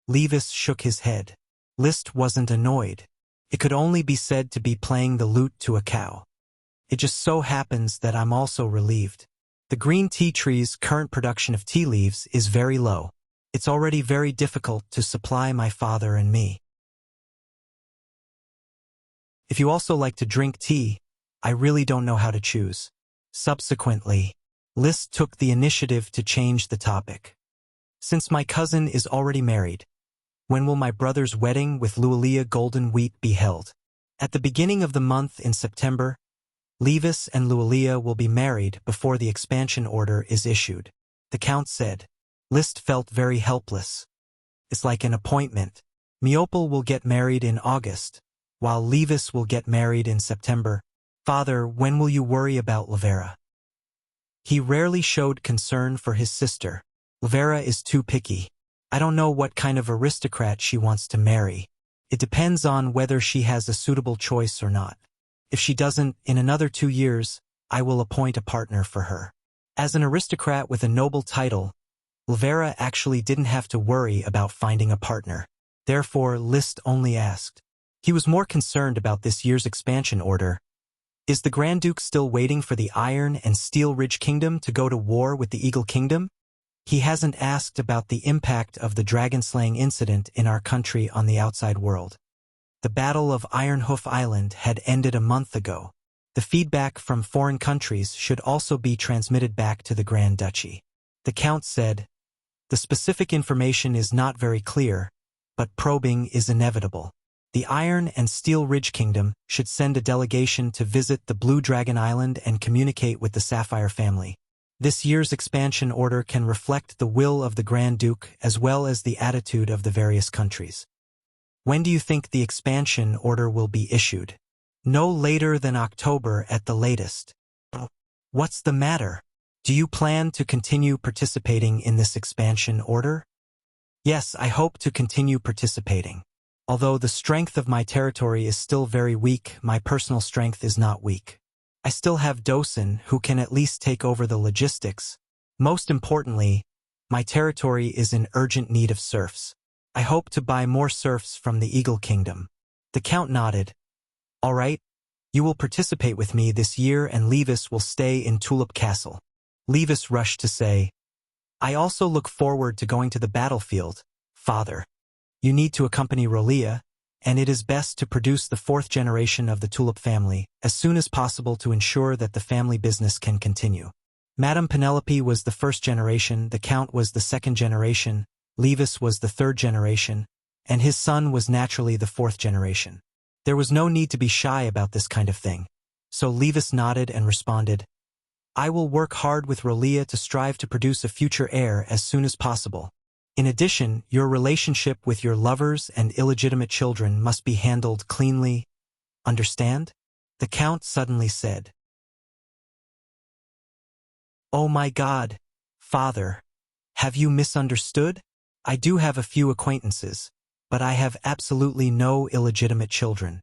Levis shook his head. Liszt wasn't annoyed. It could only be said to be playing the lute to a cow. It just so happens that I'm also relieved. The green tea tree's current production of tea leaves is very low. It's already very difficult to supply my father and me. If you also like to drink tea, I really don't know how to choose. Subsequently, Liszt took the initiative to change the topic. Since my cousin is already married, when will my brother's wedding with Lualia Golden Wheat be held? At the beginning of the month in September, Levis and Lualia will be married before the expansion order is issued. The Count said. Liszt felt very helpless. It's like an appointment. Miopel will get married in August, while Levis will get married in September. Father, when will you worry about Lavera? He rarely showed concern for his sister. Lavera is too picky. I don't know what kind of aristocrat she wants to marry. It depends on whether she has a suitable choice or not. If she doesn't, in another 2 years, I will appoint a partner for her. As an aristocrat with a noble title, Lavera actually didn't have to worry about finding a partner. Therefore, Liszt only asked. He was more concerned about this year's expansion order. Is the Grand Duke still waiting for the Iron and Steel Ridge Kingdom to go to war with the Eagle Kingdom? He hasn't asked about the impact of the dragon-slaying incident in our country on the outside world. The Battle of Ironhoof Island had ended a month ago. The feedback from foreign countries should also be transmitted back to the Grand Duchy. The Count said, "The specific information is not very clear, but probing is inevitable. The Iron and Steel Ridge Kingdom should send a delegation to visit the Blue Dragon Island and communicate with the Sapphire family. This year's expansion order can reflect the will of the Grand Duke as well as the attitude of the various countries." When do you think the expansion order will be issued? No later than October at the latest. What's the matter? Do you plan to continue participating in this expansion order? Yes, I hope to continue participating. Although the strength of my territory is still very weak, my personal strength is not weak. I still have Dosen, who can at least take over the logistics. Most importantly, my territory is in urgent need of serfs. I hope to buy more serfs from the Eagle Kingdom. The Count nodded. All right, you will participate with me this year and Levis will stay in Tulip Castle. Levis rushed to say, I also look forward to going to the battlefield, Father. You need to accompany Rolia, and it is best to produce the fourth generation of the Tulip family as soon as possible to ensure that the family business can continue. Madame Penelope was the first generation, the Count was the second generation, Levis was the third generation, and his son was naturally the fourth generation. There was no need to be shy about this kind of thing. So Levis nodded and responded, I will work hard with Rolia to strive to produce a future heir as soon as possible. In addition, your relationship with your lovers and illegitimate children must be handled cleanly. Understand? The Count suddenly said. Oh my God, Father, have you misunderstood? I do have a few acquaintances, but I have absolutely no illegitimate children.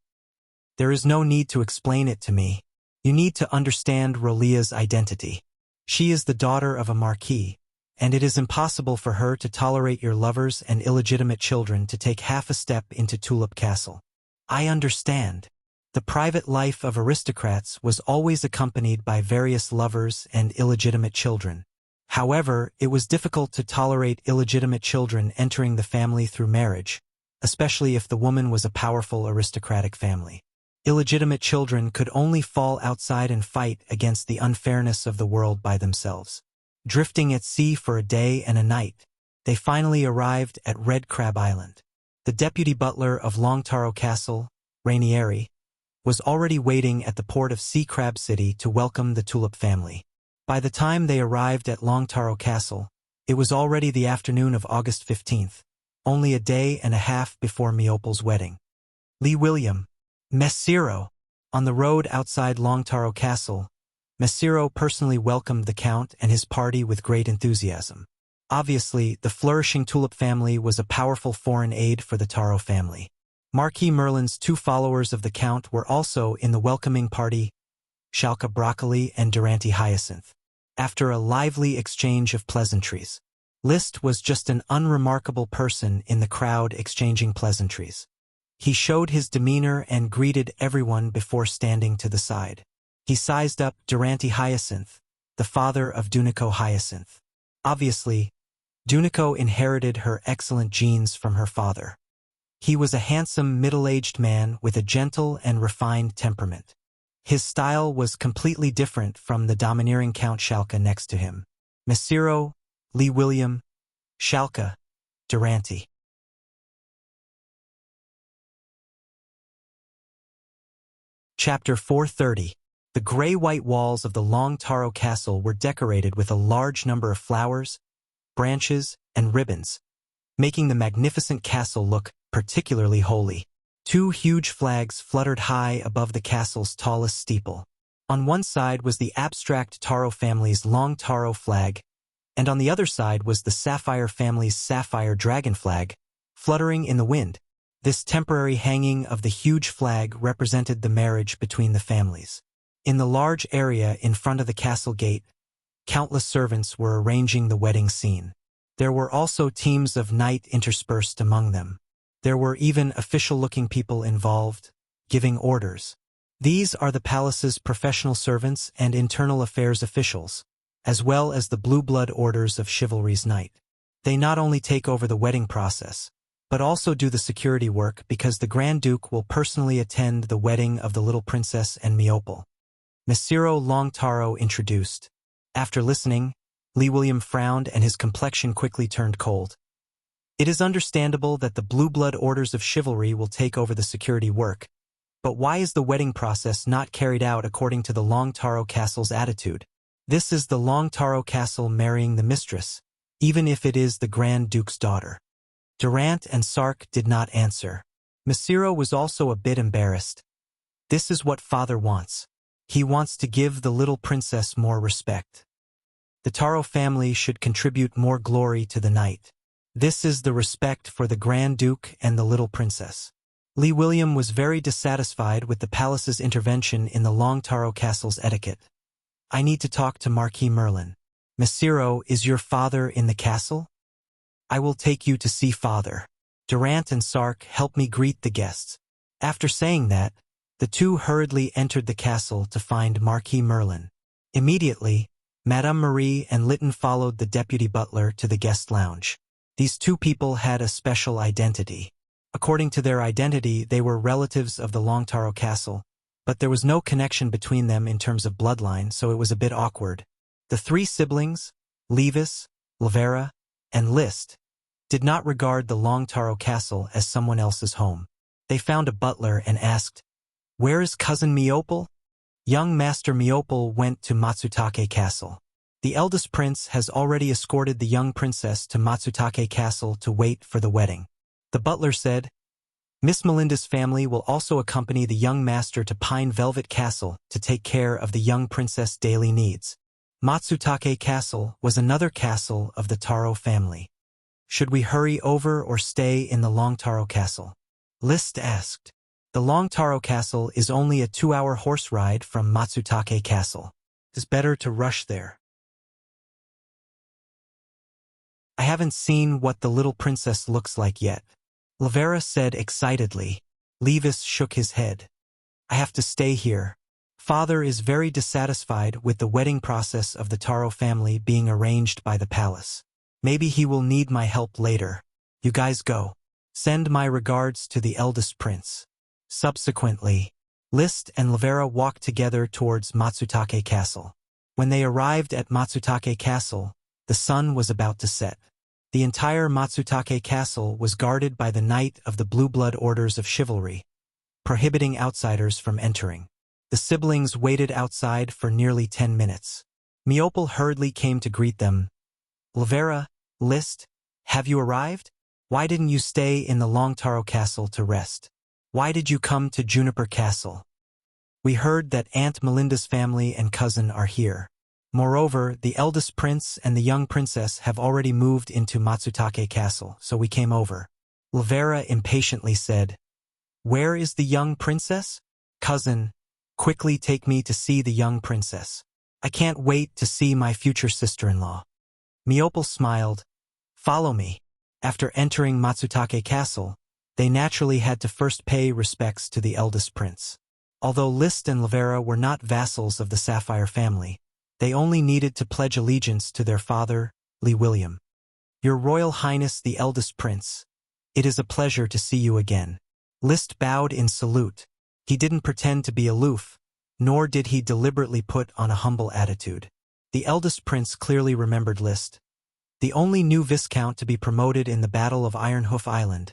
There is no need to explain it to me. You need to understand Rolia's identity. She is the daughter of a marquis, and it is impossible for her to tolerate your lovers and illegitimate children to take half a step into Tulip Castle. I understand. The private life of aristocrats was always accompanied by various lovers and illegitimate children. However, it was difficult to tolerate illegitimate children entering the family through marriage, especially if the woman was a powerful aristocratic family. Illegitimate children could only fall outside and fight against the unfairness of the world by themselves. Drifting at sea for a day and a night, they finally arrived at Red Crab Island. The deputy butler of Longtaro Castle, Rainieri, was already waiting at the port of Sea Crab City to welcome the Tulip family. By the time they arrived at Longtaro Castle, it was already the afternoon of August 15th, only a day and a half before Meople's wedding. Lee William, Messiro. On the road outside Longtaro Castle, Messiro personally welcomed the Count and his party with great enthusiasm. Obviously, the flourishing Tulip family was a powerful foreign aid for the Taro family. Marquis Merlin's two followers of the Count were also in the welcoming party, Schalke Broccoli and Durante Hyacinth. After a lively exchange of pleasantries, Liszt was just an unremarkable person in the crowd exchanging pleasantries. He showed his demeanor and greeted everyone before standing to the side. He sized up Durante Hyacinth, the father of Dunico Hyacinth. Obviously, Dunico inherited her excellent genes from her father. He was a handsome middle-aged man with a gentle and refined temperament. His style was completely different from the domineering Count Schalke next to him. Messiro, Lee William, Schalke, Durante. Chapter 430. The gray-white walls of the Longtaro Castle were decorated with a large number of flowers, branches, and ribbons, making the magnificent castle look particularly holy. Two huge flags fluttered high above the castle's tallest steeple. On one side was the abstract Taro family's Long Taro flag, and on the other side was the Sapphire family's Sapphire Dragon flag, fluttering in the wind. This temporary hanging of the huge flag represented the marriage between the families. In the large area in front of the castle gate, Countless servants were arranging the wedding scene. There were also teams of knight interspersed among them. There were even official-looking people involved, giving orders. These are the palace's professional servants and internal affairs officials, as well as the blue blood orders of chivalry's knight. They not only take over the wedding process, but also do the security work because the Grand Duke will personally attend the wedding of the little princess and Miopal. Mesiro Longtaro introduced. After listening, Lee William frowned and his complexion quickly turned cold. It is understandable that the blue blood orders of chivalry will take over the security work, but why is the wedding process not carried out according to the Longtaro Castle's attitude? This is the Longtaro Castle marrying the mistress, even if it is the Grand Duke's daughter. Durant and Sark did not answer. Mesiro was also a bit embarrassed. This is what father wants. He wants to give the little princess more respect. The Taro family should contribute more glory to the knight. This is the respect for the Grand Duke and the little princess. Lee William was very dissatisfied with the palace's intervention in the Longtaro Castle's etiquette. I need to talk to Marquis Merlin. Mesiro, is your father in the castle? I will take you to see father. Durant and Sark, help me greet the guests. After saying that, the two hurriedly entered the castle to find Marquis Merlin. Immediately, Madame Marie and Lytton followed the deputy butler to the guest lounge. These two people had a special identity. According to their identity, they were relatives of the Longtaro Castle, but there was no connection between them in terms of bloodline, so it was a bit awkward. The three siblings, Levis, Lavera, and List, did not regard the Longtaro Castle as someone else's home. They found a butler and asked, "Where is cousin Miopal?" Young Master Miopal went to Matsutake Castle. The eldest prince has already escorted the young princess to Matsutake Castle to wait for the wedding. The butler said, Miss Melinda's family will also accompany the young master to Pine Velvet Castle to take care of the young princess' daily needs. Matsutake Castle was another castle of the Taro family. Should we hurry over or stay in the Longtaro Castle? List asked. The Longtaro Castle is only a 2-hour horse ride from Matsutake Castle. It is better to rush there. I haven't seen what the little princess looks like yet. Lavera said excitedly. Levis shook his head. I have to stay here. Father is very dissatisfied with the wedding process of the Taro family being arranged by the palace. Maybe he will need my help later. You guys go. Send my regards to the eldest prince. Subsequently, List and Lavera walked together towards Matsutake Castle. When they arrived at Matsutake Castle, the sun was about to set. The entire Matsutake Castle was guarded by the Knight of the Blue Blood Orders of Chivalry, prohibiting outsiders from entering. The siblings waited outside for nearly 10 minutes. Miopal hurriedly came to greet them. Lavera, List, have you arrived? Why didn't you stay in the Longtaro Castle to rest? Why did you come to Juniper Castle? We heard that Aunt Melinda's family and cousin are here. Moreover, the eldest prince and the young princess have already moved into Matsutake Castle, so we came over. Lavera impatiently said, Where is the young princess? Cousin, quickly take me to see the young princess. I can't wait to see my future sister-in-law. Miopal smiled. Follow me. After entering Matsutake Castle, they naturally had to first pay respects to the eldest prince. Although List and Lavera were not vassals of the Sapphire family, they only needed to pledge allegiance to their father, Lee William. Your Royal Highness the eldest prince, it is a pleasure to see you again. List bowed in salute. He didn't pretend to be aloof, nor did he deliberately put on a humble attitude. The eldest prince clearly remembered List, the only new viscount to be promoted in the Battle of Ironhoof Island.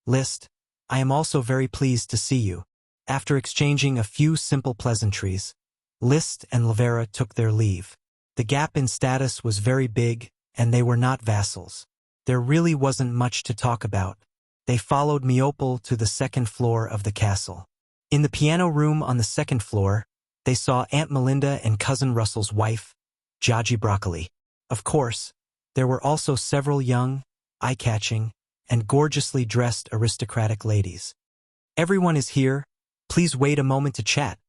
List, I am also very pleased to see you. After exchanging a few simple pleasantries, List and Lavera took their leave. The gap in status was very big, and they were not vassals. There really wasn't much to talk about. They followed Miopal to the second floor of the castle. In the piano room on the second floor, they saw Aunt Melinda and Cousin Russell's wife, Jaji Broccoli. Of course, there were also several young, eye-catching, and gorgeously dressed aristocratic ladies. Everyone is here. Please wait a moment to chat,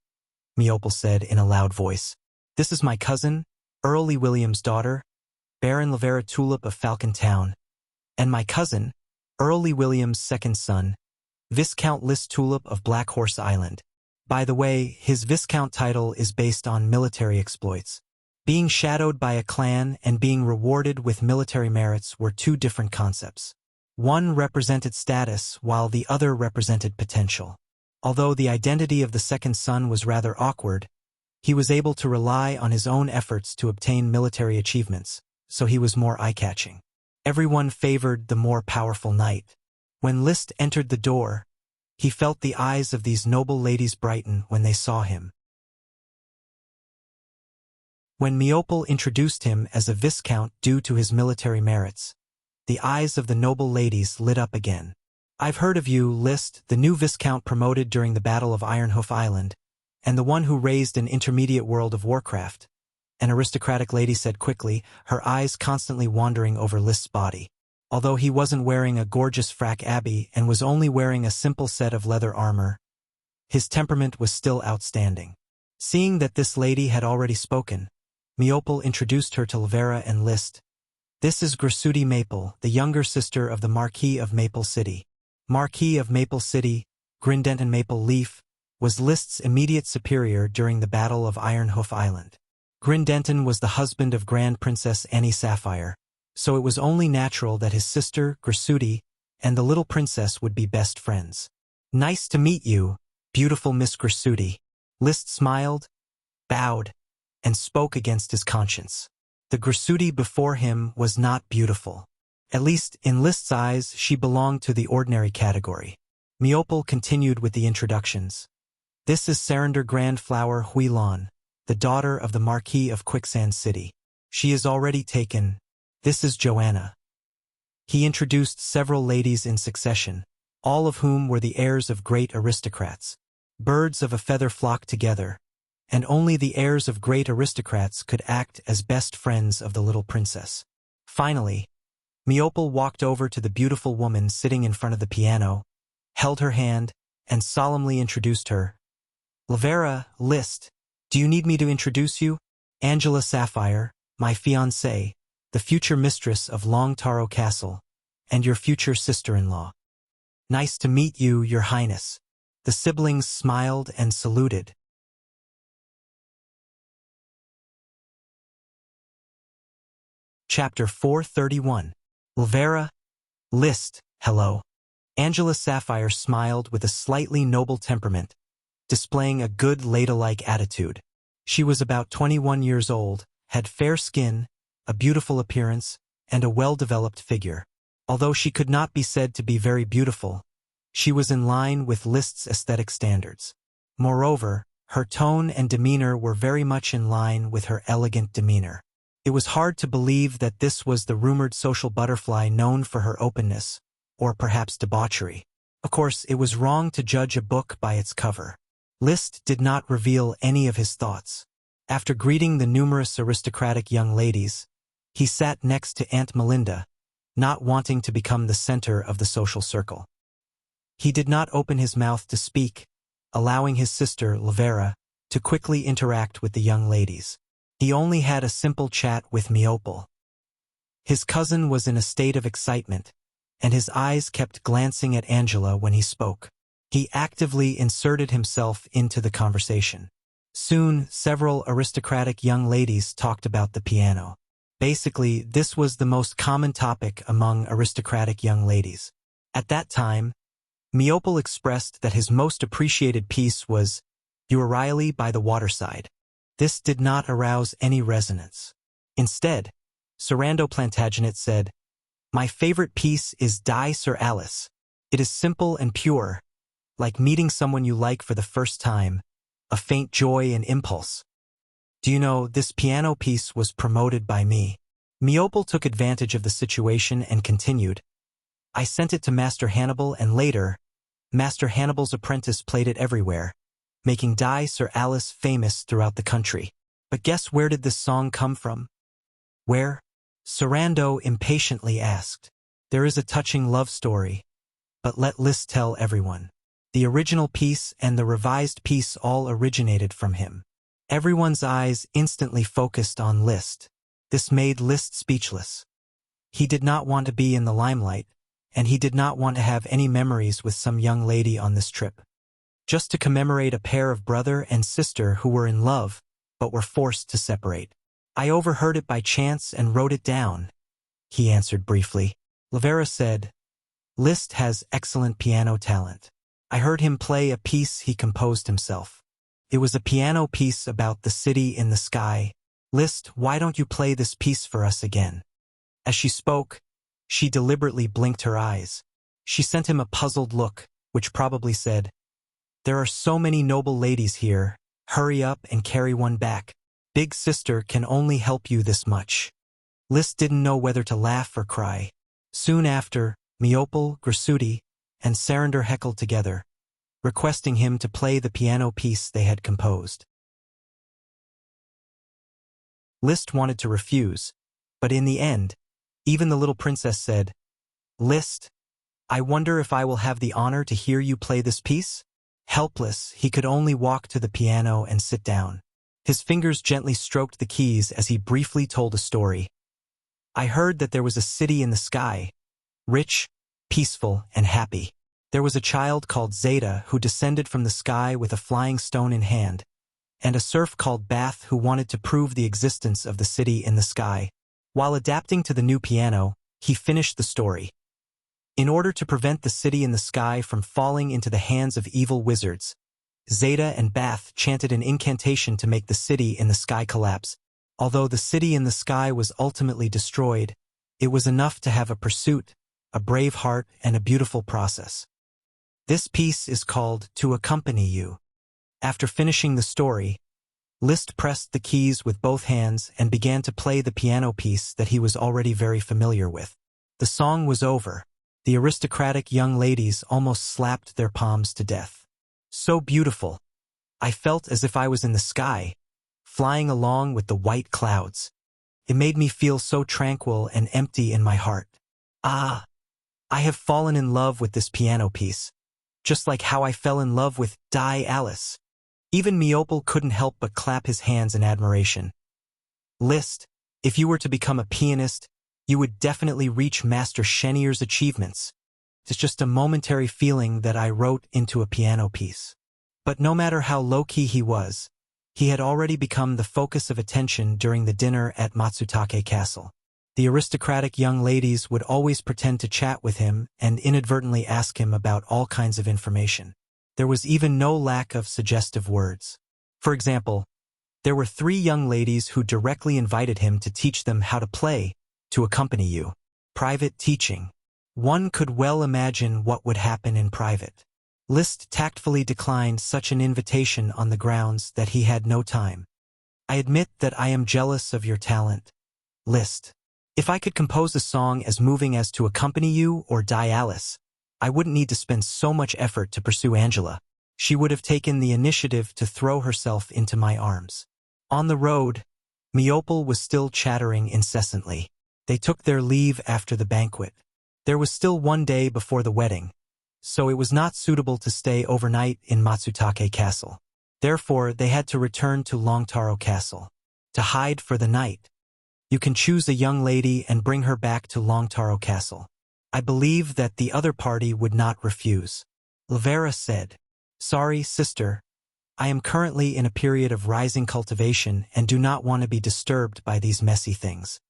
Miopal said in a loud voice. This is my cousin, Earl Lee Williams' daughter, Baron Lavera Tulip of Falcon Town, and my cousin, Earl Lee Williams' second son, Viscount List Tulip of Black Horse Island. By the way, his Viscount title is based on military exploits. Being shadowed by a clan and being rewarded with military merits were two different concepts. One represented status while the other represented potential. Although the identity of the second son was rather awkward, he was able to rely on his own efforts to obtain military achievements, so he was more eye-catching. Everyone favored the more powerful knight. When List entered the door, he felt the eyes of these noble ladies brighten when they saw him. When Meopel introduced him as a viscount due to his military merits, the eyes of the noble ladies lit up again. "I've heard of you, List, the new viscount promoted during the Battle of Ironhoof Island, and the one who raised an intermediate world of Warcraft," an aristocratic lady said quickly, her eyes constantly wandering over List's body. Although he wasn't wearing a gorgeous frack abbey and was only wearing a simple set of leather armor, his temperament was still outstanding. Seeing that this lady had already spoken, Meopel introduced her to Lavera and List. "This is Grasuti Maple, the younger sister of the Marquis of Maple City." Marquis of Maple City, Grindenton Maple Leaf, was List's immediate superior during the Battle of Ironhoof Island. Grindenton was the husband of Grand Princess Annie Sapphire, so it was only natural that his sister, Grasuti, and the little princess would be best friends. "Nice to meet you, beautiful Miss Grasuti." List smiled, bowed, and spoke against his conscience. The Grasuti before him was not beautiful. At least, in List's eyes, she belonged to the ordinary category. Meopel continued with the introductions. "This is Sarander Grandflower Huilon, the daughter of the Marquis of Quicksand City. She is already taken. This is Joanna." He introduced several ladies in succession, all of whom were the heirs of great aristocrats. Birds of a feather flocked together, and only the heirs of great aristocrats could act as best friends of the little princess. Finally, Meopel walked over to the beautiful woman sitting in front of the piano, held her hand, and solemnly introduced her. "Lavera, List, do you need me to introduce you? Angela Sapphire, my fiancée, the future mistress of Long Taro Castle, and your future sister-in-law." "Nice to meet you, Your Highness." The siblings smiled and saluted. Chapter 431. Lavera, List, hello. Angela Sapphire smiled with a slightly noble temperament, displaying a good ladylike attitude. She was about 21 years old, had fair skin, a beautiful appearance, and a well-developed figure. Although she could not be said to be very beautiful, she was in line with List's aesthetic standards. Moreover, her tone and demeanor were very much in line with her elegant demeanor. It was hard to believe that this was the rumored social butterfly known for her openness, or perhaps debauchery. Of course, it was wrong to judge a book by its cover. List did not reveal any of his thoughts. After greeting the numerous aristocratic young ladies, he sat next to Aunt Melinda, not wanting to become the center of the social circle. He did not open his mouth to speak, allowing his sister, Lavera, to quickly interact with the young ladies. He only had a simple chat with Meopel. His cousin was in a state of excitement, and his eyes kept glancing at Angela when he spoke. He actively inserted himself into the conversation. Soon, several aristocratic young ladies talked about the piano. Basically, this was the most common topic among aristocratic young ladies. At that time, Meopel expressed that his most appreciated piece was Euryale by the Waterside. This did not arouse any resonance. Instead, Sarando Plantagenet said, "My favorite piece is Die Sir Alice. It is simple and pure, like meeting someone you like for the first time, a faint joy and impulse. Do you know, this piano piece was promoted by me." Meopel took advantage of the situation and continued, "I sent it to Master Hannibal, and later, Master Hannibal's apprentice played it everywhere, making Die Sir Alice famous throughout the country. But guess where did this song come from?" "Where?" Sarando impatiently asked. "There is a touching love story, but let List tell everyone. The original piece and the revised piece all originated from him." Everyone's eyes instantly focused on Liszt. This made Liszt speechless. He did not want to be in the limelight, and he did not want to have any memories with some young lady on this trip. Just to commemorate a pair of brother and sister who were in love, but were forced to separate. I overheard it by chance and wrote it down, he answered briefly. Lavera said, Liszt has excellent piano talent. I heard him play a piece he composed himself. It was a piano piece about the city in the sky. Liszt, why don't you play this piece for us again? As she spoke, she deliberately blinked her eyes. She sent him a puzzled look, which probably said, There are so many noble ladies here. Hurry up and carry one back. Big sister can only help you this much. Liszt didn't know whether to laugh or cry. Soon after, Miopal, Grasuti, and Sarander heckled together, requesting him to play the piano piece they had composed. Liszt wanted to refuse, but in the end, even the little princess said, Liszt, I wonder if I will have the honor to hear you play this piece? Helpless, he could only walk to the piano and sit down. His fingers gently stroked the keys as he briefly told a story. I heard that there was a city in the sky, rich, peaceful, and happy. There was a child called Zeta who descended from the sky with a flying stone in hand, and a serf called Bath who wanted to prove the existence of the city in the sky. While adapting to the new piano, he finished the story. In order to prevent the city in the sky from falling into the hands of evil wizards, Zeta and Bath chanted an incantation to make the city in the sky collapse. Although the city in the sky was ultimately destroyed, it was enough to have a pursuit, a brave heart, and a beautiful process. This piece is called To Accompany You. After finishing the story, Liszt pressed the keys with both hands and began to play the piano piece that he was already very familiar with. The song was over. The aristocratic young ladies almost slapped their palms to death. So beautiful. I felt as if I was in the sky, flying along with the white clouds. It made me feel so tranquil and empty in my heart. Ah, I have fallen in love with this piano piece, just like how I fell in love with Die Alice. Even Miopal couldn't help but clap his hands in admiration. Liszt, if you were to become a pianist, you would definitely reach Master Chenier's achievements. It's just a momentary feeling that I wrote into a piano piece. But no matter how low-key he was, he had already become the focus of attention during the dinner at Matsutake Castle. The aristocratic young ladies would always pretend to chat with him and inadvertently ask him about all kinds of information. There was even no lack of suggestive words. For example, there were 3 young ladies who directly invited him to teach them how to play To Accompany You. Private teaching. One could well imagine what would happen in private. Liszt tactfully declined such an invitation on the grounds that he had no time. I admit that I am jealous of your talent, Liszt. If I could compose a song as moving as To Accompany You or Die Alice, I wouldn't need to spend so much effort to pursue Angela. She would have taken the initiative to throw herself into my arms. On the road, Miopal was still chattering incessantly. They took their leave after the banquet. There was still one day before the wedding, so it was not suitable to stay overnight in Matsutake Castle. Therefore, they had to return to Longtaro Castle. To hide for the night, you can choose a young lady and bring her back to Longtaro Castle. I believe that the other party would not refuse. Lavera said, Sorry, sister. I am currently in a period of rising cultivation and do not want to be disturbed by these messy things.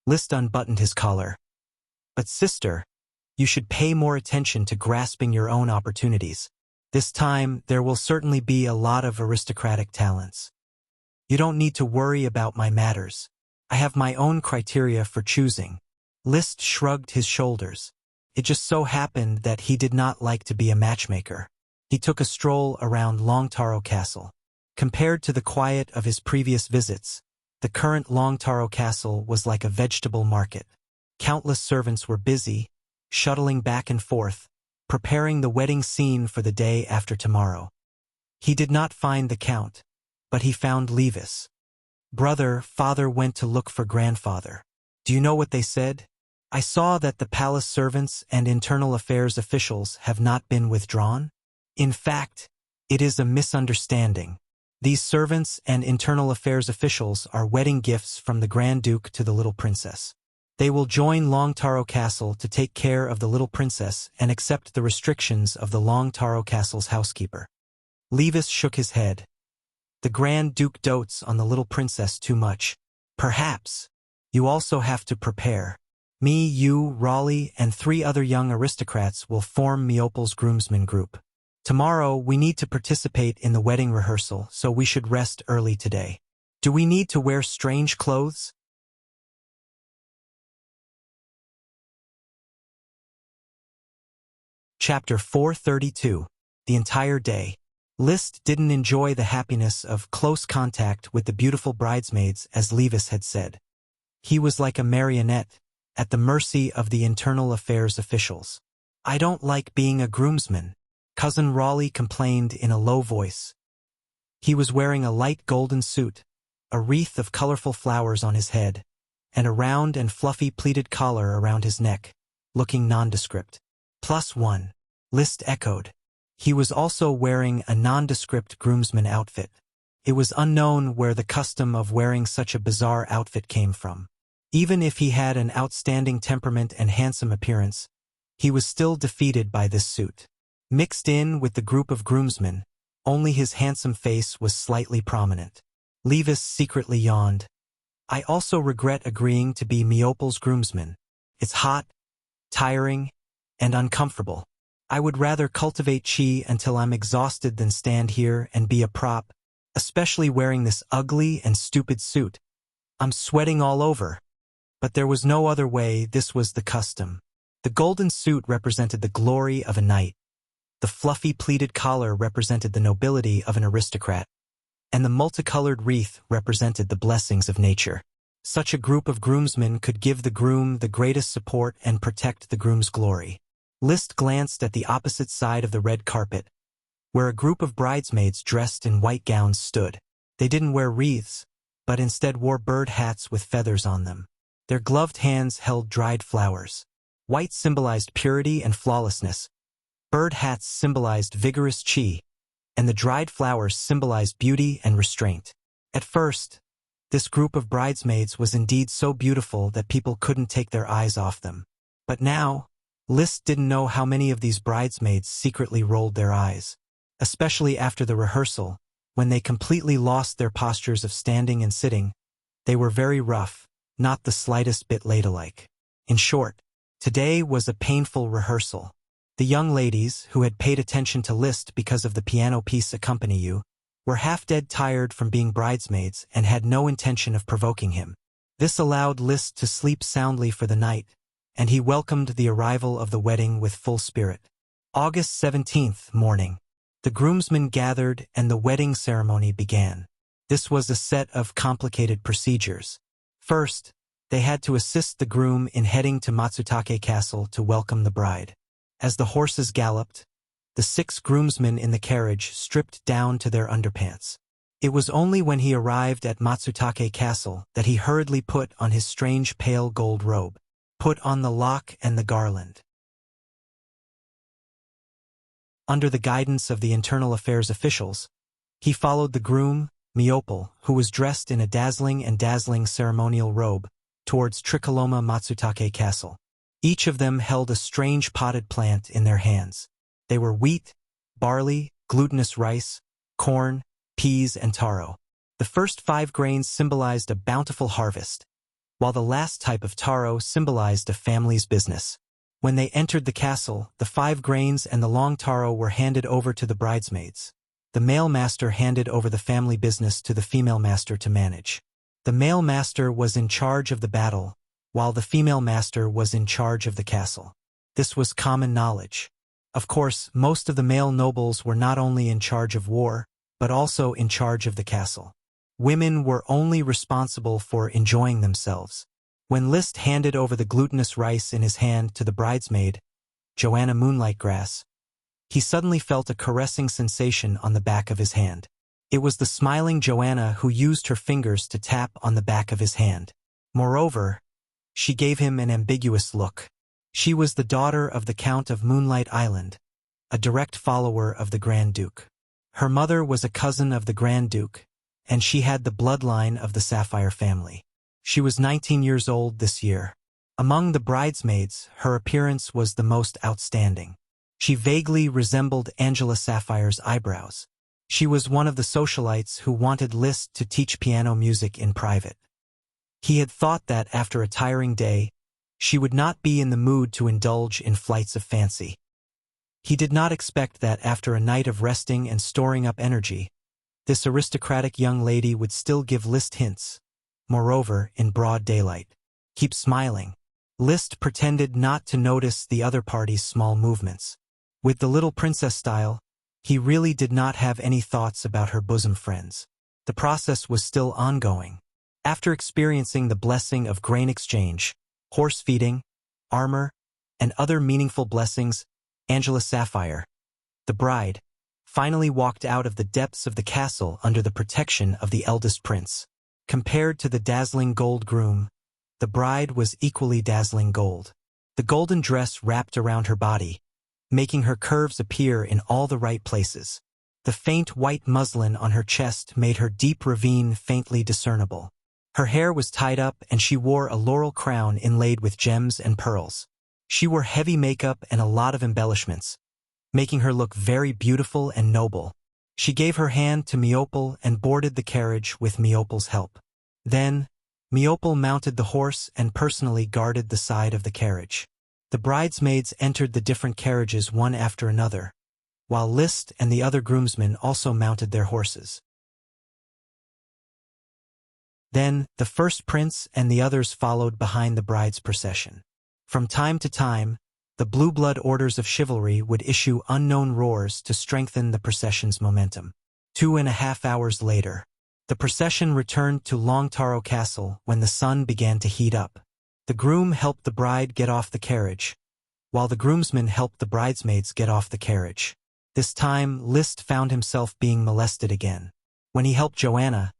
Liszt unbuttoned his collar. But sister, you should pay more attention to grasping your own opportunities. This time, there will certainly be a lot of aristocratic talents. You don't need to worry about my matters. I have my own criteria for choosing. Liszt shrugged his shoulders. It just so happened that he did not like to be a matchmaker. He took a stroll around Longtaro Castle. Compared to the quiet of his previous visits, the current Longtaro Castle was like a vegetable market. Countless servants were busy, shuttling back and forth, preparing the wedding scene for the day after tomorrow. He did not find the Count, but he found Levis. Father went to look for grandfather. Do you know what they said? I saw that the palace servants and internal affairs officials have not been withdrawn. In fact, it is a misunderstanding. These servants and internal affairs officials are wedding gifts from the Grand Duke to the little princess. They will join Long Taro Castle to take care of the little princess and accept the restrictions of the Long Taro Castle's housekeeper. Levis shook his head. The Grand Duke dotes on the little princess too much. Perhaps. You also have to prepare. Me, you, Raleigh, and 3 other young aristocrats will form Meople's groomsmen group. Tomorrow, we need to participate in the wedding rehearsal, so we should rest early today. Do we need to wear strange clothes? Chapter 432. The entire day. Liszt didn't enjoy the happiness of close contact with the beautiful bridesmaids as Levis had said. He was like a marionette, at the mercy of the internal affairs officials. I don't like being a groomsman, Cousin Raleigh complained in a low voice. He was wearing a light golden suit, a wreath of colorful flowers on his head, and a round and fluffy pleated collar around his neck, looking nondescript. +1. Liszt echoed. He was also wearing a nondescript groomsman outfit. It was unknown where the custom of wearing such a bizarre outfit came from. Even if he had an outstanding temperament and handsome appearance, he was still defeated by this suit. Mixed in with the group of groomsmen, only his handsome face was slightly prominent. Levis secretly yawned. I also regret agreeing to be Meople's groomsman. It's hot, tiring, and uncomfortable. I would rather cultivate chi until I'm exhausted than stand here and be a prop, especially wearing this ugly and stupid suit. I'm sweating all over. But there was no other way, this was the custom. The golden suit represented the glory of a knight. The fluffy pleated collar represented the nobility of an aristocrat. And the multicolored wreath represented the blessings of nature. Such a group of groomsmen could give the groom the greatest support and protect the groom's glory. Liszt glanced at the opposite side of the red carpet, where a group of bridesmaids dressed in white gowns stood. They didn't wear wreaths, but instead wore bird hats with feathers on them. Their gloved hands held dried flowers. White symbolized purity and flawlessness. Bird hats symbolized vigorous chi, and the dried flowers symbolized beauty and restraint. At first, this group of bridesmaids was indeed so beautiful that people couldn't take their eyes off them. But now, Liszt didn't know how many of these bridesmaids secretly rolled their eyes, especially after the rehearsal, when they completely lost their postures of standing and sitting. They were very rough, not the slightest bit ladylike. In short, today was a painful rehearsal. The young ladies, who had paid attention to Liszt because of the piano piece Accompany You, were half-dead tired from being bridesmaids and had no intention of provoking him. This allowed Liszt to sleep soundly for the night, and he welcomed the arrival of the wedding with full spirit. August 17th morning. The groomsmen gathered and the wedding ceremony began. This was a set of complicated procedures. First, they had to assist the groom in heading to Matsutake Castle to welcome the bride. As the horses galloped, the 6 groomsmen in the carriage stripped down to their underpants. It was only when he arrived at Matsutake Castle that he hurriedly put on his strange pale gold robe, put on the lock and the garland. Under the guidance of the internal affairs officials, he followed the groom, Meople, who was dressed in a dazzling ceremonial robe, towards Tricholoma Matsutake Castle. Each of them held a strange potted plant in their hands. They were wheat, barley, glutinous rice, corn, peas, and taro. The first 5 grains symbolized a bountiful harvest, while the last type of taro symbolized a family's business. When they entered the castle, the 5 grains and the long taro were handed over to the bridesmaids. The male master handed over the family business to the female master to manage. The male master was in charge of the battle, while the female master was in charge of the castle. This was common knowledge. Of course, most of the male nobles were not only in charge of war, but also in charge of the castle. Women were only responsible for enjoying themselves. When Liszt handed over the glutinous rice in his hand to the bridesmaid, Joanna Moonlightgrass, he suddenly felt a caressing sensation on the back of his hand. It was the smiling Joanna who used her fingers to tap on the back of his hand. Moreover, she gave him an ambiguous look. She was the daughter of the Count of Moonlight Island, a direct follower of the Grand Duke. Her mother was a cousin of the Grand Duke, and she had the bloodline of the Sapphire family. She was 19 years old this year. Among the bridesmaids, her appearance was the most outstanding. She vaguely resembled Angela Sapphire's eyebrows. She was one of the socialites who wanted Liszt to teach piano music in private. He had thought that after a tiring day, she would not be in the mood to indulge in flights of fancy. He did not expect that after a night of resting and storing up energy, this aristocratic young lady would still give Liszt hints, moreover in broad daylight. Keep smiling. Liszt pretended not to notice the other party's small movements. With the little princess style, he really did not have any thoughts about her bosom friends. The process was still ongoing. After experiencing the blessing of grain exchange, horse feeding, armor, and other meaningful blessings, Angela Sapphire, the bride, finally walked out of the depths of the castle under the protection of the eldest prince. Compared to the dazzling gold groom, the bride was equally dazzling gold. The golden dress wrapped around her body, making her curves appear in all the right places. The faint white muslin on her chest made her deep ravine faintly discernible. Her hair was tied up and she wore a laurel crown inlaid with gems and pearls. She wore heavy makeup and a lot of embellishments, making her look very beautiful and noble. She gave her hand to Meopel and boarded the carriage with Meopel's help. Then, Meopel mounted the horse and personally guarded the side of the carriage. The bridesmaids entered the different carriages one after another, while Liszt and the other groomsmen also mounted their horses. Then, the first prince and the others followed behind the bride's procession. From time to time, the blue blood orders of chivalry would issue unknown roars to strengthen the procession's momentum. 2.5 hours later, the procession returned to Longtaro Castle when the sun began to heat up. The groom helped the bride get off the carriage, while the groomsmen helped the bridesmaids get off the carriage. This time, Liszt found himself being molested again. When he helped Joanna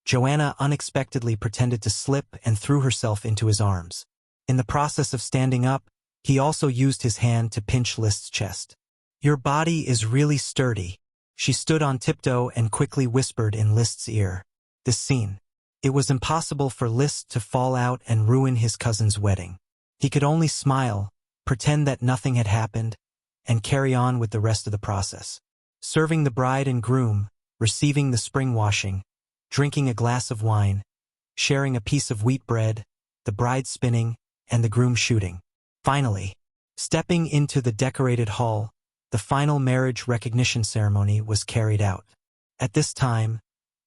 unexpectedly pretended to slip and threw herself into his arms. In the process of standing up, he also used his hand to pinch Liszt's chest. "Your body is really sturdy." She stood on tiptoe and quickly whispered in Liszt's ear. This scene. It was impossible for Liszt to fall out and ruin his cousin's wedding. He could only smile, pretend that nothing had happened, and carry on with the rest of the process. Serving the bride and groom, receiving the spring washing, drinking a glass of wine, sharing a piece of wheat bread, the bride spinning, and the groom shooting. Finally, stepping into the decorated hall, the final marriage recognition ceremony was carried out. At this time,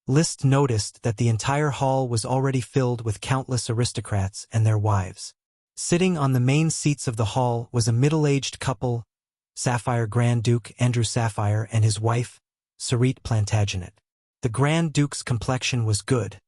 Liszt noticed that the entire hall was already filled with countless aristocrats and their wives. Sitting on the main seats of the hall was a middle-aged couple, Sapphire Grand Duke Andrew Sapphire and his wife, Sarit Plantagenet. The Grand Duke's complexion was good,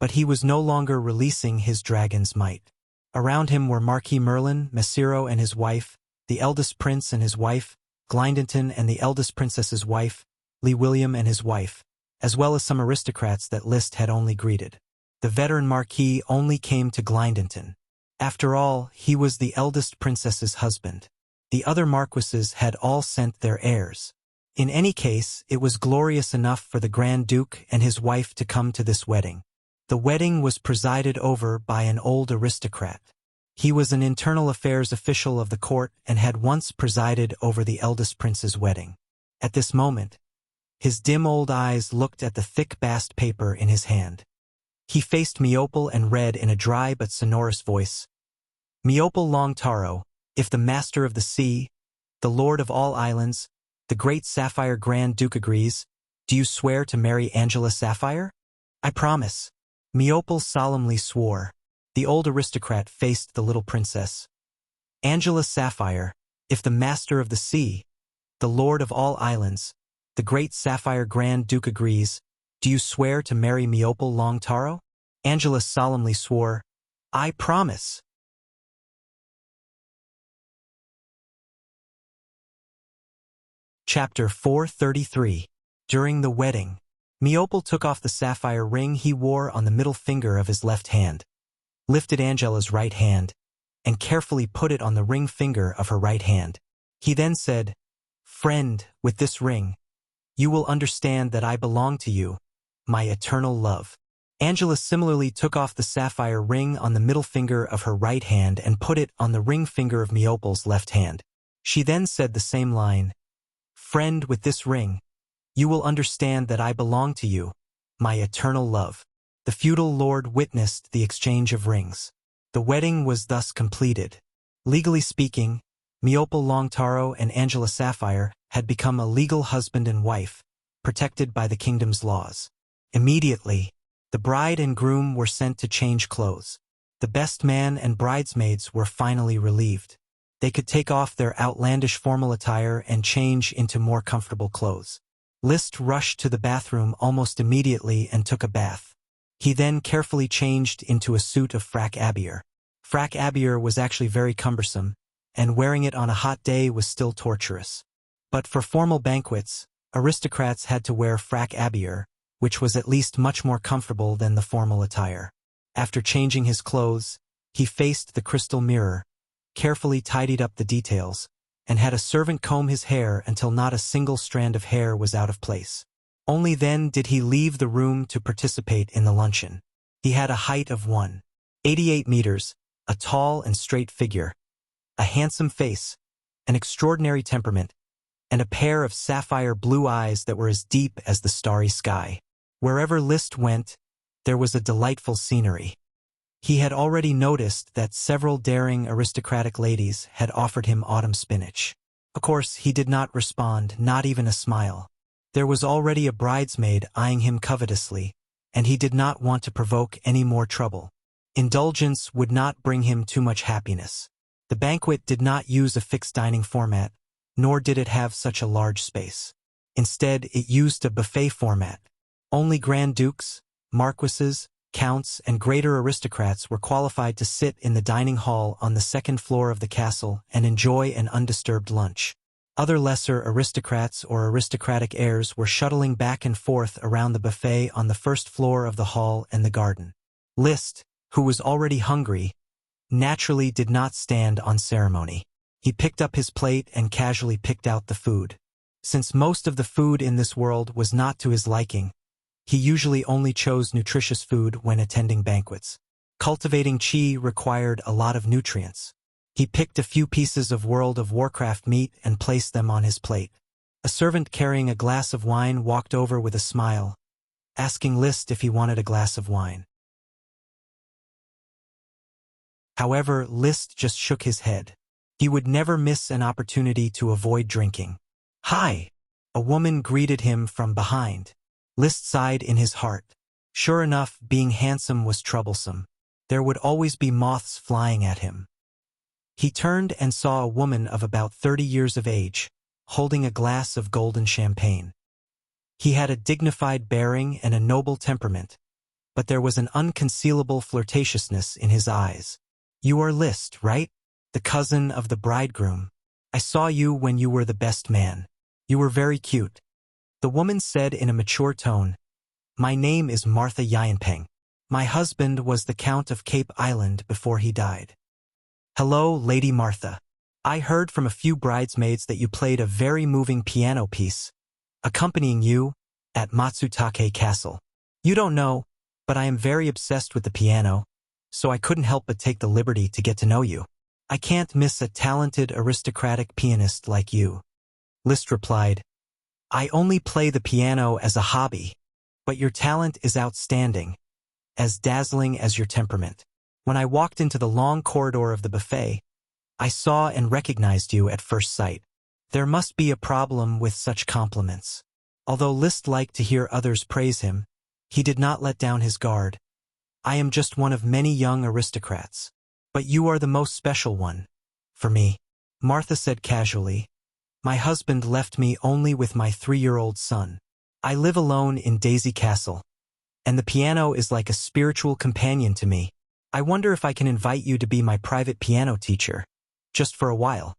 but he was no longer releasing his dragon's might. Around him were Marquis Merlin, Messiro and his wife, the eldest prince and his wife, Glyndonton and the eldest princess's wife, Lee William and his wife, as well as some aristocrats that Liszt had only greeted. The veteran Marquis only came to Glyndonton. After all, he was the eldest princess's husband. The other marquises had all sent their heirs. In any case, it was glorious enough for the Grand Duke and his wife to come to this wedding. The wedding was presided over by an old aristocrat. He was an internal affairs official of the court and had once presided over the eldest prince's wedding. At this moment, his dim old eyes looked at the thick bast paper in his hand. He faced Meopel and read in a dry but sonorous voice, "Meopel Longtaro, if the master of the sea, the lord of all islands, the great Sapphire Grand Duke agrees, do you swear to marry Angela Sapphire?" "I promise." Meopel solemnly swore. The old aristocrat faced the little princess. "Angela Sapphire, if the master of the sea, the lord of all islands, the great Sapphire Grand Duke agrees, do you swear to marry Meopel Longtaro?" Angela solemnly swore, "I promise." Chapter 433. During the wedding, Meopel took off the sapphire ring he wore on the middle finger of his left hand, lifted Angela's right hand, and carefully put it on the ring finger of her right hand. He then said, Friend, with this ring, you will understand that I belong to you, my eternal love. Angela similarly took off the sapphire ring on the middle finger of her right hand and put it on the ring finger of Meople's left hand. She then said the same line, Friend, with this ring, you will understand that I belong to you, my eternal love. The feudal lord witnessed the exchange of rings. The wedding was thus completed. Legally speaking, Meople Longtaro and Angela Sapphire had become a legal husband and wife, protected by the kingdom's laws. Immediately, the bride and groom were sent to change clothes. The best man and bridesmaids were finally relieved. They could take off their outlandish formal attire and change into more comfortable clothes. Liszt rushed to the bathroom almost immediately and took a bath. He then carefully changed into a suit of frac abier. Frac abier was actually very cumbersome, and wearing it on a hot day was still torturous. But for formal banquets, aristocrats had to wear frac abier, which was at least much more comfortable than the formal attire. After changing his clothes, he faced the crystal mirror, carefully tidied up the details, and had a servant comb his hair until not a single strand of hair was out of place. Only then did he leave the room to participate in the luncheon. He had a height of 1.88 meters, a tall and straight figure, a handsome face, an extraordinary temperament, and a pair of sapphire blue eyes that were as deep as the starry sky. Wherever Liszt went, there was a delightful scenery. He had already noticed that several daring aristocratic ladies had offered him autumn spinach. Of course, he did not respond, not even a smile. There was already a bridesmaid eyeing him covetously, and he did not want to provoke any more trouble. Indulgence would not bring him too much happiness. The banquet did not use a fixed dining format, nor did it have such a large space. Instead, it used a buffet format. Only Grand Dukes, Marquises, Counts, and greater aristocrats were qualified to sit in the dining hall on the second floor of the castle and enjoy an undisturbed lunch. Other lesser aristocrats or aristocratic heirs were shuttling back and forth around the buffet on the first floor of the hall and the garden. Liszt, who was already hungry, naturally did not stand on ceremony. He picked up his plate and casually picked out the food. Since most of the food in this world was not to his liking, he usually only chose nutritious food when attending banquets. Cultivating qi required a lot of nutrients. He picked a few pieces of World of Warcraft meat and placed them on his plate. A servant carrying a glass of wine walked over with a smile, asking Liszt if he wanted a glass of wine. However, Liszt just shook his head. He would never miss an opportunity to avoid drinking. "Hi!" A woman greeted him from behind. Liszt sighed in his heart. Sure enough, being handsome was troublesome. There would always be moths flying at him. He turned and saw a woman of about 30 years of age, holding a glass of golden champagne. He had a dignified bearing and a noble temperament, but there was an unconcealable flirtatiousness in his eyes. "You are Liszt, right? The cousin of the bridegroom. I saw you when you were the best man. You were very cute." The woman said in a mature tone, "My name is Martha Yianpeng. My husband was the Count of Cape Island before he died." "Hello, Lady Martha. I heard from a few bridesmaids that you played a very moving piano piece, accompanying you, at Matsutake Castle. You don't know, but I am very obsessed with the piano, so I couldn't help but take the liberty to get to know you. I can't miss a talented aristocratic pianist like you." Liszt replied, "I only play the piano as a hobby, but your talent is outstanding, as dazzling as your temperament. When I walked into the long corridor of the buffet, I saw and recognized you at first sight. There must be a problem with such compliments." Although Liszt liked to hear others praise him, he did not let down his guard. "I am just one of many young aristocrats, but you are the most special one, for me," Martha said casually. "My husband left me only with my 3-year-old son. I live alone in Daisy Castle, and the piano is like a spiritual companion to me. I wonder if I can invite you to be my private piano teacher, just for a while.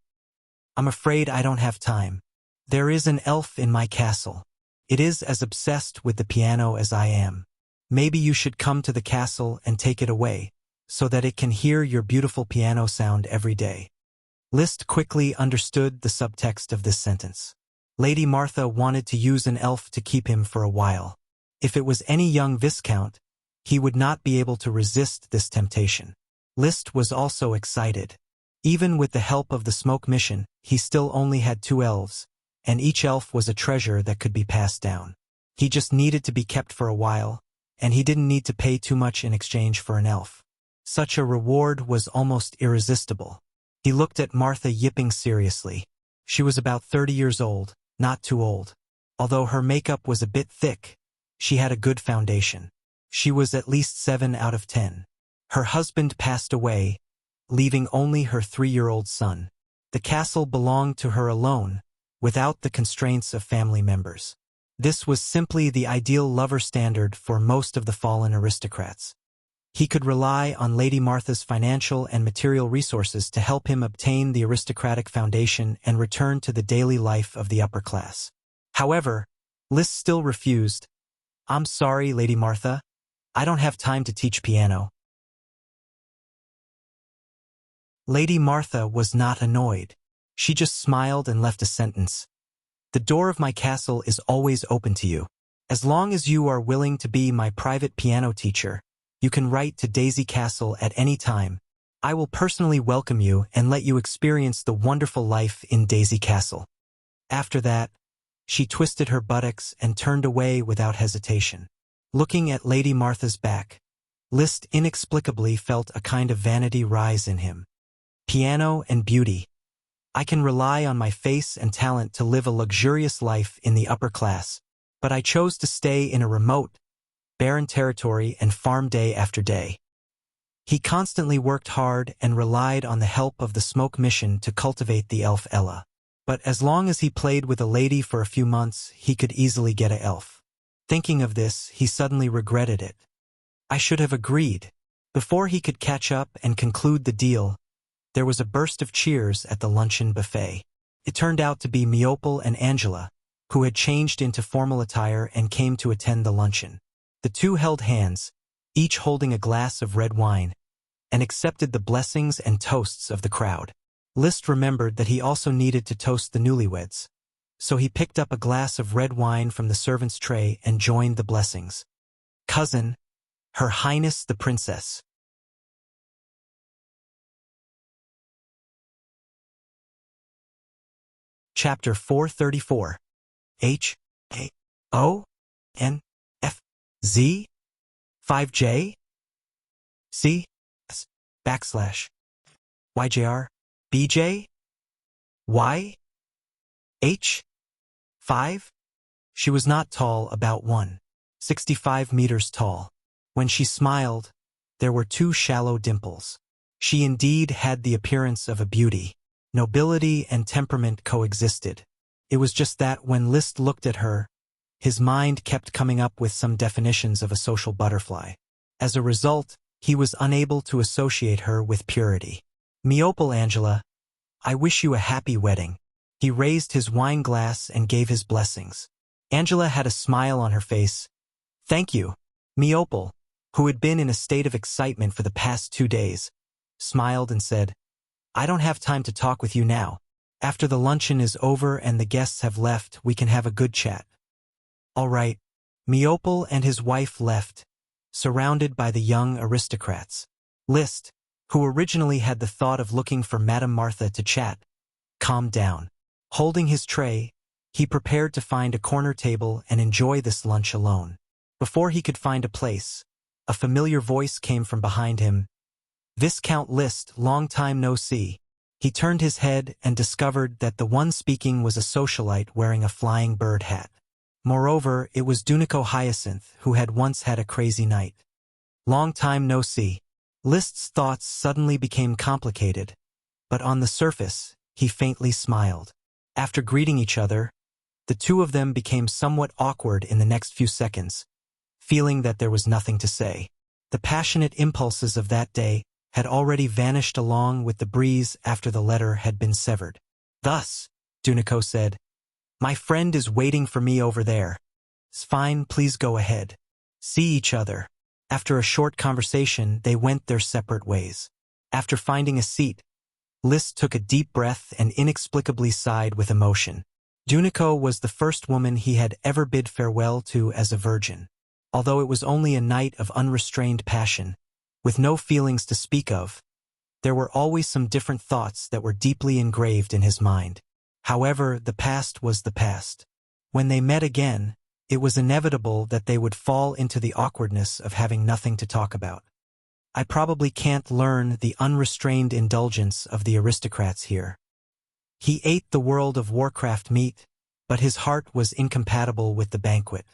I'm afraid I don't have time. There is an elf in my castle. It is as obsessed with the piano as I am. Maybe you should come to the castle and take it away, so that it can hear your beautiful piano sound every day." Liszt quickly understood the subtext of this sentence. Lady Martha wanted to use an elf to keep him for a while. If it was any young viscount, he would not be able to resist this temptation. Liszt was also excited. Even with the help of the smoke mission, he still only had 2 elves, and each elf was a treasure that could be passed down. He just needed to be kept for a while, and he didn't need to pay too much in exchange for an elf. Such a reward was almost irresistible. He looked at Martha yipping seriously. She was about 30 years old, not too old. Although her makeup was a bit thick, she had a good foundation. She was at least 7 out of 10. Her husband passed away, leaving only her 3-year-old son. The castle belonged to her alone, without the constraints of family members. This was simply the ideal lover standard for most of the fallen aristocrats. He could rely on Lady Martha's financial and material resources to help him obtain the aristocratic foundation and return to the daily life of the upper class. However, Liszt still refused. "I'm sorry, Lady Martha. I don't have time to teach piano." Lady Martha was not annoyed. She just smiled and left a sentence. "The door of my castle is always open to you. As long as you are willing to be my private piano teacher, you can write to Daisy Castle at any time. I will personally welcome you and let you experience the wonderful life in Daisy Castle." After that, she twisted her buttocks and turned away without hesitation. Looking at Lady Martha's back, Liszt inexplicably felt a kind of vanity rise in him. Piano and beauty. I can rely on my face and talent to live a luxurious life in the upper class, but I chose to stay in a remote, barren territory and farm day after day. He constantly worked hard and relied on the help of the smoke mission to cultivate the elf Ella. But as long as he played with a lady for a few months, he could easily get an elf. Thinking of this, he suddenly regretted it. I should have agreed. Before he could catch up and conclude the deal, there was a burst of cheers at the luncheon buffet. It turned out to be Meopel and Angela, who had changed into formal attire and came to attend the luncheon. The two held hands, each holding a glass of red wine, and accepted the blessings and toasts of the crowd. Liszt remembered that he also needed to toast the newlyweds, so he picked up a glass of red wine from the servant's tray and joined the blessings. "Cousin, Her Highness the Princess." Chapter 434. H A O N F Z 5J C S backslash YJR BJ Y H 5. She was not tall, about 1.65 meters tall. When she smiled, there were 2 shallow dimples. She indeed had the appearance of a beauty. Nobility and temperament coexisted. It was just that when Liszt looked at her, his mind kept coming up with some definitions of a social butterfly. As a result, he was unable to associate her with purity. "Meopel, Angela, I wish you a happy wedding." He raised his wine glass and gave his blessings. Angela had a smile on her face. "Thank you." Meopel, who had been in a state of excitement for the past 2 days, smiled and said, "I don't have time to talk with you now. After the luncheon is over and the guests have left, we can have a good chat." All right. Meopel and his wife left, surrounded by the young aristocrats. Liszt, who originally had the thought of looking for Madame Martha to chat, calmed down. Holding his tray, he prepared to find a corner table and enjoy this lunch alone. Before he could find a place, a familiar voice came from behind him. "Viscount Liszt, long time no see." He turned his head and discovered that the one speaking was a socialite wearing a flying bird hat. Moreover, it was Dunico Hyacinth, who had once had a crazy night. "Long time no see." Liszt's thoughts suddenly became complicated, but on the surface, he faintly smiled. After greeting each other, the two of them became somewhat awkward in the next few seconds, feeling that there was nothing to say. The passionate impulses of that day had already vanished along with the breeze after the letter had been severed. "Thus," Dunico said, "my friend is waiting for me over there." "'S fine, please go ahead." "See each other." After a short conversation, they went their separate ways. After finding a seat, Liszt took a deep breath and inexplicably sighed with emotion. Juniko was the first woman he had ever bid farewell to as a virgin. Although it was only a night of unrestrained passion, with no feelings to speak of, there were always some different thoughts that were deeply engraved in his mind. However, the past was the past. When they met again, it was inevitable that they would fall into the awkwardness of having nothing to talk about. I probably can't learn the unrestrained indulgence of the aristocrats here. He ate the World of Warcraft meat, but his heart was incompatible with the banquet.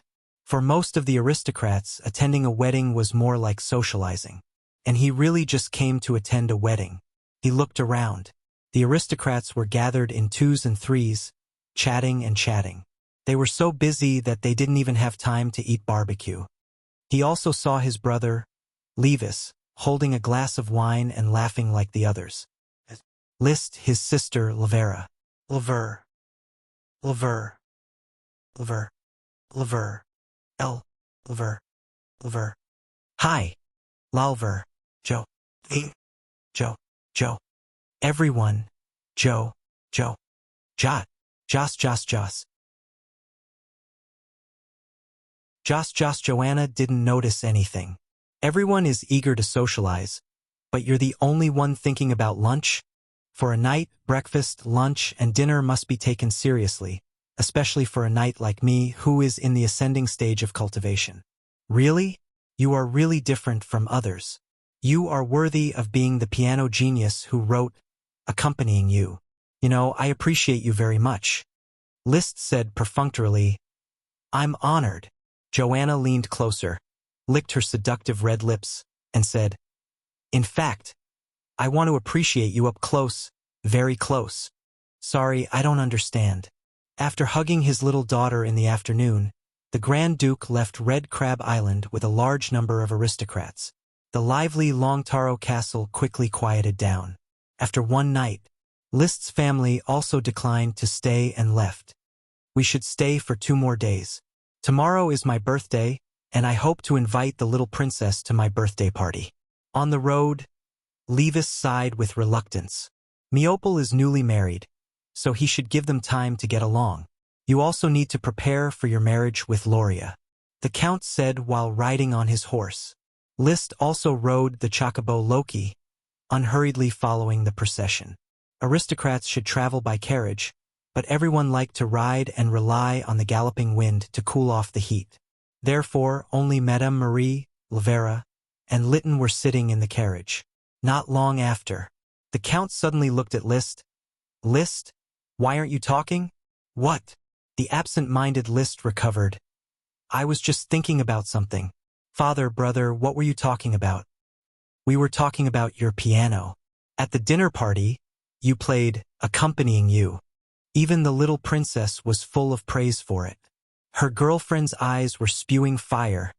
For most of the aristocrats, attending a wedding was more like socializing. And he really just came to attend a wedding. He looked around. The aristocrats were gathered in twos and threes, chatting and chatting. They were so busy that they didn't even have time to eat barbecue. He also saw his brother, Levis, holding a glass of wine and laughing like the others. List his sister, Lavera. Laver. Laver. Laver. Laver. Laver. Laver. Hi. Lalver. Joe. Joe. Joe. Everyone. Joe. Joe. Jot. Joss. Joanna didn't notice anything. Everyone is eager to socialize, but you're the only one thinking about lunch? For a night, breakfast, lunch, and dinner must be taken seriously, especially for a knight like me who is in the ascending stage of cultivation. Really? You are really different from others. You are worthy of being the piano genius who wrote Accompanying You. You know, I appreciate you very much. Liszt said perfunctorily. I'm honored. Joanna leaned closer, licked her seductive red lips, and said, in fact, I want to appreciate you up close, very close. Sorry, I don't understand. After hugging his little daughter in the afternoon, the Grand Duke left Red Crab Island with a large number of aristocrats. The lively Longtaro Castle quickly quieted down. After one night, Liszt's family also declined to stay and left. We should stay for 2 more days. Tomorrow is my birthday, and I hope to invite the little princess to my birthday party. On the road, Levis sighed with reluctance. Meopel is newly married, so he should give them time to get along. You also need to prepare for your marriage with Loria, the Count said while riding on his horse. Liszt also rode the chocobo Loki, unhurriedly following the procession. Aristocrats should travel by carriage, but everyone liked to ride and rely on the galloping wind to cool off the heat. Therefore, only Madame Marie, Lavera, and Lytton were sitting in the carriage. Not long after, the Count suddenly looked at Liszt. Liszt, why aren't you talking? What? The absent-minded Liszt recovered. I was just thinking about something. Father, brother, what were you talking about? We were talking about your piano. At the dinner party, you played Accompanying You. Even the little princess was full of praise for it. Her girlfriend's eyes were spewing fire,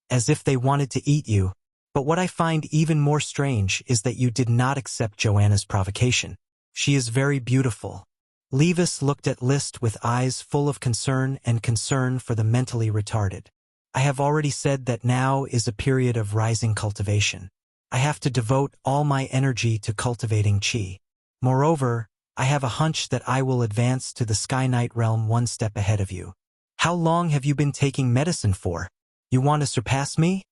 as if they wanted to eat you. But what I find even more strange is that you did not accept Joanna's provocation. She is very beautiful. Levis looked at Liszt with eyes full of concern and concern for the mentally retarded. I have already said that now is a period of rising cultivation. I have to devote all my energy to cultivating qi. Moreover, I have a hunch that I will advance to the Sky Knight realm 1 step ahead of you. How long have you been taking medicine for? You want to surpass me?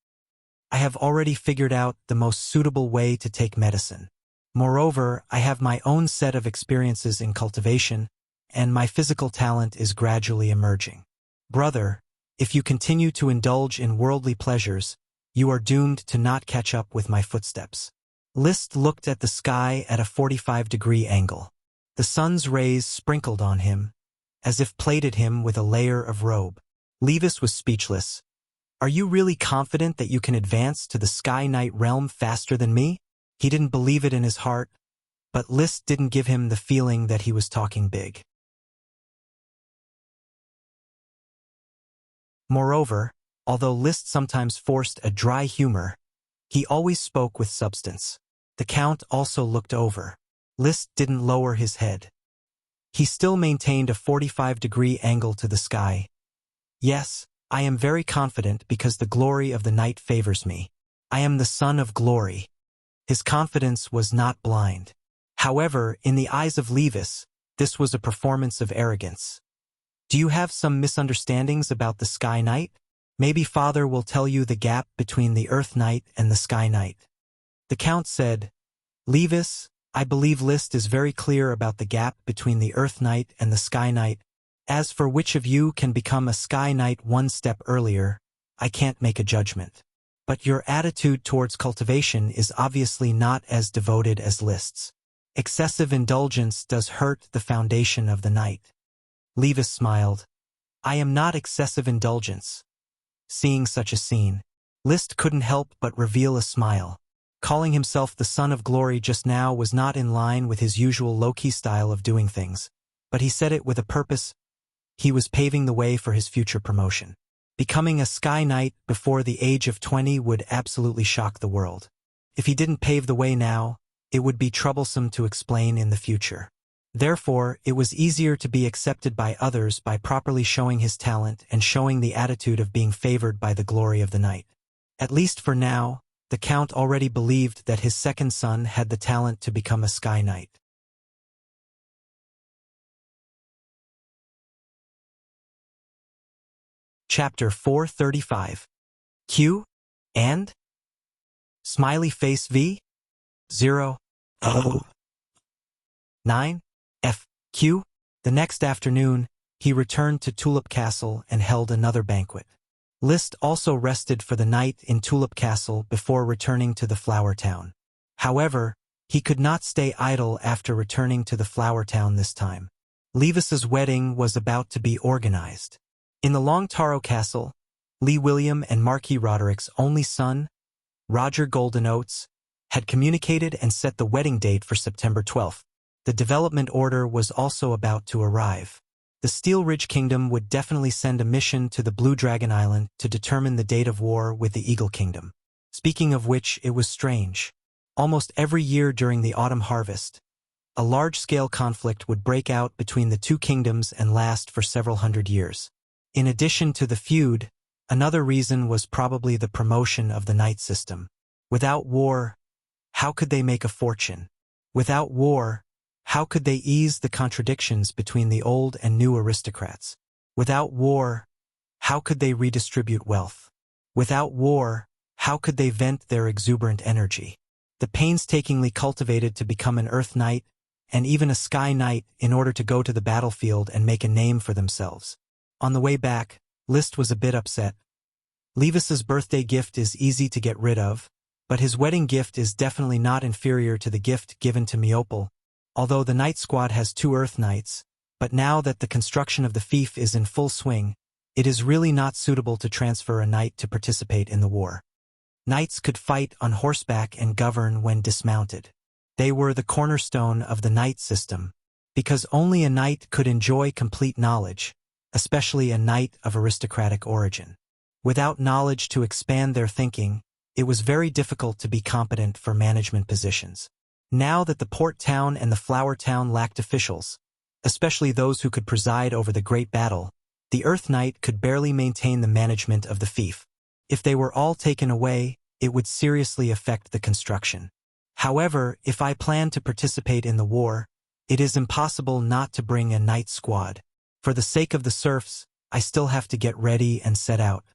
I have already figured out the most suitable way to take medicine. Moreover, I have my own set of experiences in cultivation, and my physical talent is gradually emerging. Brother, if you continue to indulge in worldly pleasures, you are doomed to not catch up with my footsteps. Liszt looked at the sky at a 45-degree angle. The sun's rays sprinkled on him, as if plated him with a layer of robe. Levis was speechless. Are you really confident that you can advance to the Sky Knight realm faster than me? He didn't believe it in his heart, but Liszt didn't give him the feeling that he was talking big. Moreover, although Liszt sometimes forced a dry humor, he always spoke with substance. The Count also looked over. Liszt didn't lower his head. He still maintained a 45-degree angle to the sky. Yes, I am very confident because the glory of the night favors me. I am the son of glory. His confidence was not blind. However, in the eyes of Levis, this was a performance of arrogance. Do you have some misunderstandings about the Sky Knight? Maybe Father will tell you the gap between the Earth Knight and the Sky Knight. The Count said, Levis, I believe List is very clear about the gap between the Earth Knight and the Sky Knight. As for which of you can become a Sky Knight one step earlier, I can't make a judgment. But your attitude towards cultivation is obviously not as devoted as List's. Excessive indulgence does hurt the foundation of the Knight. Levis smiled. I am not excessive indulgence. Seeing such a scene, List couldn't help but reveal a smile. Calling himself the Son of Glory just now was not in line with his usual low-key style of doing things, but he said it with a purpose. He was paving the way for his future promotion. Becoming a Sky Knight before the age of 20 would absolutely shock the world. If he didn't pave the way now, it would be troublesome to explain in the future. Therefore, it was easier to be accepted by others by properly showing his talent and showing the attitude of being favored by the glory of the Knight. At least for now, the Count already believed that his second son had the talent to become a Sky Knight. Chapter 435. Q and Smiley face V 0 O 9 F Q. The next afternoon, he returned to Tulip Castle and held another banquet. List also rested for the night in Tulip Castle before returning to the Flower Town. However, he could not stay idle after returning to the Flower Town this time. Levis's wedding was about to be organized. In the Long Taro Castle, Lee William and Marquis Roderick's only son, Roger Goldenotes, had communicated and set the wedding date for September 12th. The development order was also about to arrive. The Steel Ridge Kingdom would definitely send a mission to the Blue Dragon Island to determine the date of war with the Eagle Kingdom. Speaking of which, it was strange. Almost every year during the autumn harvest, a large-scale conflict would break out between the two kingdoms and last for several hundred years. In addition to the feud, another reason was probably the promotion of the Knight system. Without war, how could they make a fortune? Without war, how could they ease the contradictions between the old and new aristocrats? Without war, how could they redistribute wealth? Without war, how could they vent their exuberant energy? The painstakingly cultivated to become an Earth Knight, and even a Sky Knight in order to go to the battlefield and make a name for themselves. On the way back, List was a bit upset. Levis's birthday gift is easy to get rid of, but his wedding gift is definitely not inferior to the gift given to Meopel, although the Knight Squad has 2 Earth Knights, but now that the construction of the fief is in full swing, it is really not suitable to transfer a knight to participate in the war. Knights could fight on horseback and govern when dismounted. They were the cornerstone of the knight system, because only a knight could enjoy complete knowledge, especially a knight of aristocratic origin. Without knowledge to expand their thinking, it was very difficult to be competent for management positions. Now that the port town and the flower town lacked officials, especially those who could preside over the great battle, the Earth Knight could barely maintain the management of the fief. If they were all taken away, it would seriously affect the construction. However, if I plan to participate in the war, it is impossible not to bring a knight squad. For the sake of the serfs, I still have to get ready and set out.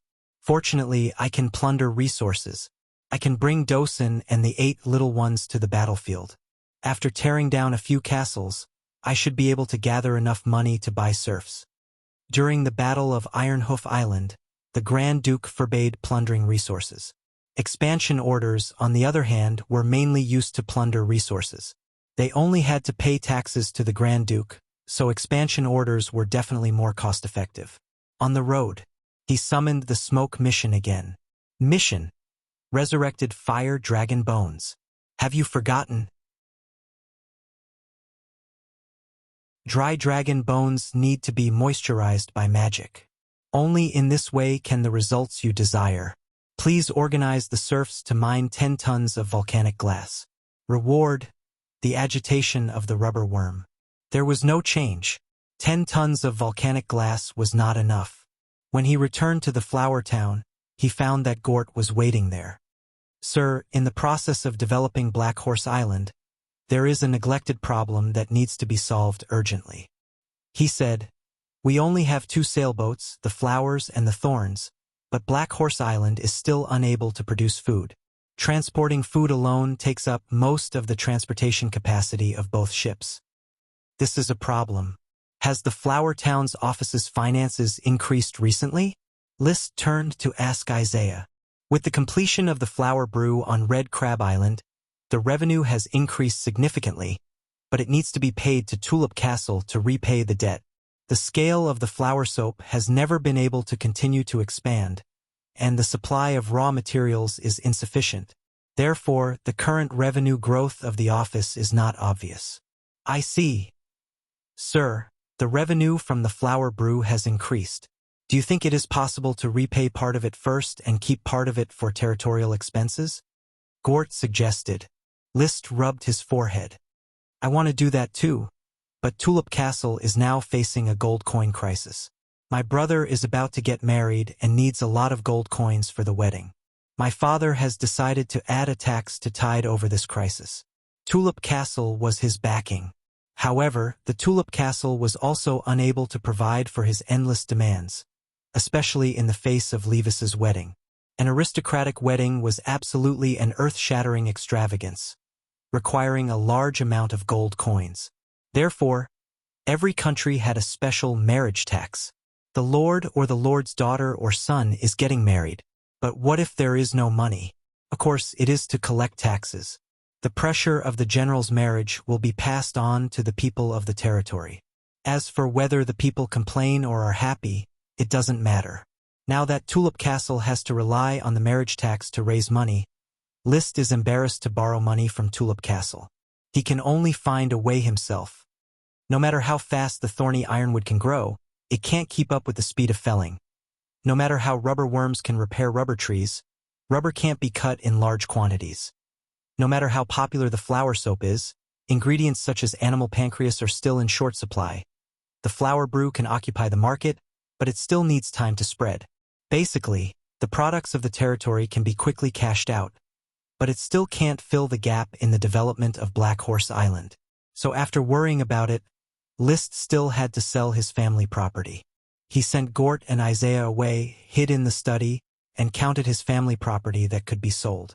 Fortunately, I can plunder resources. I can bring Dosen and the 8 little ones to the battlefield. After tearing down a few castles, I should be able to gather enough money to buy serfs. During the Battle of Ironhoof Island, the Grand Duke forbade plundering resources. Expansion orders, on the other hand, were mainly used to plunder resources. They only had to pay taxes to the Grand Duke, so expansion orders were definitely more cost-effective. On the road, he summoned the smoke mission again. Mission: resurrected fire dragon bones. Have you forgotten? Dry dragon bones need to be moisturized by magic. Only in this way can the results you desire. Please organize the serfs to mine 10 tons of volcanic glass. Reward: the agitation of the rubber worm. There was no change. 10 tons of volcanic glass was not enough. When he returned to the flower town, he found that Gort was waiting there. Sir, in the process of developing Black Horse Island, there is a neglected problem that needs to be solved urgently. He said, We only have 2 sailboats, the Flowers and the Thorns, but Black Horse Island is still unable to produce food. Transporting food alone takes up most of the transportation capacity of both ships. This is a problem. Has the Flower Town's office's finances increased recently? List turned to ask Isaiah. With the completion of the flower brew on Red Crab Island, the revenue has increased significantly, but it needs to be paid to Tulip Castle to repay the debt. The scale of the flower soap has never been able to continue to expand, and the supply of raw materials is insufficient. Therefore, the current revenue growth of the office is not obvious. I see. Sir, the revenue from the flower brew has increased. Do you think it is possible to repay part of it first and keep part of it for territorial expenses? Gort suggested. List rubbed his forehead. I want to do that too, but Tulip Castle is now facing a gold coin crisis. My brother is about to get married and needs a lot of gold coins for the wedding. My father has decided to add a tax to tide over this crisis. Tulip Castle was his backing. However, the Tulip Castle was also unable to provide for his endless demands, especially in the face of Levis's wedding. An aristocratic wedding was absolutely an earth-shattering extravagance, requiring a large amount of gold coins. Therefore, every country had a special marriage tax. The lord or the lord's daughter or son is getting married. But what if there is no money? Of course, it is to collect taxes. The pressure of the general's marriage will be passed on to the people of the territory. As for whether the people complain or are happy, it doesn't matter. Now that Tulip Castle has to rely on the marriage tax to raise money, List is embarrassed to borrow money from Tulip Castle. He can only find a way himself. No matter how fast the thorny ironwood can grow, it can't keep up with the speed of felling. No matter how rubber worms can repair rubber trees, rubber can't be cut in large quantities. No matter how popular the flower soap is, ingredients such as animal pancreas are still in short supply. The flower brew can occupy the market, but it still needs time to spread. Basically, the products of the territory can be quickly cashed out, but it still can't fill the gap in the development of Black Horse Island. So after worrying about it, List still had to sell his family property. He sent Gort and Isaiah away, hid in the study, and counted his family property that could be sold.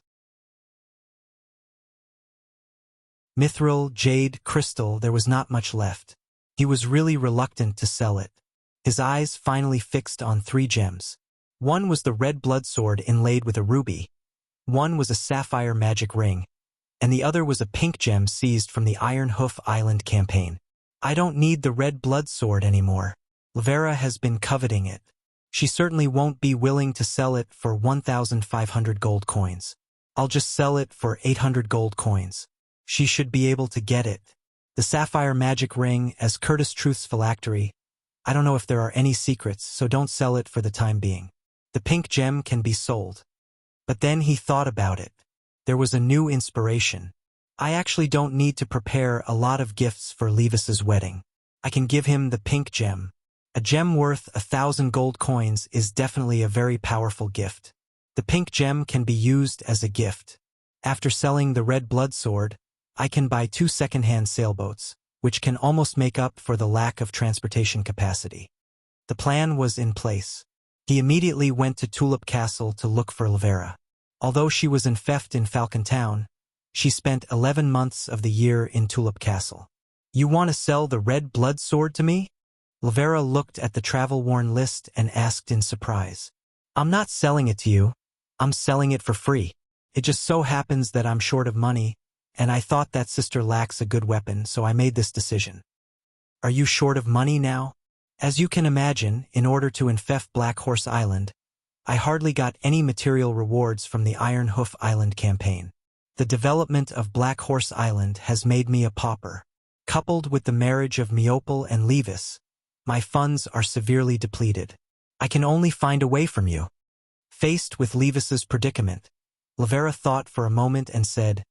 Mithril, jade, crystal, there was not much left. He was really reluctant to sell it. His eyes finally fixed on 3 gems. One was the red blood sword inlaid with a ruby. One was a sapphire magic ring, and the other was a pink gem seized from the Iron Hoof Island campaign. I don't need the red blood sword anymore. Lavera has been coveting it. She certainly won't be willing to sell it for 1,500 gold coins. I'll just sell it for 800 gold coins. She should be able to get it. The sapphire magic ring, as Curtis Truth's phylactery. I don't know if there are any secrets, so don't sell it for the time being. The pink gem can be sold. But then he thought about it. There was a new inspiration. I actually don't need to prepare a lot of gifts for Levis's wedding. I can give him the pink gem. A gem worth 1,000 gold coins is definitely a very powerful gift. The pink gem can be used as a gift. After selling the red blood sword, I can buy 2 second-hand sailboats, which can almost make up for the lack of transportation capacity. The plan was in place. He immediately went to Tulip Castle to look for Lavera. Although she was in theft in Falcon Town, she spent 11 months of the year in Tulip Castle. You want to sell the red blood sword to me? Lavera looked at the travel-worn list and asked in surprise. I'm not selling it to you. I'm selling it for free. It just so happens that I'm short of money, and I thought that sister lacks a good weapon, so I made this decision. Are you short of money now? As you can imagine, in order to infect Black Horse Island, I hardly got any material rewards from the Iron Hoof Island campaign. The development of Black Horse Island has made me a pauper. Coupled with the marriage of Meopal and Levis, my funds are severely depleted. I can only find a way from you. Faced with Levis's predicament, Lavera thought for a moment and said,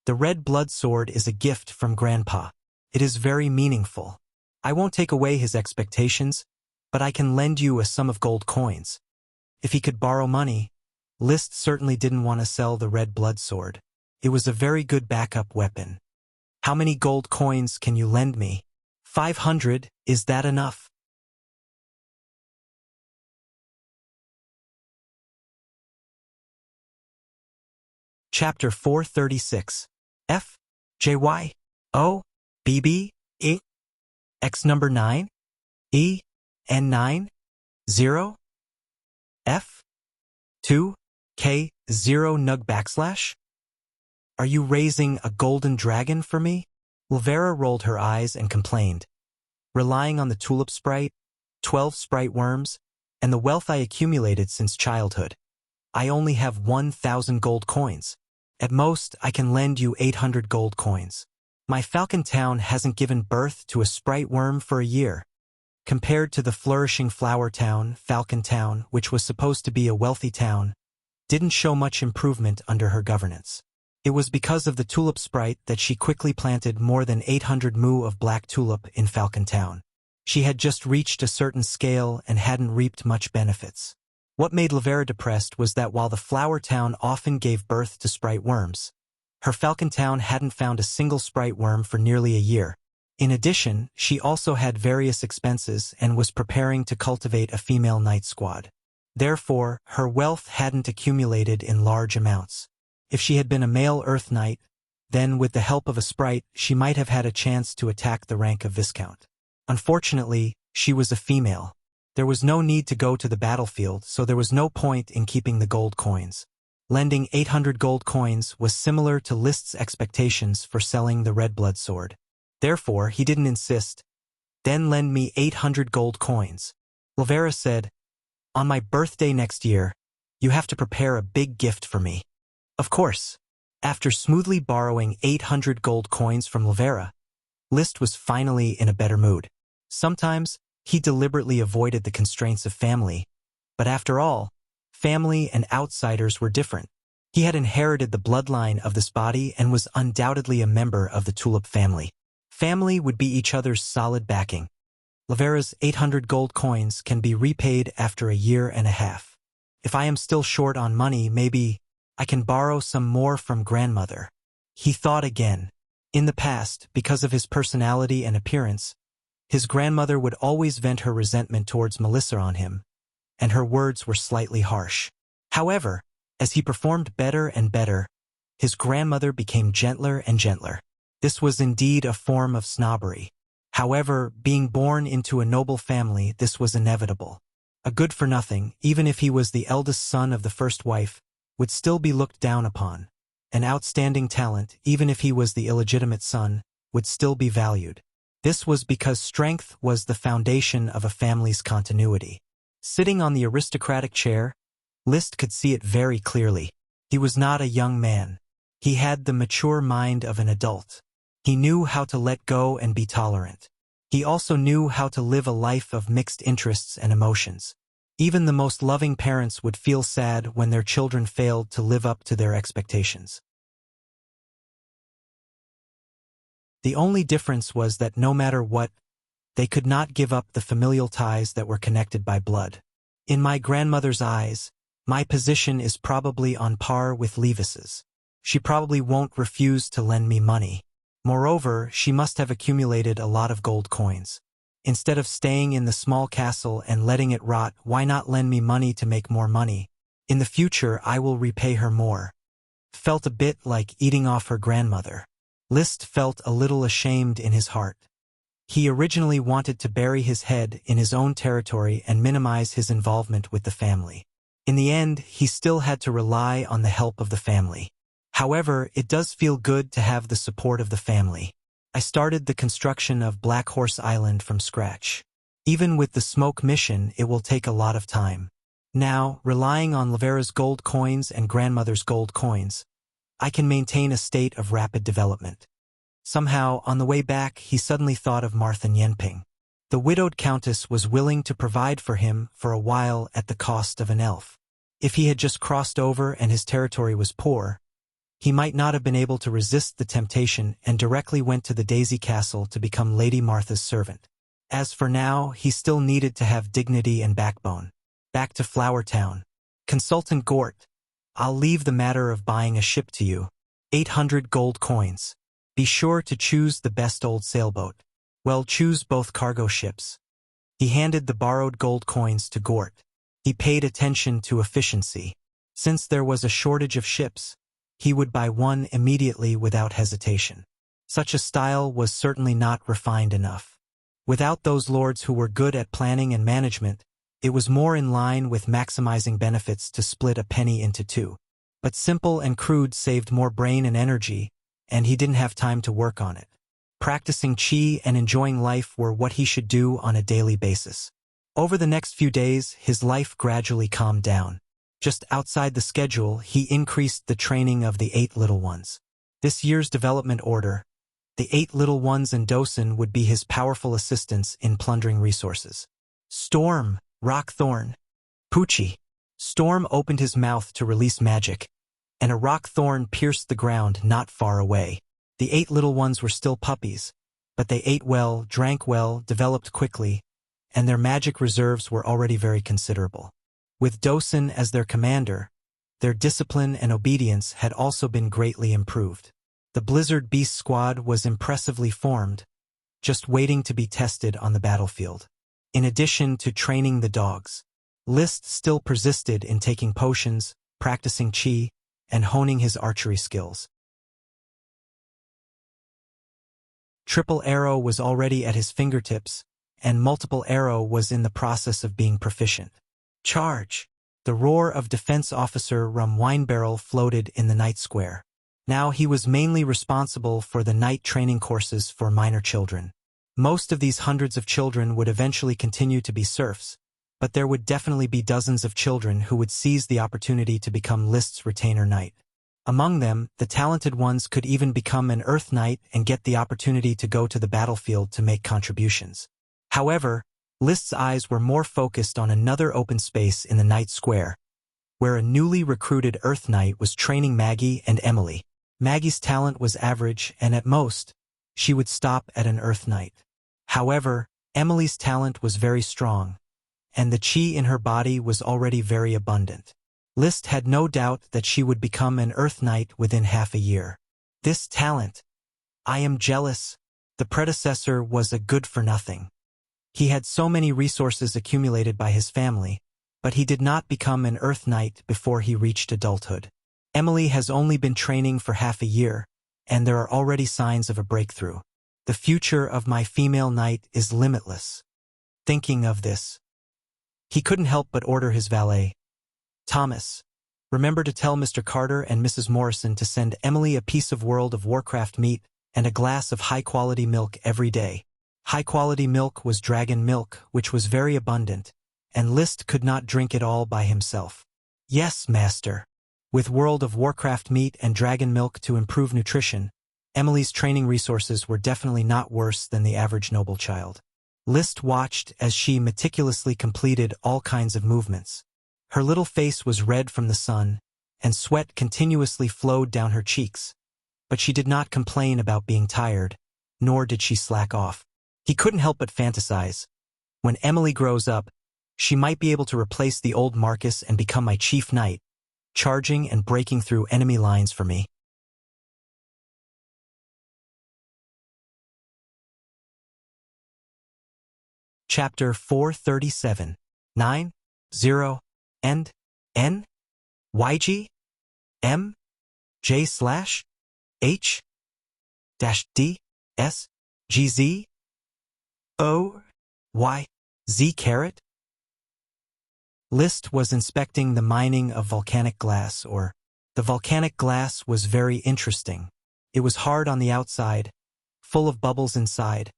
The red blood sword is a gift from Grandpa. It is very meaningful. I won't take away his expectations, but I can lend you a sum of gold coins. If he could borrow money, List certainly didn't want to sell the red blood sword. It was a very good backup weapon. How many gold coins can you lend me? 500, is that enough? Chapter 436. F. J. Y. O. B. B. E. X number 9. E. N 9. 0. F. 2. K. 0 nug backslash. Are you raising a golden dragon for me? Lavera rolled her eyes and complained. Relying on the tulip sprite, 12 sprite worms, and the wealth I accumulated since childhood, I only have 1,000 gold coins. At most, I can lend you 800 gold coins. My Falcon Town hasn't given birth to a sprite worm for a year. Compared to the flourishing Flower Town, Falcon Town, which was supposed to be a wealthy town, didn't show much improvement under her governance. It was because of the tulip sprite that she quickly planted more than 800 mu of black tulip in Falcon Town. She had just reached a certain scale and hadn't reaped much benefits. What made Lavera depressed was that while the Flower Town often gave birth to sprite worms, her Falcon Town hadn't found a single sprite worm for nearly a year. In addition, she also had various expenses and was preparing to cultivate a female knight squad. Therefore, her wealth hadn't accumulated in large amounts. If she had been a male Earth Knight, then with the help of a sprite, she might have had a chance to attack the rank of Viscount. Unfortunately, she was a female. There was no need to go to the battlefield, so there was no point in keeping the gold coins. Lending 800 gold coins was similar to List's expectations for selling the red blood sword. Therefore, he didn't insist. Then lend me 800 gold coins. Lavera said, on my birthday next year, you have to prepare a big gift for me. Of course. After smoothly borrowing 800 gold coins from Lavera, List was finally in a better mood. Sometimes, he deliberately avoided the constraints of family, but after all, family and outsiders were different. He had inherited the bloodline of this body and was undoubtedly a member of the Tulip family. Family would be each other's solid backing. Lavera's 800 gold coins can be repaid after a year and a half. If I am still short on money, maybe I can borrow some more from grandmother. He thought again. In the past, because of his personality and appearance, his grandmother would always vent her resentment towards Melissa on him, and her words were slightly harsh. However, as he performed better and better, his grandmother became gentler and gentler. This was indeed a form of snobbery. However, being born into a noble family, this was inevitable. A good-for-nothing, even if he was the eldest son of the first wife, would still be looked down upon. An outstanding talent, even if he was the illegitimate son, would still be valued. This was because strength was the foundation of a family's continuity. Sitting on the aristocratic chair, List could see it very clearly. He was not a young man. He had the mature mind of an adult. He knew how to let go and be tolerant. He also knew how to live a life of mixed interests and emotions. Even the most loving parents would feel sad when their children failed to live up to their expectations. The only difference was that no matter what, they could not give up the familial ties that were connected by blood. In my grandmother's eyes, my position is probably on par with Levis's. She probably won't refuse to lend me money. Moreover, she must have accumulated a lot of gold coins. Instead of staying in the small castle and letting it rot, why not lend me money to make more money? In the future, I will repay her more. Felt a bit like eating off her grandmother. List felt a little ashamed in his heart. He originally wanted to bury his head in his own territory and minimize his involvement with the family. In the end, he still had to rely on the help of the family. However, it does feel good to have the support of the family. I started the construction of Black Horse Island from scratch. Even with the smoke mission, it will take a lot of time. Now, relying on Lavera's gold coins and grandmother's gold coins, I can maintain a state of rapid development. Somehow, on the way back, he suddenly thought of Martha Yenping. The widowed countess was willing to provide for him for a while at the cost of an elf. If he had just crossed over and his territory was poor, he might not have been able to resist the temptation and directly went to the Daisy Castle to become Lady Martha's servant. As for now, he still needed to have dignity and backbone. Back to Flower Town. Consultant Gort, I'll leave the matter of buying a ship to you. 800 gold coins. Be sure to choose the best old sailboat. Well, choose both cargo ships. He handed the borrowed gold coins to Gort. He paid attention to efficiency. Since there was a shortage of ships, he would buy one immediately without hesitation. Such a style was certainly not refined enough. Without those lords who were good at planning and management, it was more in line with maximizing benefits to split a penny into two. But simple and crude saved more brain and energy, and he didn't have time to work on it. Practicing qi and enjoying life were what he should do on a daily basis. Over the next few days, his life gradually calmed down. Just outside the schedule, he increased the training of the 8 little ones. This year's development order, the 8 little ones and Dosen would be his powerful assistants in plundering resources. Storm, Rockthorn, Poochie. Storm opened his mouth to release magic, and a rockthorn pierced the ground not far away. The 8 little ones were still puppies, but they ate well, drank well, developed quickly, and their magic reserves were already very considerable. With Dosen as their commander, their discipline and obedience had also been greatly improved. The Blizzard Beast Squad was impressively formed, just waiting to be tested on the battlefield. In addition to training the dogs, List still persisted in taking potions, practicing qi, and honing his archery skills. Triple Arrow was already at his fingertips, and Multiple Arrow was in the process of being proficient. Charge! The roar of Defense Officer Rum Winebarrel floated in the night square. Now he was mainly responsible for the night training courses for minor children. Most of these hundreds of children would eventually continue to be serfs, but there would definitely be dozens of children who would seize the opportunity to become List's retainer knight. Among them, the talented ones could even become an Earth Knight and get the opportunity to go to the battlefield to make contributions. However, List's eyes were more focused on another open space in the Night Square, where a newly recruited Earth Knight was training Maggie and Emily. Maggie's talent was average, and at most, she would stop at an Earth Knight. However, Emily's talent was very strong, and the qi in her body was already very abundant. List had no doubt that she would become an Earth Knight within half a year. This talent, I am jealous. The predecessor was a good-for-nothing. He had so many resources accumulated by his family, but he did not become an Earth Knight before he reached adulthood. Emily has only been training for half a year, and there are already signs of a breakthrough. The future of my female knight is limitless. Thinking of this, he couldn't help but order his valet, Thomas, remember to tell Mr. Carter and Mrs. Morrison to send Emily a piece of World of Warcraft meat and a glass of high-quality milk every day. High-quality milk was dragon milk, which was very abundant, and List could not drink it all by himself. Yes, master. With World of Warcraft meat and dragon milk to improve nutrition, Emily's training resources were definitely not worse than the average noble child. List watched as she meticulously completed all kinds of movements. Her little face was red from the sun, and sweat continuously flowed down her cheeks. But she did not complain about being tired, nor did she slack off. He couldn't help but fantasize. When Emily grows up, she might be able to replace the old Marcus and become my chief knight, charging and breaking through enemy lines for me. Chapter 437, 9, 0, and N, YG, M, J slash, H, dash D, S, GZ, O, Y, Z caret. List was inspecting the mining of volcanic glass, or the volcanic glass was very interesting. It was hard on the outside, full of bubbles inside,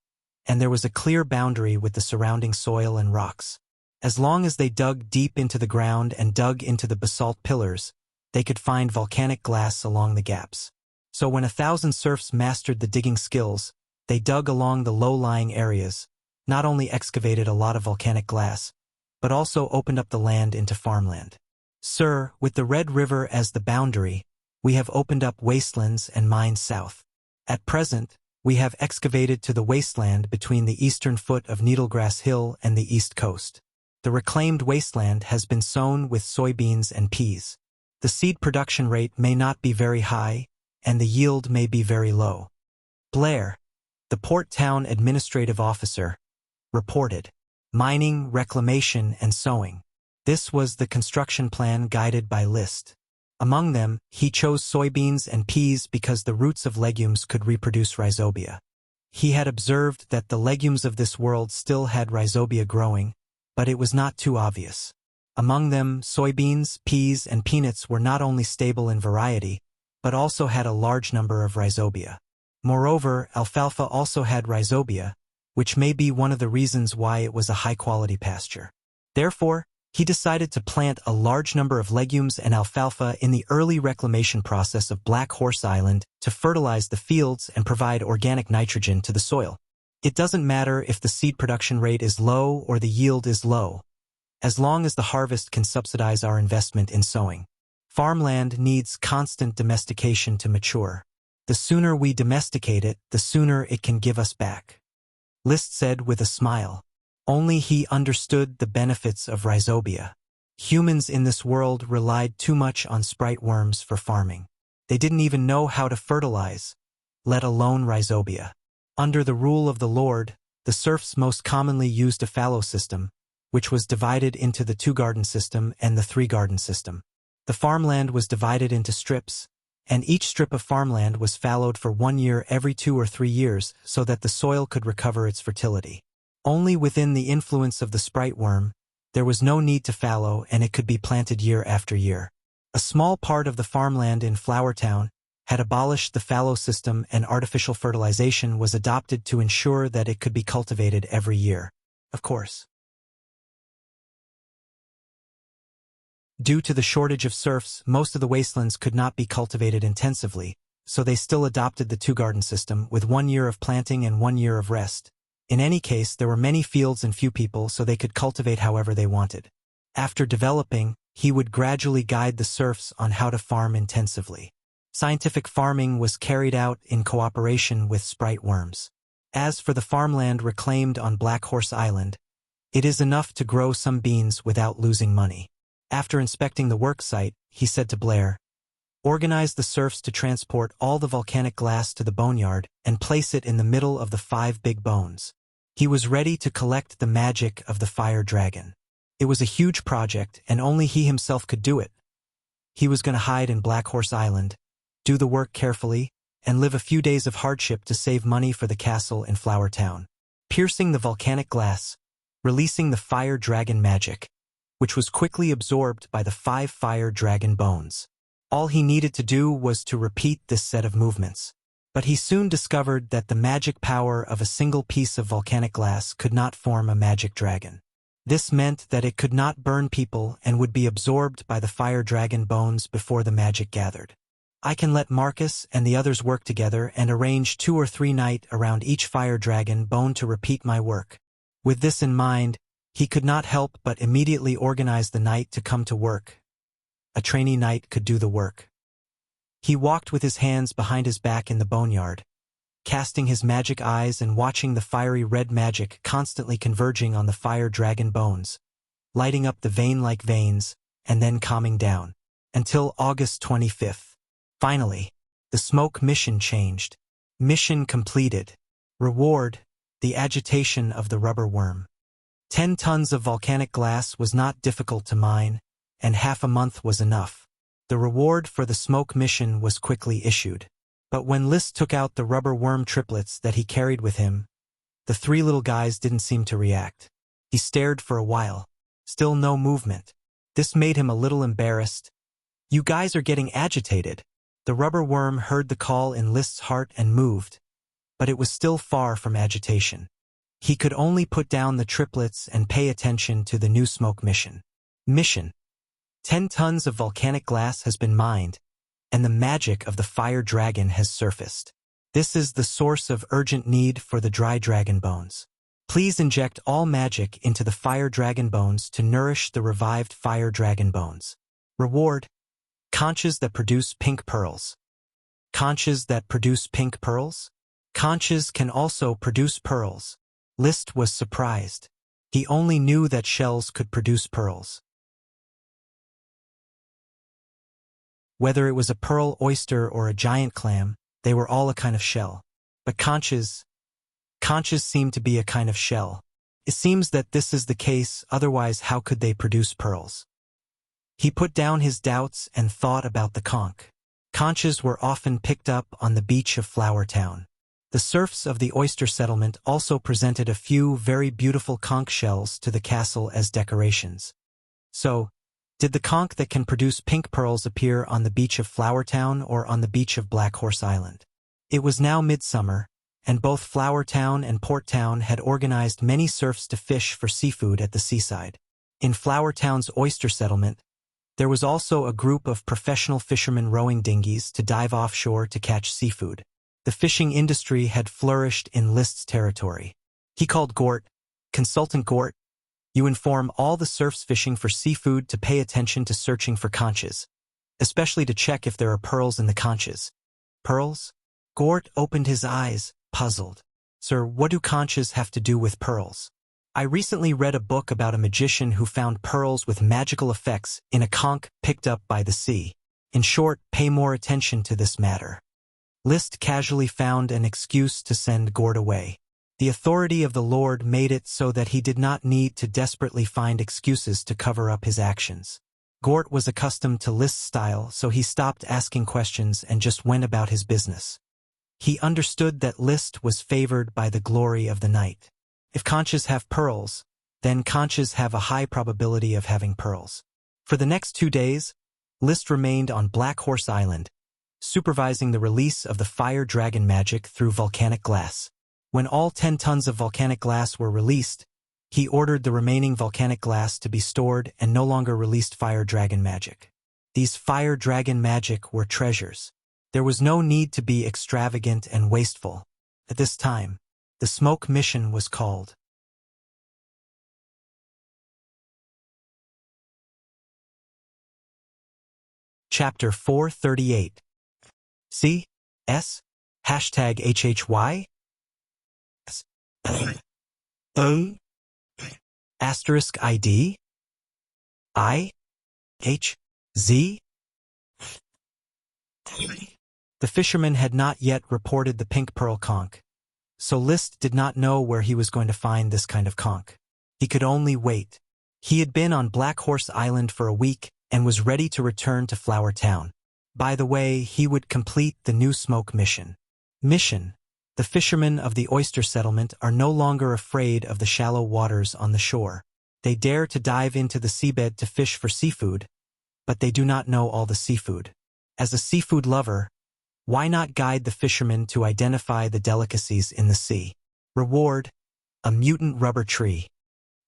and there was a clear boundary with the surrounding soil and rocks. As long as they dug deep into the ground and dug into the basalt pillars, they could find volcanic glass along the gaps. So when 1,000 serfs mastered the digging skills, they dug along the low-lying areas, not only excavated a lot of volcanic glass, but also opened up the land into farmland. Sir, with the Red River as the boundary, we have opened up wastelands and mines south. At present, we have excavated to the wasteland between the eastern foot of Needlegrass Hill and the east coast. The reclaimed wasteland has been sown with soybeans and peas. The seed production rate may not be very high, and the yield may be very low. Blair, the Port Town Administrative Officer, reported. Mining, reclamation, and sowing. This was the construction plan guided by List. Among them, he chose soybeans and peas because the roots of legumes could reproduce rhizobia. He had observed that the legumes of this world still had rhizobia growing, but it was not too obvious. Among them, soybeans, peas, and peanuts were not only stable in variety, but also had a large number of rhizobia. Moreover, alfalfa also had rhizobia, which may be one of the reasons why it was a high-quality pasture. Therefore, he decided to plant a large number of legumes and alfalfa in the early reclamation process of Black Horse Island to fertilize the fields and provide organic nitrogen to the soil. It doesn't matter if the seed production rate is low or the yield is low, as long as the harvest can subsidize our investment in sowing. Farmland needs constant domestication to mature. The sooner we domesticate it, the sooner it can give us back. Liszt said with a smile. Only he understood the benefits of rhizobia. Humans in this world relied too much on sprite worms for farming. They didn't even know how to fertilize, let alone rhizobia. Under the rule of the Lord, the serfs most commonly used a fallow system, which was divided into the two-garden system and the three-garden system. The farmland was divided into strips, and each strip of farmland was fallowed for 1 year every 2 or 3 years so that the soil could recover its fertility. Only within the influence of the sprite worm, there was no need to fallow and it could be planted year after year. A small part of the farmland in Flowertown had abolished the fallow system and artificial fertilization was adopted to ensure that it could be cultivated every year. Of course, due to the shortage of serfs, most of the wastelands could not be cultivated intensively, so they still adopted the two-garden system with 1 year of planting and 1 year of rest. In any case, there were many fields and few people, so they could cultivate however they wanted. After developing, he would gradually guide the serfs on how to farm intensively. Scientific farming was carried out in cooperation with sprite worms. As for the farmland reclaimed on Black Horse Island, it is enough to grow some beans without losing money. After inspecting the work site, he said to Blair, "Organize the serfs to transport all the volcanic glass to the boneyard and place it in the middle of the 5 big bones." He was ready to collect the magic of the fire dragon. It was a huge project, and only he himself could do it. He was going to hide in Black Horse Island, do the work carefully, and live a few days of hardship to save money for the castle in Flowertown. Piercing the volcanic glass, releasing the fire dragon magic, which was quickly absorbed by the 5 fire dragon bones. All he needed to do was to repeat this set of movements. But he soon discovered that the magic power of a single piece of volcanic glass could not form a magic dragon. This meant that it could not burn people and would be absorbed by the fire dragon bones before the magic gathered. I can let Marcus and the others work together and arrange 2 or 3 nights around each fire dragon bone to repeat my work. With this in mind, he could not help but immediately organize the knight to come to work. A trainee knight could do the work. He walked with his hands behind his back in the boneyard, casting his magic eyes and watching the fiery red magic constantly converging on the fire dragon bones, lighting up the vein-like veins, and then calming down, until August 25th. Finally, the smoke mission changed. Mission completed. Reward, the agitation of the rubber worm. 10 tons of volcanic glass was not difficult to mine, and half a month was enough. The reward for the smoke mission was quickly issued. But when Liszt took out the rubber worm triplets that he carried with him, the 3 little guys didn't seem to react. He stared for a while. Still no movement. This made him a little embarrassed. "You guys are getting agitated." The rubber worm heard the call in Liszt's heart and moved, but it was still far from agitation. He could only put down the triplets and pay attention to the new smoke mission. Mission. 10 tons of volcanic glass has been mined, and the magic of the fire dragon has surfaced. This is the source of urgent need for the dry dragon bones. Please inject all magic into the fire dragon bones to nourish the revived fire dragon bones. Reward: conches that produce pink pearls. Conches that produce pink pearls? Conches can also produce pearls. Liszt was surprised. He only knew that shells could produce pearls. Whether it was a pearl oyster or a giant clam, they were all a kind of shell. But conches seem to be a kind of shell. It seems that this is the case, otherwise how could they produce pearls? He put down his doubts and thought about the conch. Conches were often picked up on the beach of Flower Town. The serfs of the oyster settlement also presented a few very beautiful conch shells to the castle as decorations. So, did the conch that can produce pink pearls appear on the beach of Flower Town or on the beach of Black Horse Island? It was now midsummer, and both Flower Town and Port Town had organized many serfs to fish for seafood at the seaside. In Flower Town's oyster settlement, there was also a group of professional fishermen rowing dinghies to dive offshore to catch seafood. The fishing industry had flourished in List's territory. He called Gort, Consultant Gort. You inform all the serfs fishing for seafood to pay attention to searching for conches, especially to check if there are pearls in the conches. Pearls? Gort opened his eyes, puzzled. Sir, what do conches have to do with pearls? I recently read a book about a magician who found pearls with magical effects in a conch picked up by the sea. In short, pay more attention to this matter. List casually found an excuse to send Gort away. The authority of the Lord made it so that he did not need to desperately find excuses to cover up his actions. Gort was accustomed to List's style, so he stopped asking questions and just went about his business. He understood that List was favored by the glory of the night. If conches have pearls, then conches have a high probability of having pearls. For the next 2 days, List remained on Black Horse Island, supervising the release of the fire dragon magic through volcanic glass. When all 10 tons of volcanic glass were released, he ordered the remaining volcanic glass to be stored and no longer released fire dragon magic. These fire dragon magic were treasures. There was no need to be extravagant and wasteful. At this time, the smoke mission was called. Chapter 438. C. S. Hashtag HHY. Asterisk ID. I. H. Z. The fisherman had not yet reported the pink pearl conch, so List did not know where he was going to find this kind of conch. He could only wait. He had been on Black Horse Island for a week and was ready to return to Flower Town. By the way, he would complete the new smoke mission. The fishermen of the oyster settlement are no longer afraid of the shallow waters on the shore. They dare to dive into the seabed to fish for seafood, but they do not know all the seafood. As a seafood lover, why not guide the fishermen to identify the delicacies in the sea? Reward: a mutant rubber tree.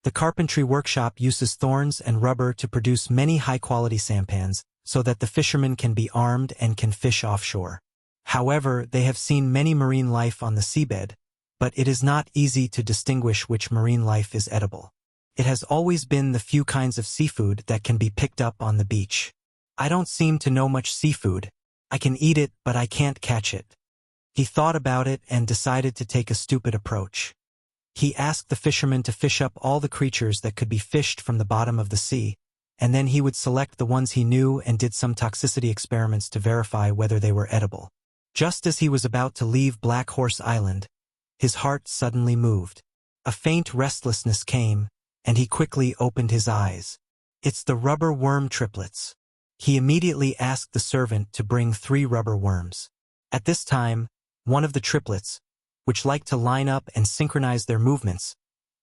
The carpentry workshop uses thorns and rubber to produce many high-quality sampans so that the fishermen can be armed and can fish offshore. However, they have seen many marine life on the seabed, but it is not easy to distinguish which marine life is edible. It has always been the few kinds of seafood that can be picked up on the beach. I don't seem to know much seafood. I can eat it, but I can't catch it. He thought about it and decided to take a stupid approach. He asked the fishermen to fish up all the creatures that could be fished from the bottom of the sea, and then he would select the ones he knew and did some toxicity experiments to verify whether they were edible. Just as he was about to leave Black Horse Island, his heart suddenly moved. A faint restlessness came, and he quickly opened his eyes. It's the rubber worm triplets. He immediately asked the servant to bring 3 rubber worms. At this time, one of the triplets, which liked to line up and synchronize their movements,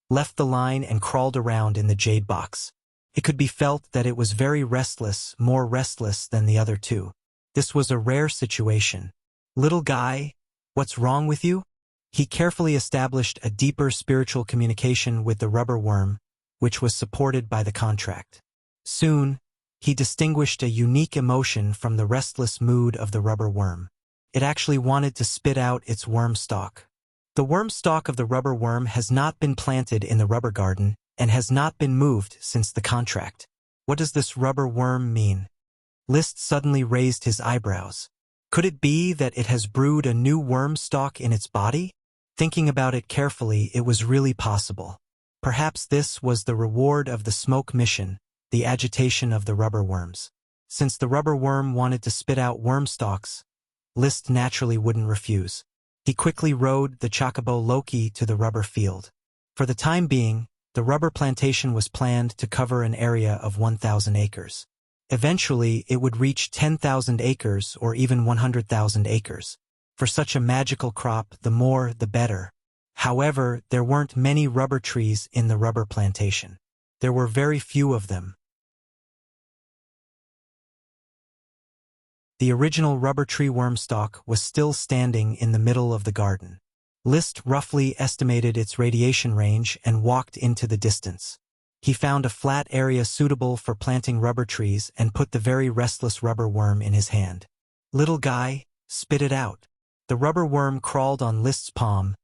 left the line and crawled around in the jade box. It could be felt that it was very restless, more restless than the other 2. This was a rare situation. Little guy, what's wrong with you? He carefully established a deeper spiritual communication with the rubber worm, which was supported by the contract. Soon, he distinguished a unique emotion from the restless mood of the rubber worm. It actually wanted to spit out its worm stalk. The worm stalk of the rubber worm has not been planted in the rubber garden and has not been moved since the contract. What does this rubber worm mean? List suddenly raised his eyebrows. Could it be that it has brewed a new worm stalk in its body? Thinking about it carefully, it was really possible. Perhaps this was the reward of the smoke mission, the agitation of the rubber worms. Since the rubber worm wanted to spit out worm stalks, List naturally wouldn't refuse. He quickly rode the chocobo Loki to the rubber field. For the time being, the rubber plantation was planned to cover an area of 1,000 acres. Eventually, it would reach 10,000 acres or even 100,000 acres. For such a magical crop, the more, the better. However, there weren't many rubber trees in the rubber plantation. There were very few of them. The original rubber tree worm stalk was still standing in the middle of the garden. Liszt roughly estimated its radiation range and walked into the distance. He found a flat area suitable for planting rubber trees and put the very restless rubber worm in his hand. "Little guy, spit it out." The rubber worm crawled on Liszt's palm,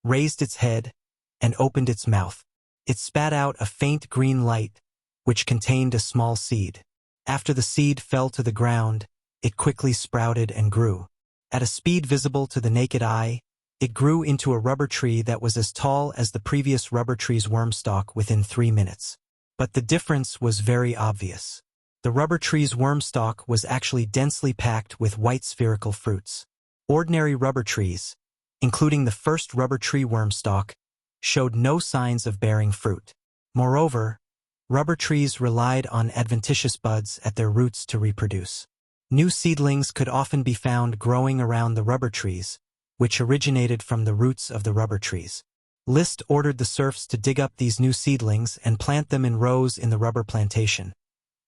raised its head, and opened its mouth. It spat out a faint green light, which contained a small seed. After the seed fell to the ground, it quickly sprouted and grew. At a speed visible to the naked eye, it grew into a rubber tree that was as tall as the previous rubber tree's worm stalk within 3 minutes. But the difference was very obvious. The rubber tree's worm stalk was actually densely packed with white spherical fruits. Ordinary rubber trees, including the first rubber tree worm stalk, showed no signs of bearing fruit. Moreover, rubber trees relied on adventitious buds at their roots to reproduce. New seedlings could often be found growing around the rubber trees, which originated from the roots of the rubber trees. Liszt ordered the serfs to dig up these new seedlings and plant them in rows in the rubber plantation,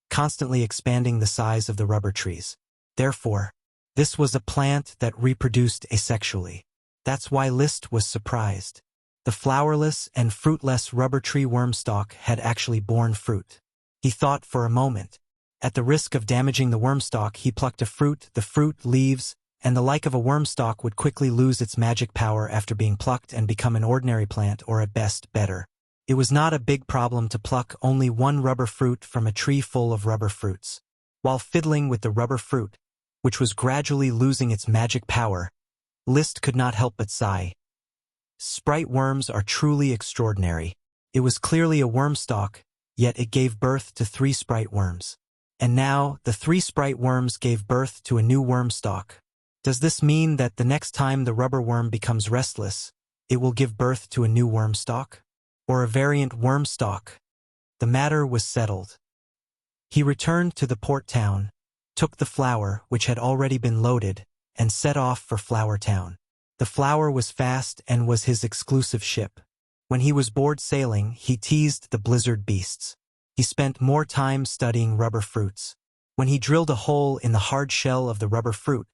constantly expanding the size of the rubber trees. Therefore, this was a plant that reproduced asexually. That's why Liszt was surprised. The flowerless and fruitless rubber tree worm stalk had actually borne fruit. He thought for a moment. At the risk of damaging the worm stalk, he plucked a fruit, the fruit, leaves, and the like of a worm stalk would quickly lose its magic power after being plucked and become an ordinary plant, or at best, better. It was not a big problem to pluck only one rubber fruit from a tree full of rubber fruits. While fiddling with the rubber fruit, which was gradually losing its magic power, Liszt could not help but sigh. Sprite worms are truly extraordinary. It was clearly a worm stalk, yet it gave birth to 3 sprite worms. And now, the 3 sprite worms gave birth to a new worm stalk. Does this mean that the next time the rubber worm becomes restless, it will give birth to a new worm stalk? Or a variant worm stalk? The matter was settled. He returned to the port town, took the flour, which had already been loaded, and set off for Flower Town. The flour was fast and was his exclusive ship. When he was bored sailing, he teased the blizzard beasts. He spent more time studying rubber fruits. When he drilled a hole in the hard shell of the rubber fruit,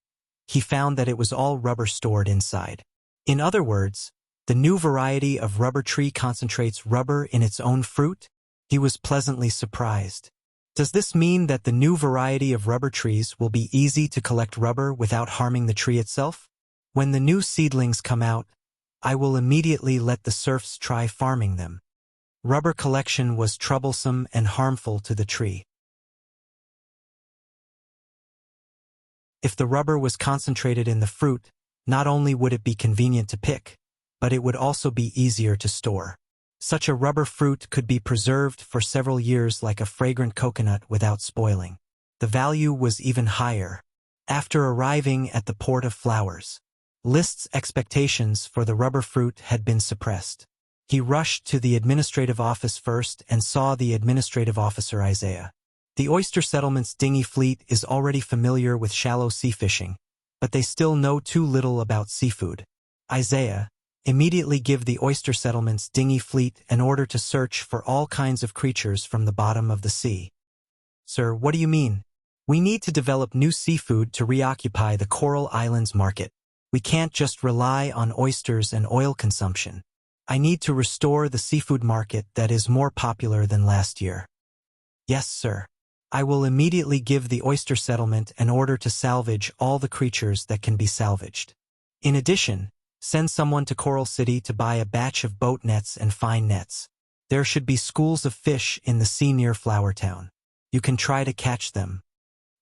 he found that it was all rubber stored inside. In other words, the new variety of rubber tree concentrates rubber in its own fruit? He was pleasantly surprised. Does this mean that the new variety of rubber trees will be easy to collect rubber without harming the tree itself? When the new seedlings come out, I will immediately let the serfs try farming them. Rubber collection was troublesome and harmful to the tree. If the rubber was concentrated in the fruit, not only would it be convenient to pick, but it would also be easier to store. Such a rubber fruit could be preserved for several years like a fragrant coconut without spoiling. The value was even higher. After arriving at the Port of Flowers, Liszt's expectations for the rubber fruit had been suppressed. He rushed to the administrative office first and saw the administrative officer Isaiah. The oyster settlement's dinghy fleet is already familiar with shallow sea fishing, but they still know too little about seafood. Isaiah, immediately give the oyster settlement's dinghy fleet an order to search for all kinds of creatures from the bottom of the sea. Sir, what do you mean? We need to develop new seafood to reoccupy the Coral Islands market. We can't just rely on oysters and oil consumption. I need to restore the seafood market that is more popular than last year. Yes, sir. I will immediately give the oyster settlement an order to salvage all the creatures that can be salvaged. In addition, send someone to Coral City to buy a batch of boat nets and fine nets. There should be schools of fish in the sea near Flower Town. You can try to catch them.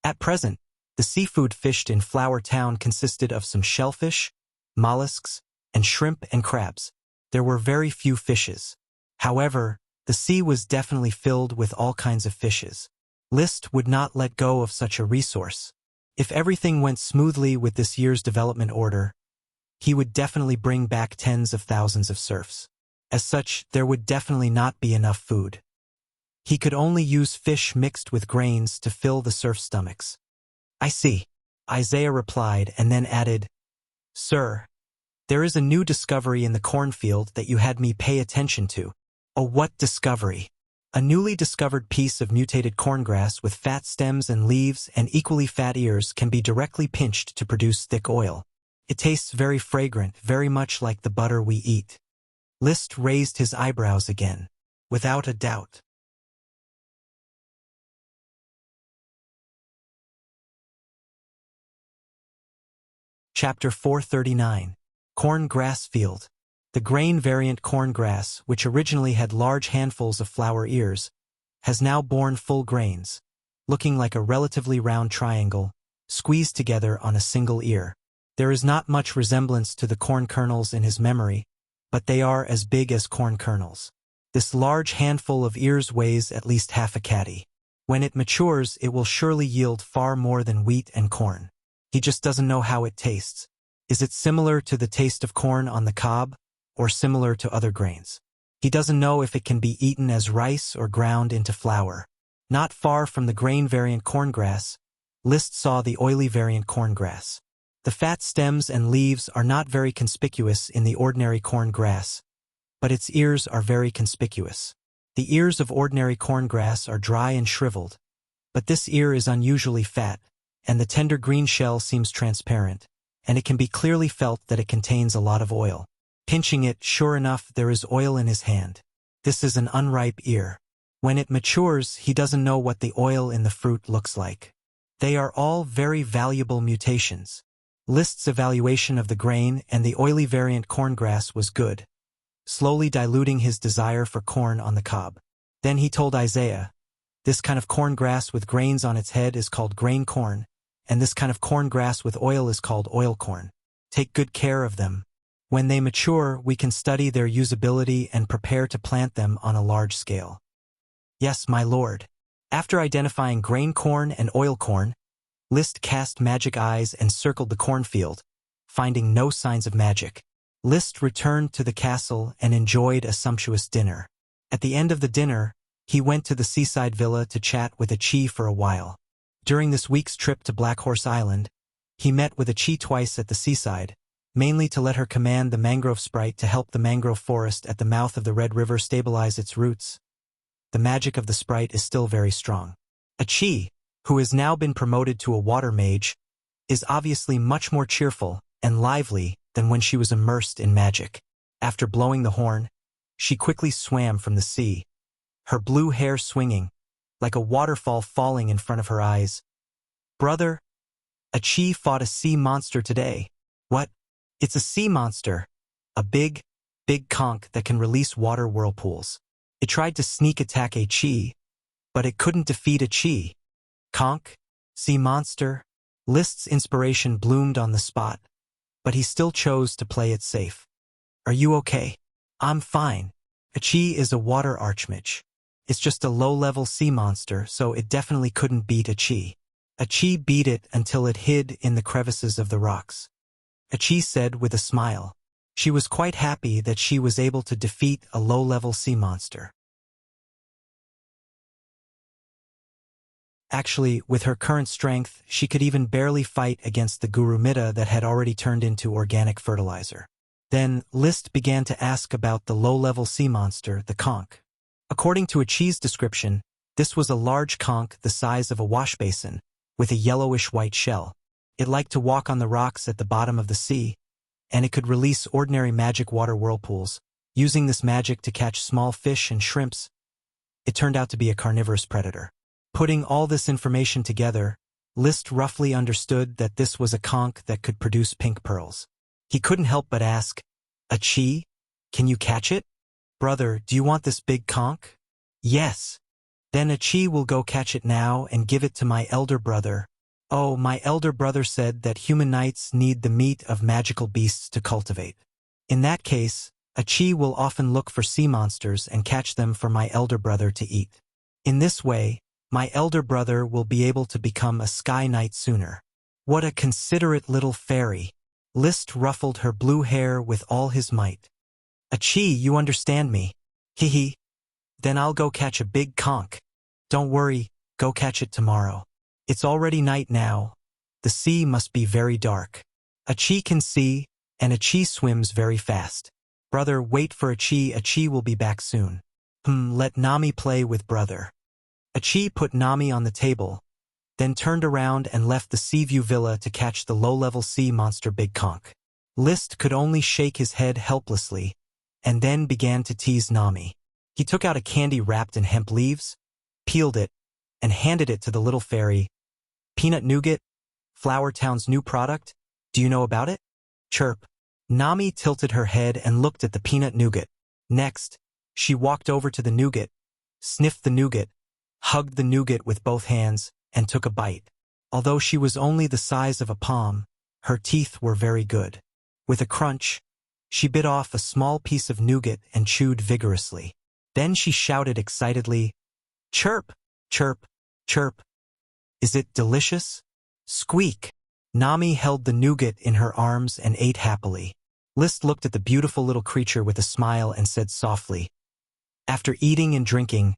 At present, the seafood fished in Flower Town consisted of some shellfish, mollusks, and shrimp and crabs. There were very few fishes. However, the sea was definitely filled with all kinds of fishes. Liszt would not let go of such a resource. If everything went smoothly with this year's development order, he would definitely bring back tens of thousands of serfs. As such, there would definitely not be enough food. He could only use fish mixed with grains to fill the serfs' stomachs. I see, Isaiah replied and then added, Sir, there is a new discovery in the cornfield that you had me pay attention to. Oh, what discovery? A newly discovered piece of mutated corngrass with fat stems and leaves and equally fat ears can be directly pinched to produce thick oil. It tastes very fragrant, very much like the butter we eat. Liszt raised his eyebrows again. Without a doubt. Chapter 439. Corn Grass Field. The grain variant corn grass, which originally had large handfuls of flower ears, has now borne full grains, looking like a relatively round triangle, squeezed together on a single ear. There is not much resemblance to the corn kernels in his memory, but they are as big as corn kernels. This large handful of ears weighs at least half a caddy. When it matures, it will surely yield far more than wheat and corn. He just doesn't know how it tastes. Is it similar to the taste of corn on the cob, or similar to other grains? He doesn't know if it can be eaten as rice or ground into flour. Not far from the grain variant corngrass, Liszt saw the oily variant corngrass. The fat stems and leaves are not very conspicuous in the ordinary corn grass, but its ears are very conspicuous. The ears of ordinary corn grass are dry and shriveled, but this ear is unusually fat, and the tender green shell seems transparent, and it can be clearly felt that it contains a lot of oil. Pinching it, sure enough, there is oil in his hand. This is an unripe ear. When it matures, he doesn't know what the oil in the fruit looks like. They are all very valuable mutations. Liszt's evaluation of the grain and the oily variant corngrass was good, slowly diluting his desire for corn on the cob. Then he told Isaiah, this kind of corn grass with grains on its head is called grain corn, and this kind of corn grass with oil is called oil corn. Take good care of them. When they mature, we can study their usability and prepare to plant them on a large scale. Yes, my lord. After identifying grain corn and oil corn, Liszt cast magic eyes and circled the cornfield, finding no signs of magic. Liszt returned to the castle and enjoyed a sumptuous dinner. At the end of the dinner, he went to the seaside villa to chat with Achi for a while. During this week's trip to Black Horse Island, he met with Achi twice at the seaside, mainly to let her command the mangrove sprite to help the mangrove forest at the mouth of the Red River stabilize its roots. The magic of the sprite is still very strong. Achi, who has now been promoted to a water mage, is obviously much more cheerful and lively than when she was immersed in magic. After blowing the horn, she quickly swam from the sea, her blue hair swinging, like a waterfall falling in front of her eyes. Brother, Achi fought a sea monster today. What? It's a sea monster. A big conch that can release water whirlpools. It tried to sneak attack Achi, but it couldn't defeat Achi. Conch? Sea monster? Liszt's inspiration bloomed on the spot, but he still chose to play it safe. Are you okay? I'm fine. Achi is a water archmage. It's just a low-level sea monster, so it definitely couldn't beat Achi. Achi beat it until it hid in the crevices of the rocks. Achi said with a smile. She was quite happy that she was able to defeat a low-level sea monster. Actually, with her current strength, she could even barely fight against the Gurumita that had already turned into organic fertilizer. Then, Liszt began to ask about the low-level sea monster, the conch. According to Achi's description, this was a large conch the size of a wash basin, with a yellowish-white shell. It liked to walk on the rocks at the bottom of the sea, and it could release ordinary magic water whirlpools, using this magic to catch small fish and shrimps. It turned out to be a carnivorous predator. Putting all this information together, Liszt roughly understood that this was a conch that could produce pink pearls. He couldn't help but ask, Achi, can you catch it? Brother, do you want this big conch? Yes. Then Achi will go catch it now and give it to my elder brother. Oh, my elder brother said that human knights need the meat of magical beasts to cultivate. In that case, Achi will often look for sea monsters and catch them for my elder brother to eat. In this way, my elder brother will be able to become a sky knight sooner. What a considerate little fairy. Liszt ruffled her blue hair with all his might. Achi, you understand me. Hee. Then I'll go catch a big conch. Don't worry, go catch it tomorrow. It's already night now. The sea must be very dark. Achi can see, and Achi swims very fast. Brother, wait for Achi. Achi will be back soon. Let Nami play with brother. Achi put Nami on the table, then turned around and left the Seaview Villa to catch the low-level sea monster big conch. List could only shake his head helplessly, and then began to tease Nami. He took out a candy wrapped in hemp leaves, peeled it, and handed it to the little fairy. Peanut nougat? Flower Town's new product? Do you know about it? Chirp. Nami tilted her head and looked at the peanut nougat. Next, she walked over to the nougat, sniffed the nougat, hugged the nougat with both hands, and took a bite. Although she was only the size of a palm, her teeth were very good. With a crunch, she bit off a small piece of nougat and chewed vigorously. Then she shouted excitedly, "Chirp, chirp, chirp. Is it delicious?" Squeak! Nami held the nougat in her arms and ate happily. List looked at the beautiful little creature with a smile and said softly, "After eating and drinking,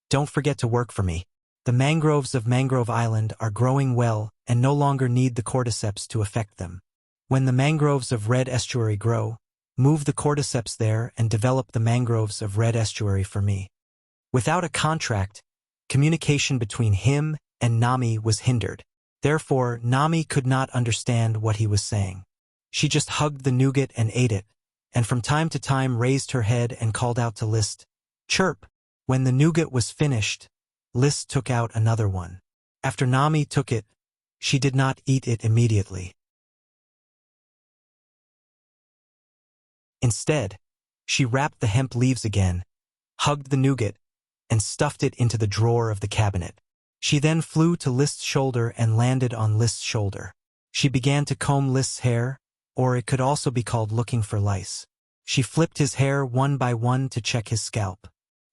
don't forget to work for me. The mangroves of Mangrove Island are growing well and no longer need the cordyceps to affect them. When the mangroves of Red Estuary grow, move the cordyceps there and develop the mangroves of Red Estuary for me." Without a contract, communication between him and Nami was hindered. Therefore, Nami could not understand what he was saying. She just hugged the nougat and ate it, and from time to time raised her head and called out to List, "Chirp." When the nougat was finished, List took out another one. After Nami took it, she did not eat it immediately. Instead, she wrapped the hemp leaves again, hugged the nougat, and stuffed it into the drawer of the cabinet. She then flew to List's shoulder and landed on List's shoulder. She began to comb List's hair, or it could also be called looking for lice. She flipped his hair one by one to check his scalp.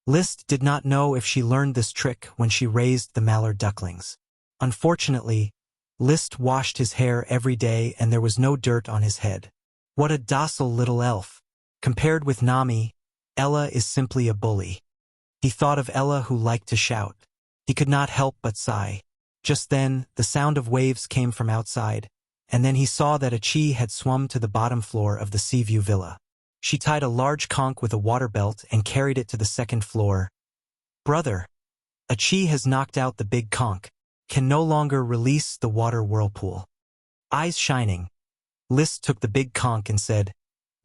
List did not know if she learned this trick when she raised the mallard ducklings. Unfortunately, List washed his hair every day and there was no dirt on his head. What a docile little elf. Compared with Nami, Ella is simply a bully. He thought of Ella who liked to shout. He could not help but sigh. Just then, the sound of waves came from outside, and then he saw that Achi had swum to the bottom floor of the Seaview Villa. She tied a large conch with a water belt and carried it to the second floor. "Brother, Achi has knocked out the big conch, can no longer release the water whirlpool." Eyes shining, List took the big conch and said,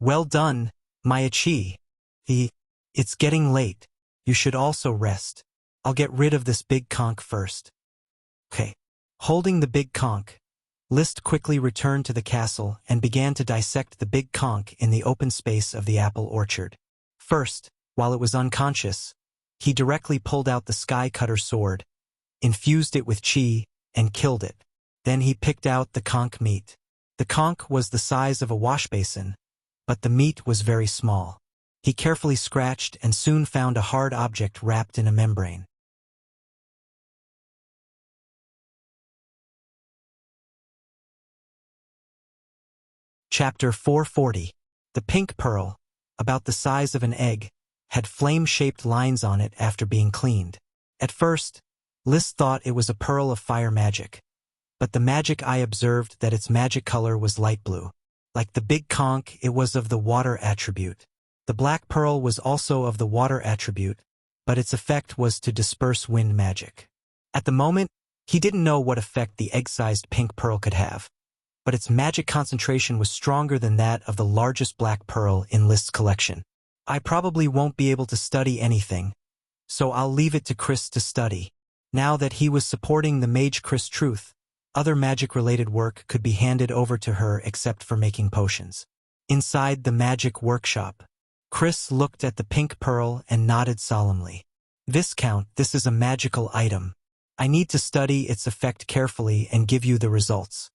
"Well done, my Achi. It's getting late. You should also rest. I'll get rid of this big conch first." Okay. Holding the big conch, List quickly returned to the castle and began to dissect the big conch in the open space of the apple orchard. First, while it was unconscious, he directly pulled out the sky cutter sword, infused it with chi, and killed it. Then he picked out the conch meat. The conch was the size of a wash basin, but the meat was very small. He carefully scratched and soon found a hard object wrapped in a membrane. Chapter 440. The pink pearl, about the size of an egg, had flame-shaped lines on it after being cleaned. At first, List thought it was a pearl of fire magic, but the magic eye observed that its magic color was light blue. Like the big conch, it was of the water attribute. The black pearl was also of the water attribute, but its effect was to disperse wind magic. At the moment, he didn't know what effect the egg-sized pink pearl could have, but its magic concentration was stronger than that of the largest black pearl in List's collection. "I probably won't be able to study anything, so I'll leave it to Chris to study." Now that he was supporting the mage Chris Truth, other magic-related work could be handed over to her except for making potions. Inside the magic workshop, Chris looked at the pink pearl and nodded solemnly. "Viscount, this is a magical item. I need to study its effect carefully and give you the results."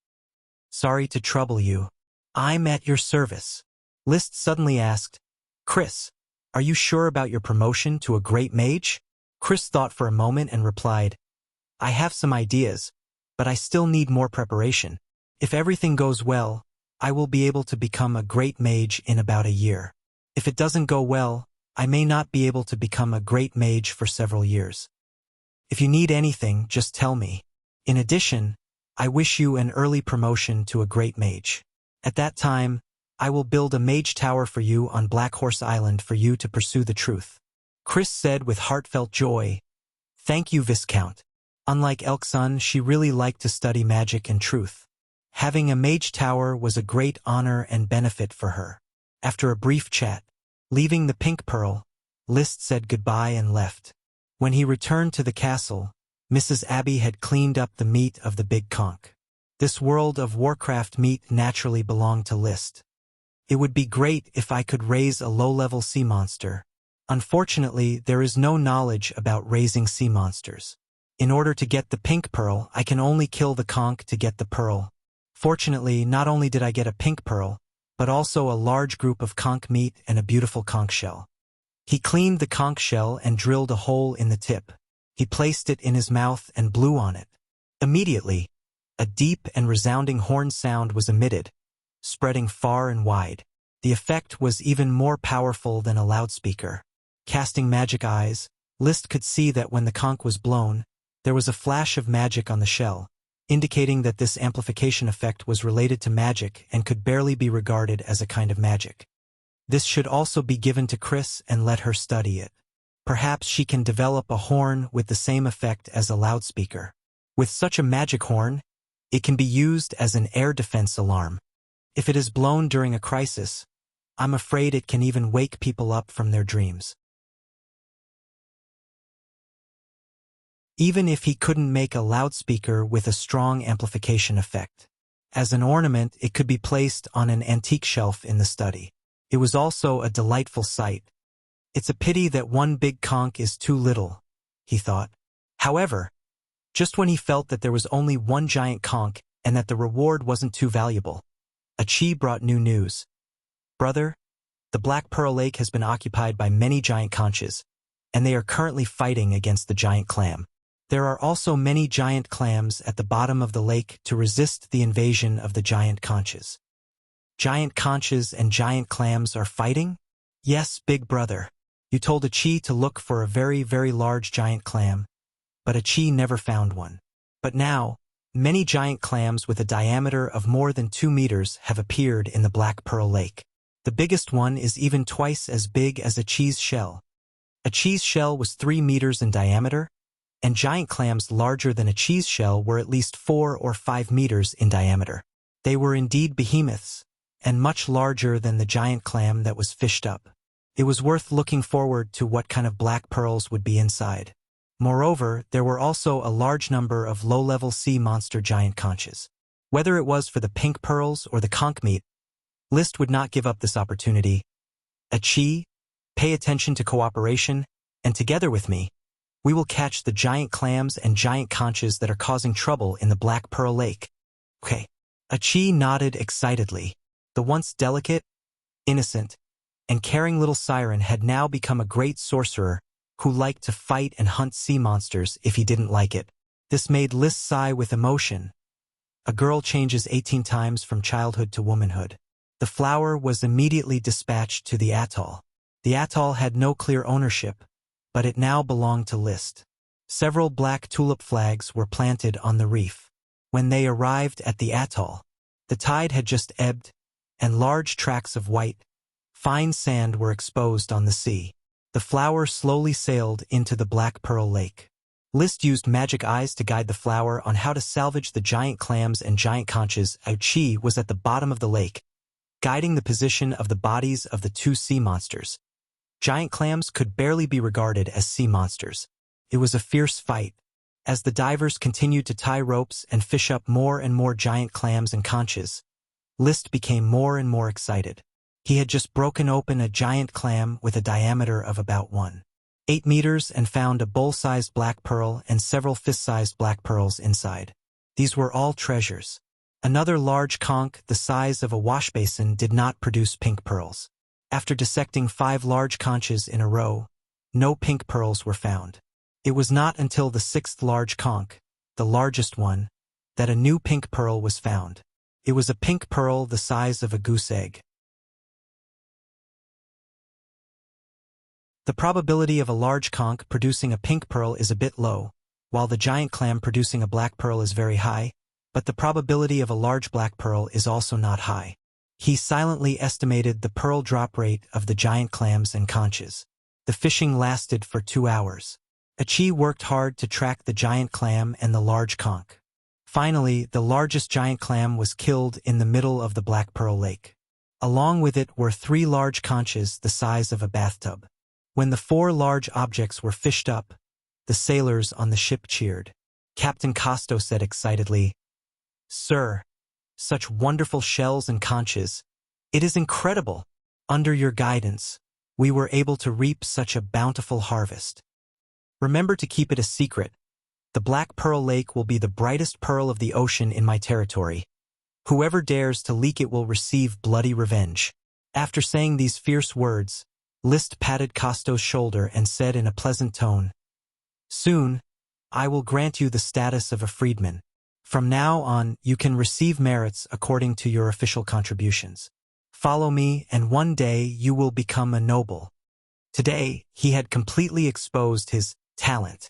"Sorry to trouble you. I'm at your service." List suddenly asked, "Chris, are you sure about your promotion to a great mage?" Chris thought for a moment and replied, "I have some ideas, but I still need more preparation. If everything goes well, I will be able to become a great mage in about a year. If it doesn't go well, I may not be able to become a great mage for several years. If you need anything, just tell me. In addition, I wish you an early promotion to a great mage. At that time, I will build a mage tower for you on Black Horse Island for you to pursue the truth." Chris said with heartfelt joy, "Thank you, Viscount." Unlike Elksun, she really liked to study magic and truth. Having a mage tower was a great honor and benefit for her. After a brief chat, leaving the Pink Pearl, List said goodbye and left. When he returned to the castle, Mrs. Abby had cleaned up the meat of the big conch. This World of Warcraft meat naturally belonged to List. "It would be great if I could raise a low-level sea monster. Unfortunately, there is no knowledge about raising sea monsters. In order to get the Pink Pearl, I can only kill the conch to get the pearl. Fortunately, not only did I get a Pink Pearl, but also a large group of conch meat and a beautiful conch shell." He cleaned the conch shell and drilled a hole in the tip. He placed it in his mouth and blew on it. Immediately, a deep and resounding horn sound was emitted, spreading far and wide. The effect was even more powerful than a loudspeaker. Casting magic eyes, List could see that when the conch was blown, there was a flash of magic on the shell, indicating that this amplification effect was related to magic and could barely be regarded as a kind of magic. This should also be given to Chris and let her study it. Perhaps she can develop a horn with the same effect as a loudspeaker. With such a magic horn, it can be used as an air defense alarm. If it is blown during a crisis, I'm afraid it can even wake people up from their dreams. Even if he couldn't make a loudspeaker with a strong amplification effect. As an ornament, it could be placed on an antique shelf in the study. It was also a delightful sight. "It's a pity that one big conch is too little," he thought. However, just when he felt that there was only one giant conch and that the reward wasn't too valuable, a chi brought new news. "Brother, the Black Pearl Lake has been occupied by many giant conches, and they are currently fighting against the giant clam. There are also many giant clams at the bottom of the lake to resist the invasion of the giant conches." "Giant conches and giant clams are fighting?" "Yes, big brother. You told a chi to look for a very, very large giant clam, but a chi never found one. But now, many giant clams with a diameter of more than 2 meters have appeared in the Black Pearl Lake. The biggest one is even twice as big as a chi's shell. A chi's shell was 3 meters in diameter, and giant clams larger than a chi's shell were at least 4 or 5 meters in diameter. They were indeed behemoths, and much larger than the giant clam that was fished up. It was worth looking forward to what kind of black pearls would be inside. Moreover, there were also a large number of low-level sea monster giant conches. Whether it was for the pink pearls or the conch meat, List would not give up this opportunity. "A chi, pay attention to cooperation, and together with me, we will catch the giant clams and giant conches that are causing trouble in the Black Pearl Lake." "Okay." A chi nodded excitedly. The once delicate, innocent, and caring little siren had now become a great sorcerer who liked to fight and hunt sea monsters if he didn't like it. This made List sigh with emotion. A girl changes 18 times from childhood to womanhood. The flower was immediately dispatched to the atoll. The atoll had no clear ownership, but it now belonged to List. Several black tulip flags were planted on the reef. When they arrived at the atoll, the tide had just ebbed, and large tracts of white, fine sand were exposed on the sea. The flower slowly sailed into the Black Pearl Lake. List used magic eyes to guide the flower on how to salvage the giant clams and giant conches. Chi was at the bottom of the lake, guiding the position of the bodies of the 2 sea monsters. Giant clams could barely be regarded as sea monsters. It was a fierce fight. As the divers continued to tie ropes and fish up more and more giant clams and conches, List became more and more excited. He had just broken open a giant clam with a diameter of about 1.8 meters and found a bowl-sized black pearl and several fist-sized black pearls inside. These were all treasures. Another large conch the size of a wash basin did not produce pink pearls. After dissecting 5 large conches in a row, no pink pearls were found. It was not until the 6th large conch, the largest one, that a new pink pearl was found. It was a pink pearl the size of a goose egg. The probability of a large conch producing a pink pearl is a bit low, while the giant clam producing a black pearl is very high, but the probability of a large black pearl is also not high. He silently estimated the pearl drop rate of the giant clams and conches. The fishing lasted for 2 hours. Achi worked hard to track the giant clam and the large conch. Finally, the largest giant clam was killed in the middle of the Black Pearl Lake. Along with it were 3 large conches the size of a bathtub. When the 4 large objects were fished up, the sailors on the ship cheered. Captain Costo said excitedly, "Sir, such wonderful shells and conches. It is incredible. Under your guidance, we were able to reap such a bountiful harvest. Remember to keep it a secret. The Black Pearl Lake will be the brightest pearl of the ocean in my territory. Whoever dares to leak it will receive bloody revenge." After saying these fierce words, Liszt patted Costo's shoulder and said in a pleasant tone, "Soon, I will grant you the status of a freedman. From now on, you can receive merits according to your official contributions. Follow me, and one day you will become a noble." Today, he had completely exposed his talent.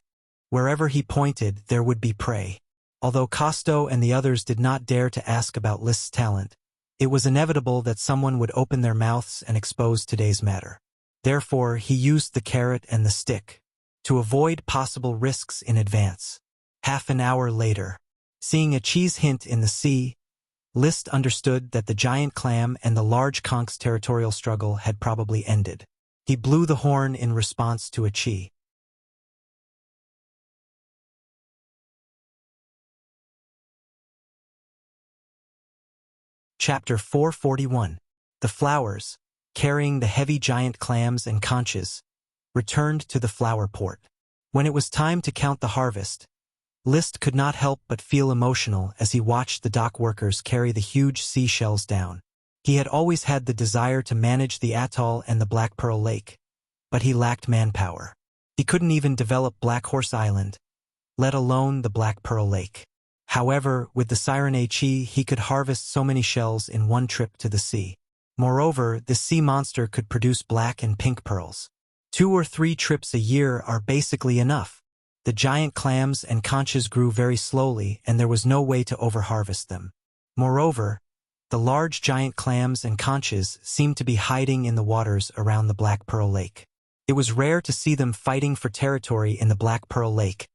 Wherever he pointed, there would be prey. Although Costo and the others did not dare to ask about Liszt's talent, it was inevitable that someone would open their mouths and expose today's matter. Therefore, he used the carrot and the stick to avoid possible risks in advance. Half an hour later, seeing Achi's hint in the sea, Liszt understood that the giant clam and the large conch's territorial struggle had probably ended. He blew the horn in response to Achi. Chapter 441. The flowers, carrying the heavy giant clams and conches, returned to the flower port. When it was time to count the harvest, Liszt could not help but feel emotional as he watched the dock workers carry the huge seashells down. He had always had the desire to manage the atoll and the Black Pearl Lake, but he lacked manpower. He couldn't even develop Black Horse Island, let alone the Black Pearl Lake. However, with the Siren Achi, he could harvest so many shells in one trip to the sea. Moreover, the sea monster could produce black and pink pearls. 2 or 3 trips a year are basically enough. The giant clams and conches grew very slowly, and there was no way to overharvest them. Moreover, the large giant clams and conches seemed to be hiding in the waters around the Black Pearl Lake. It was rare to see them fighting for territory in the Black Pearl Lake,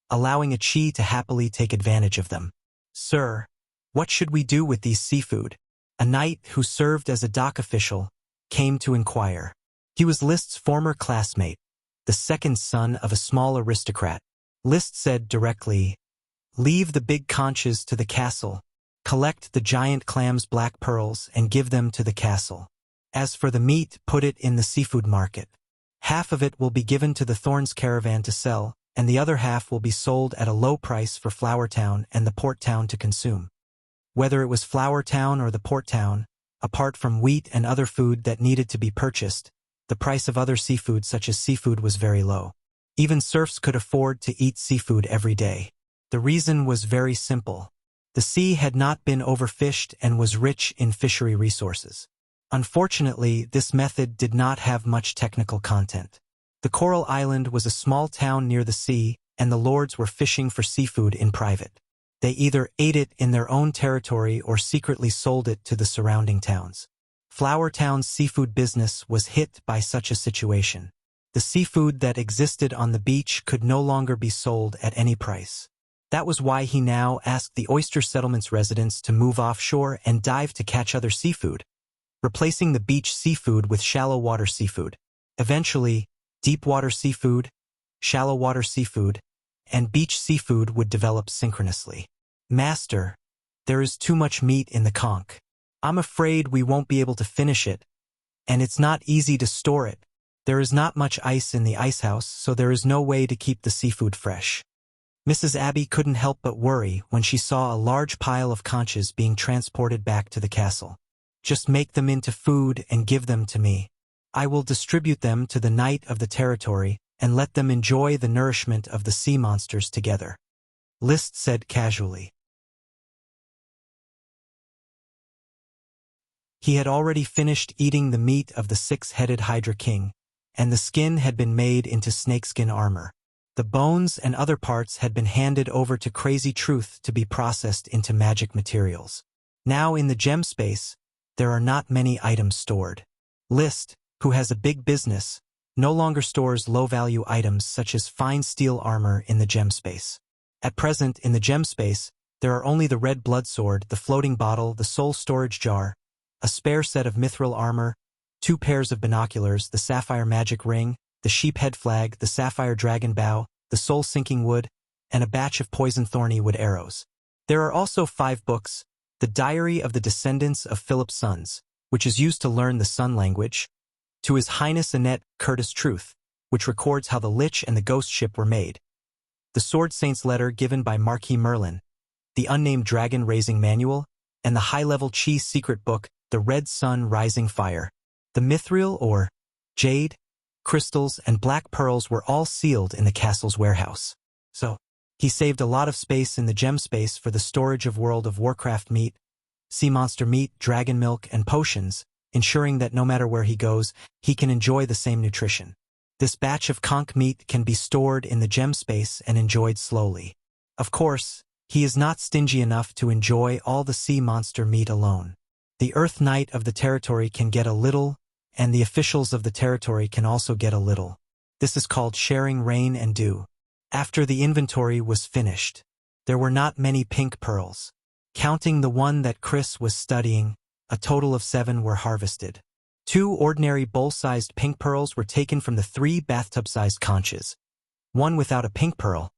allowing Achi to happily take advantage of them. "Sir, what should we do with these seafood?" A knight who served as a dock official came to inquire. He was Liszt's former classmate, the second son of a small aristocrat. Liszt said directly, "Leave the big conches to the castle. Collect the giant clam's black pearls and give them to the castle. As for the meat, put it in the seafood market. Half of it will be given to the Thorns caravan to sell, and the other half will be sold at a low price for Flower Town and the Port Town to consume." Whether it was Flower Town or the Port Town, apart from wheat and other food that needed to be purchased, the price of other seafood such as seafood was very low. Even serfs could afford to eat seafood every day. The reason was very simple. The sea had not been overfished and was rich in fishery resources. Unfortunately, this method did not have much technical content. The Coral Island was a small town near the sea, and the lords were fishing for seafood in private. They either ate it in their own territory or secretly sold it to the surrounding towns. Flower Town's seafood business was hit by such a situation. The seafood that existed on the beach could no longer be sold at any price. That was why he now asked the oyster settlement's residents to move offshore and dive to catch other seafood, replacing the beach seafood with shallow water seafood. Eventually, deep water seafood, shallow water seafood, and beach seafood would develop synchronously. "Master, there is too much meat in the conch. I'm afraid we won't be able to finish it, and it's not easy to store it. There is not much ice in the ice house, so there is no way to keep the seafood fresh." Mrs. Abbey couldn't help but worry when she saw a large pile of conches being transported back to the castle. "Just make them into food and give them to me. I will distribute them to the knight of the territory and let them enjoy the nourishment of the sea monsters together," Liszt said casually. He had already finished eating the meat of the 6-headed Hydra King, and the skin had been made into snakeskin armor. The bones and other parts had been handed over to Crazy Truth to be processed into magic materials. Now in the gem space, there are not many items stored. List, who has a big business, no longer stores low-value items such as fine steel armor in the gem space. At present, in the gem space, there are only the red blood sword, the floating bottle, the soul storage jar, a spare set of mithril armor, 2 pairs of binoculars, the sapphire magic ring, the sheep head flag, the sapphire dragon bow, the soul-sinking wood, and a batch of poison thorny wood arrows. There are also 5 books, the Diary of the Descendants of Philip's Sons, which is used to learn the Sun language, to His Highness Annette Curtis Truth, which records how the Lich and the Ghost Ship were made, the Sword Saint's letter given by Marquis Merlin, the Unnamed Dragon Raising Manual, and the high-level Chi secret book, The Red Sun Rising Fire. The mithril, or jade, crystals, and black pearls were all sealed in the castle's warehouse. So, he saved a lot of space in the gem space for the storage of World of Warcraft meat, sea monster meat, dragon milk, and potions, ensuring that no matter where he goes, he can enjoy the same nutrition. This batch of conch meat can be stored in the gem space and enjoyed slowly. Of course, he is not stingy enough to enjoy all the sea monster meat alone. The Earth Knight of the territory can get a little, and the officials of the territory can also get a little. This is called sharing rain and dew. After the inventory was finished, there were not many pink pearls. Counting the one that Chris was studying, a total of 7 were harvested. 2 ordinary bowl-sized pink pearls were taken from the 3 bathtub-sized conches, 1 without a pink pearl,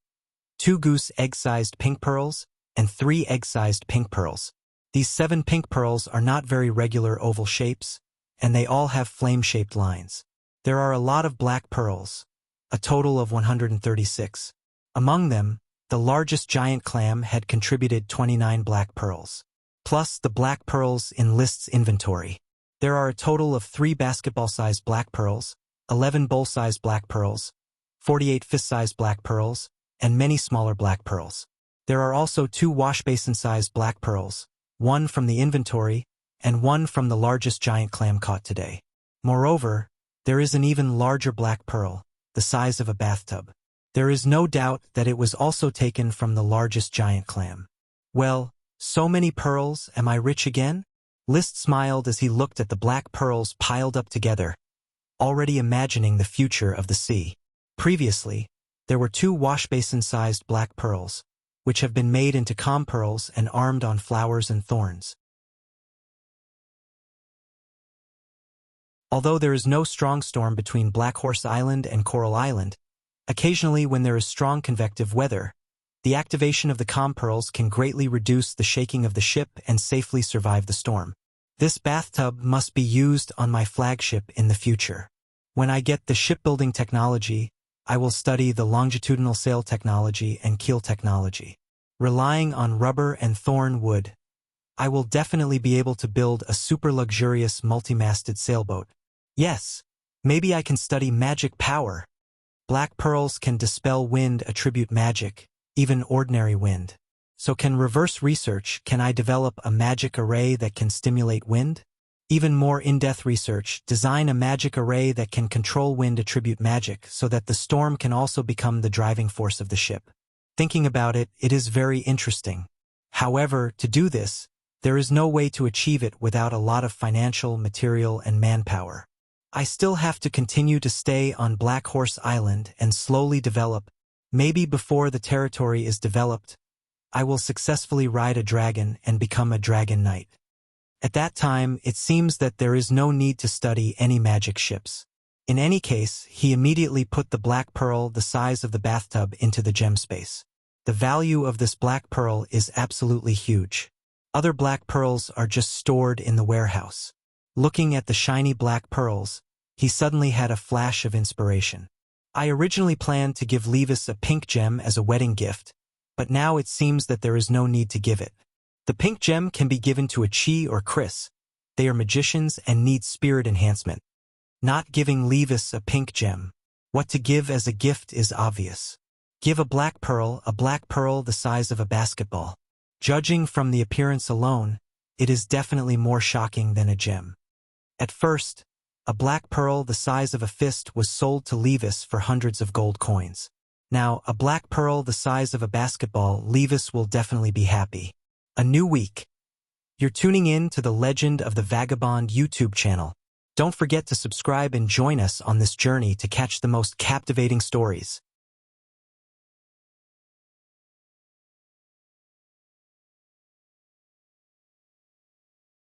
2 goose egg-sized pink pearls, and 3 egg-sized pink pearls. These 7 pink pearls are not very regular oval shapes, and they all have flame-shaped lines. There are a lot of black pearls, a total of 136. Among them, the largest giant clam had contributed 29 black pearls, plus the black pearls in List's inventory. There are a total of 3 basketball-sized black pearls, 11 bowl-sized black pearls, 48 fist-sized black pearls, and many smaller black pearls. There are also 2 wash-basin-sized black pearls, 1 from the inventory, and 1 from the largest giant clam caught today. Moreover, there is an even larger black pearl, the size of a bathtub. There is no doubt that it was also taken from the largest giant clam. Well, so many pearls, am I rich again? List smiled as he looked at the black pearls piled up together, already imagining the future of the sea. Previously, there were 2 wash-basin-sized black pearls, which have been made into calm pearls and armed on flowers and thorns. Although there is no strong storm between Black Horse Island and Coral Island, occasionally when there is strong convective weather, the activation of the calm pearls can greatly reduce the shaking of the ship and safely survive the storm. This bathtub must be used on my flagship in the future. When I get the shipbuilding technology, I will study the longitudinal sail technology and keel technology. Relying on rubber and thorn wood, I will definitely be able to build a super luxurious multi-masted sailboat. Yes, maybe I can study magic power. Black pearls can dispel wind, attribute magic, even ordinary wind. So can reverse research, can I develop a magic array that can stimulate wind? Even more in-depth research, design a magic array that can control wind, attribute magic, so that the storm can also become the driving force of the ship. Thinking about it, it is very interesting. However, to do this, there is no way to achieve it without a lot of financial, material, and manpower. I still have to continue to stay on Black Horse Island and slowly develop. Maybe before the territory is developed, I will successfully ride a dragon and become a dragon knight. At that time, it seems that there is no need to study any magic ships. In any case, he immediately put the black pearl the size of the bathtub into the gem space. The value of this black pearl is absolutely huge. Other black pearls are just stored in the warehouse. Looking at the shiny black pearls, he suddenly had a flash of inspiration. I originally planned to give Levis a pink gem as a wedding gift, but now it seems that there is no need to give it. The pink gem can be given to a Chi or Chris. They are magicians and need spirit enhancement. Not giving Levis a pink gem. What to give as a gift is obvious. Give a black pearl the size of a basketball. Judging from the appearance alone, it is definitely more shocking than a gem. At first, A black pearl the size of a fist was sold to Levis for hundreds of gold coins. Now, a black pearl the size of a basketball, Levis will definitely be happy. A new week. You're tuning in to the Legend of the Vagabond YouTube channel. Don't forget to subscribe and join us on this journey to catch the most captivating stories.